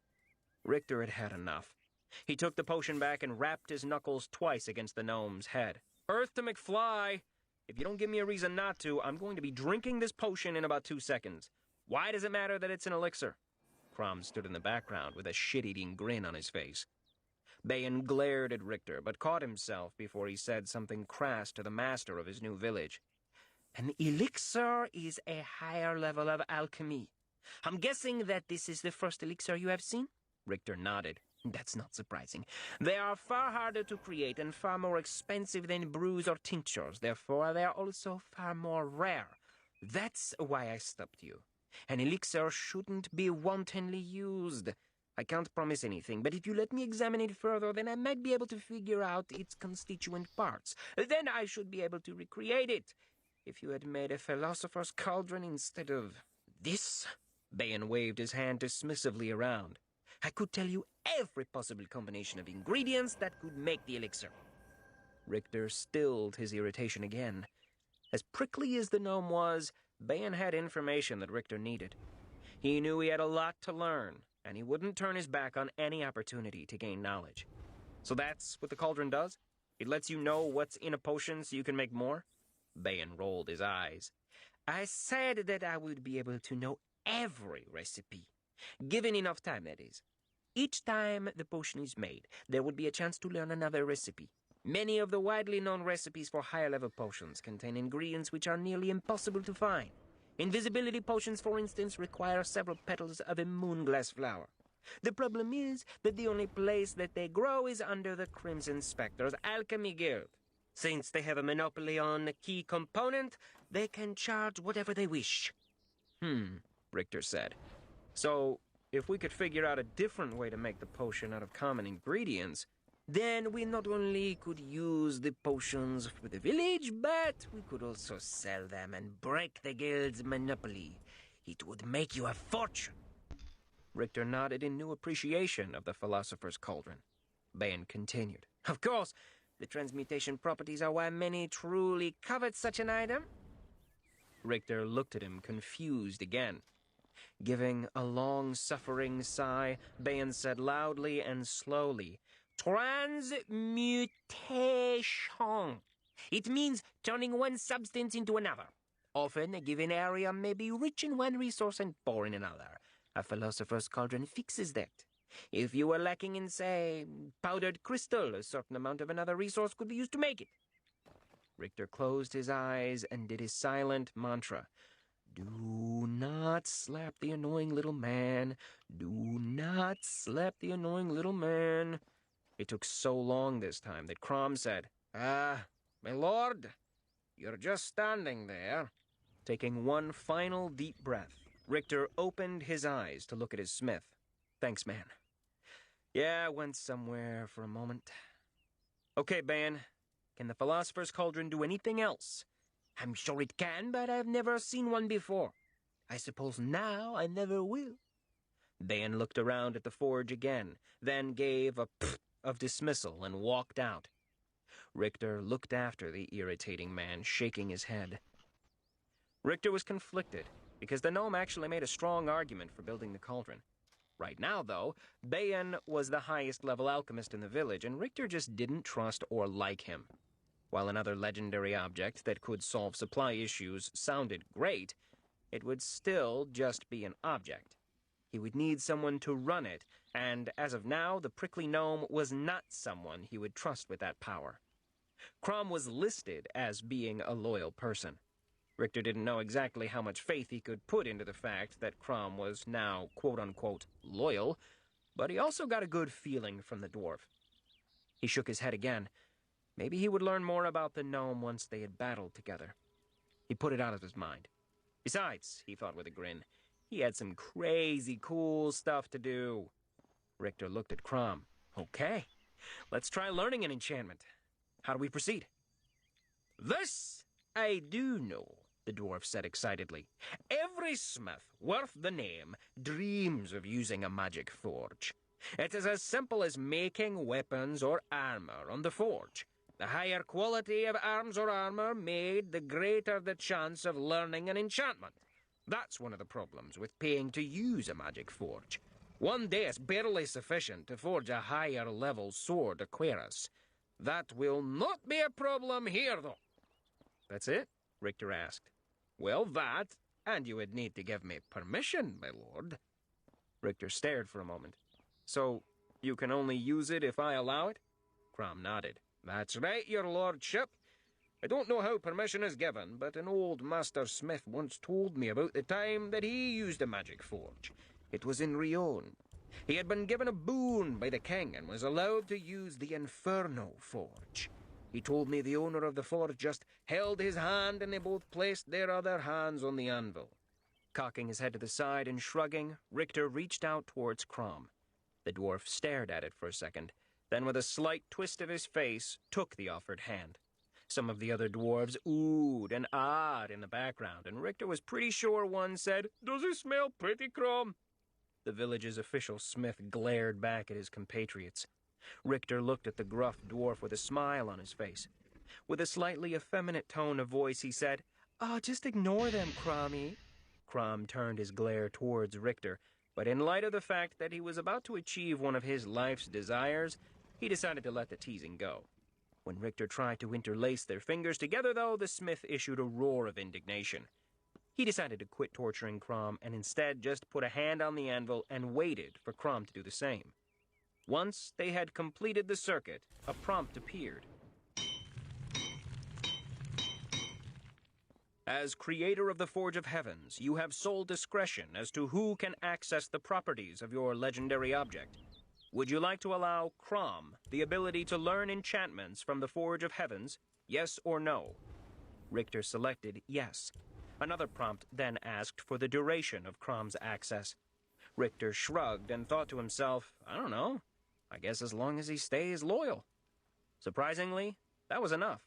Richter had had enough. He took the potion back and rapped his knuckles twice against the gnome's head. Earth to McFly! If you don't give me a reason not to, I'm going to be drinking this potion in about 2 seconds. Why does it matter that it's an elixir? Crom stood in the background with a shit-eating grin on his face. Bayan glared at Richter, but caught himself before he said something crass to the master of his new village. An elixir is a higher level of alchemy. I'm guessing that this is the first elixir you have seen? Richter nodded. That's not surprising. They are far harder to create and far more expensive than brews or tinctures. Therefore, they are also far more rare. That's why I stopped you. An elixir shouldn't be wantonly used. I can't promise anything, but if you let me examine it further, then I might be able to figure out its constituent parts. Then I should be able to recreate it. If you had made a philosopher's cauldron instead of this... Bayan waved his hand dismissively around. I could tell you every possible combination of ingredients that could make the elixir. Richter stilled his irritation again. As prickly as the gnome was, Bayan had information that Richter needed. He knew he had a lot to learn, and he wouldn't turn his back on any opportunity to gain knowledge. So that's what the cauldron does? It lets you know what's in a potion so you can make more? Bayan rolled his eyes. I said that I would be able to know every recipe. Given enough time, that is. Each time the potion is made, there would be a chance to learn another recipe. Many of the widely known recipes for higher-level potions contain ingredients which are nearly impossible to find. Invisibility potions, for instance, require several petals of a moonglass flower. The problem is that the only place that they grow is under the Crimson Spectre's Alchemy Guild. Since they have a monopoly on a key component, they can charge whatever they wish. Richter said. So, if we could figure out a different way to make the potion out of common ingredients, then we not only could use the potions for the village, but we could also sell them and break the guild's monopoly. It would make you a fortune. Richter nodded in new appreciation of the philosopher's cauldron. Bayan continued. Of course, the transmutation properties are why many truly covet such an item. Richter looked at him, confused again. Giving a long-suffering sigh, Bayan said loudly and slowly, Transmutation. It means turning one substance into another. Often, a given area may be rich in one resource and poor in another. A philosopher's cauldron fixes that. If you were lacking in, say, powdered crystal, a certain amount of another resource could be used to make it. Richter closed his eyes and did his silent mantra. Do not slap the annoying little man. Do not slap the annoying little man. It took so long this time that Crom said, my lord, you're just standing there. Taking one final deep breath, Richter opened his eyes to look at his smith. Thanks, man. Yeah, I went somewhere for a moment. Okay, Bayan, can the Philosopher's Cauldron do anything else? I'm sure it can, but I've never seen one before. I suppose now I never will. Bayan looked around at the forge again, then gave a pfft of dismissal and walked out. Richter looked after the irritating man, shaking his head. Richter was conflicted, because the gnome actually made a strong argument for building the cauldron. Right now, though, Bayan was the highest-level alchemist in the village, and Richter just didn't trust or like him. While another legendary object that could solve supply issues sounded great, it would still just be an object. He would need someone to run it, and as of now, the prickly gnome was not someone he would trust with that power. Crom was listed as being a loyal person. Richter didn't know exactly how much faith he could put into the fact that Crom was now, quote-unquote, loyal, but he also got a good feeling from the dwarf. He shook his head again. Maybe he would learn more about the gnome once they had battled together. He put it out of his mind. Besides, he thought with a grin, he had some crazy cool stuff to do. Richter looked at Crom. Okay, let's try learning an enchantment. How do we proceed? This I do know, the dwarf said excitedly. Every smith worth the name dreams of using a magic forge. It is as simple as making weapons or armor on the forge. The higher quality of arms or armor made, the greater the chance of learning an enchantment. That's one of the problems with paying to use a magic forge. 1 day is barely sufficient to forge a higher-level sword Aquarius. That will not be a problem here, though. That's it? Richter asked. Well, that, and you would need to give me permission, my lord. Richter stared for a moment. So, you can only use it if I allow it? Crom nodded. That's right, your lordship. I don't know how permission is given, but an old master smith once told me about the time that he used a magic forge. It was in Rion. He had been given a boon by the king and was allowed to use the Inferno forge. He told me the owner of the forge just held his hand and they both placed their other hands on the anvil. Cocking his head to the side and shrugging, Richter reached out towards Crom. The dwarf stared at it for a second, then with a slight twist of his face, took the offered hand. Some of the other dwarves oohed and ahed in the background, and Richter was pretty sure one said, "Does it smell pretty, Crom?" The village's official smith glared back at his compatriots. Richter looked at the gruff dwarf with a smile on his face. With a slightly effeminate tone of voice, he said, "Oh, just ignore them, Crommy." Crom turned his glare towards Richter, but in light of the fact that he was about to achieve one of his life's desires, he decided to let the teasing go. When Richter tried to interlace their fingers together, though, the smith issued a roar of indignation. He decided to quit torturing Crom and instead just put a hand on the anvil and waited for Crom to do the same. Once they had completed the circuit, a prompt appeared. As creator of the Forge of Heavens, you have sole discretion as to who can access the properties of your legendary object. Would you like to allow Crom the ability to learn enchantments from the Forge of Heavens, yes or no? Richter selected yes. Another prompt then asked for the duration of Crom's access. Richter shrugged and thought to himself, I don't know, I guess as long as he stays loyal. Surprisingly, that was enough.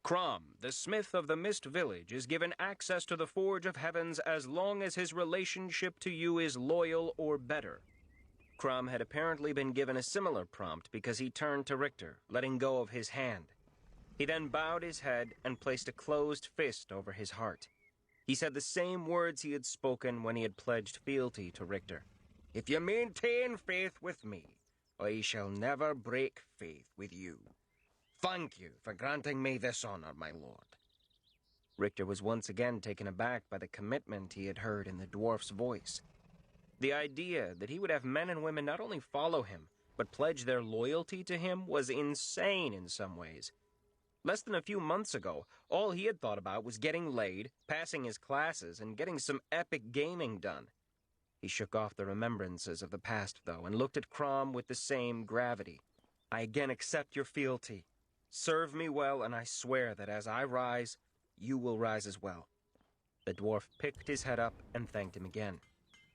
Crom, the smith of the Mist Village, is given access to the Forge of Heavens as long as his relationship to you is loyal or better. Crom had apparently been given a similar prompt because he turned to Richter, letting go of his hand. He then bowed his head and placed a closed fist over his heart. He said the same words he had spoken when he had pledged fealty to Richter. If you maintain faith with me, I shall never break faith with you. Thank you for granting me this honor, my lord. Richter was once again taken aback by the commitment he had heard in the dwarf's voice. The idea that he would have men and women not only follow him, but pledge their loyalty to him was insane in some ways. Less than a few months ago, all he had thought about was getting laid, passing his classes, and getting some epic gaming done. He shook off the remembrances of the past, though, and looked at Crom with the same gravity. I again accept your fealty. Serve me well, and I swear that as I rise, you will rise as well. The dwarf picked his head up and thanked him again.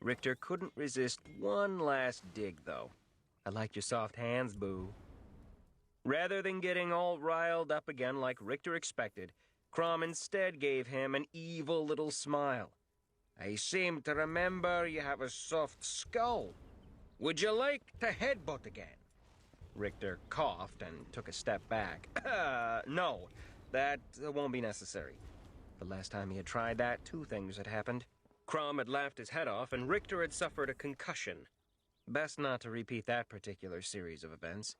Richter couldn't resist one last dig, though. I like your soft hands, boo. Rather than getting all riled up again like Richter expected, Crom instead gave him an evil little smile. I seem to remember you have a soft skull. Would you like to headbutt again? Richter coughed and took a step back. No, that won't be necessary. The last time he had tried that, two things had happened. Crom had laughed his head off, and Richter had suffered a concussion. Best not to repeat that particular series of events.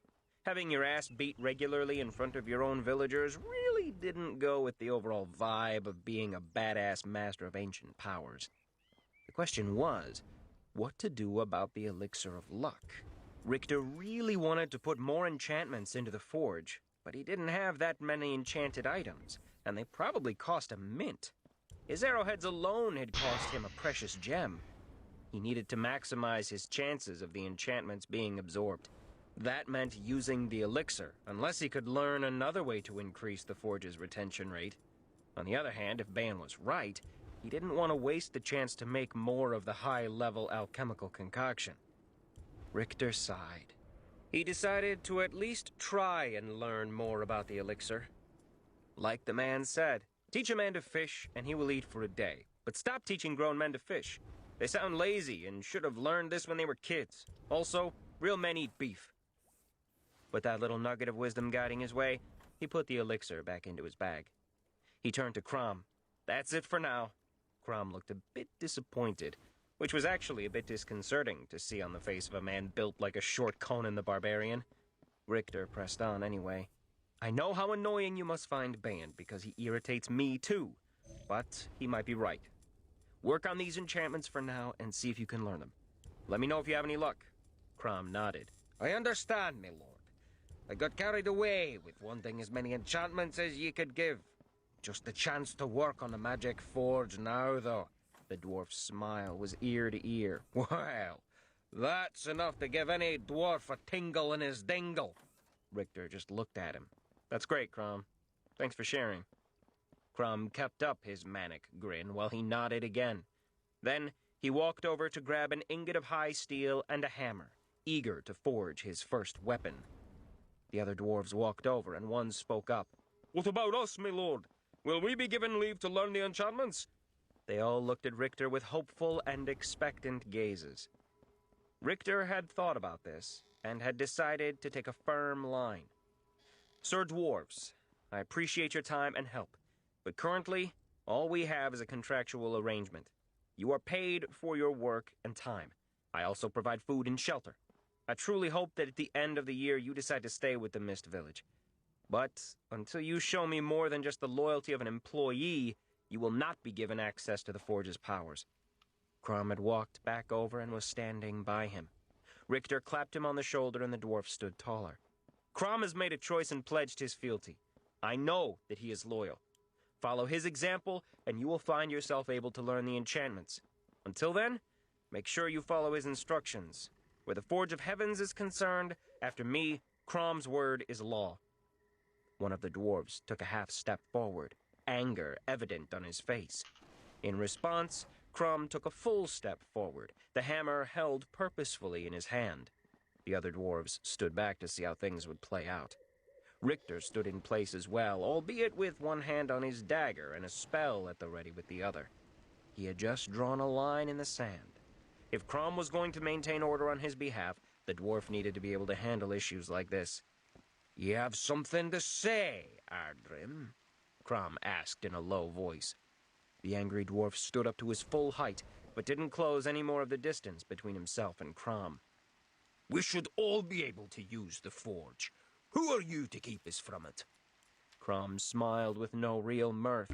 Having your ass beat regularly in front of your own villagers really didn't go with the overall vibe of being a badass master of ancient powers. The question was, what to do about the elixir of luck? Richter really wanted to put more enchantments into the forge, but he didn't have that many enchanted items, and they probably cost a mint. His arrowheads alone had cost him a precious gem. He needed to maximize his chances of the enchantments being absorbed. That meant using the elixir, unless he could learn another way to increase the forge's retention rate. On the other hand, if Ban was right, he didn't want to waste the chance to make more of the high-level alchemical concoction. Richter sighed. He decided to at least try and learn more about the elixir. Like the man said, teach a man to fish and he will eat for a day. But stop teaching grown men to fish. They sound lazy and should have learned this when they were kids. Also, real men eat beef. With that little nugget of wisdom guiding his way, he put the elixir back into his bag. He turned to Crom. That's it for now. Crom looked a bit disappointed, which was actually a bit disconcerting to see on the face of a man built like a short Conan the Barbarian. Richter pressed on anyway. I know how annoying you must find Band, because he irritates me too, but he might be right. Work on these enchantments for now and see if you can learn them. Let me know if you have any luck. Crom nodded. I understand, my lord. I got carried away with wanting as many enchantments as ye could give. Just the chance to work on the magic forge now, though. The dwarf's smile was ear to ear. Well, that's enough to give any dwarf a tingle in his dingle. Richter just looked at him. That's great, Crom. Thanks for sharing. Crom kept up his manic grin while he nodded again. Then he walked over to grab an ingot of high steel and a hammer, eager to forge his first weapon. The other dwarves walked over, and one spoke up. What about us, my lord? Will we be given leave to learn the enchantments? They all looked at Richter with hopeful and expectant gazes. Richter had thought about this, and had decided to take a firm line. Sir Dwarves, I appreciate your time and help, but currently, all we have is a contractual arrangement. You are paid for your work and time. I also provide food and shelter. I truly hope that at the end of the year you decide to stay with the Mist Village. But until you show me more than just the loyalty of an employee, you will not be given access to the Forge's powers. Crom had walked back over and was standing by him. Richter clapped him on the shoulder and the dwarf stood taller. Crom has made a choice and pledged his fealty. I know that he is loyal. Follow his example, and you will find yourself able to learn the enchantments. Until then, make sure you follow his instructions. Where the Forge of Heavens is concerned, after me, Crom's word is law. One of the dwarves took a half step forward, anger evident on his face. In response, Crom took a full step forward, the hammer held purposefully in his hand. The other dwarves stood back to see how things would play out. Richter stood in place as well, albeit with one hand on his dagger and a spell at the ready with the other. He had just drawn a line in the sand. If Crom was going to maintain order on his behalf, the dwarf needed to be able to handle issues like this. "You have something to say, Ardrim?" Crom asked in a low voice. The angry dwarf stood up to his full height, but didn't close any more of the distance between himself and Crom. We should all be able to use the forge. Who are you to keep us from it? Crom smiled with no real mirth.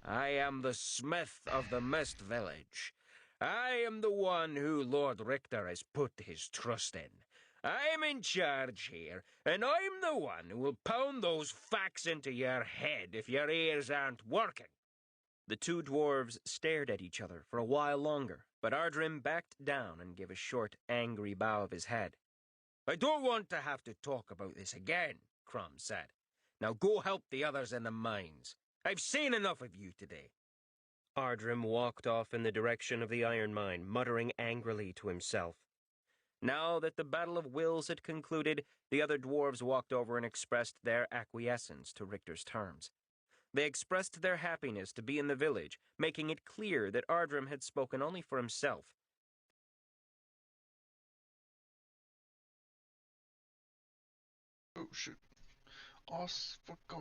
I am the smith of the Mist Village. I am the one who Lord Richter has put his trust in. I'm in charge here, and I'm the one who will pound those facts into your head if your ears aren't working. The two dwarves stared at each other for a while longer, but Ardrim backed down and gave a short, angry bow of his head. I don't want to have to talk about this again, Crom said. Now go help the others in the mines. I've seen enough of you today. Ardrim walked off in the direction of the iron mine, muttering angrily to himself. Now that the Battle of Wills had concluded, the other dwarves walked over and expressed their acquiescence to Richter's terms. They expressed their happiness to be in the village, making it clear that Ardrim had spoken only for himself. Oh shoot. Oh, fuck.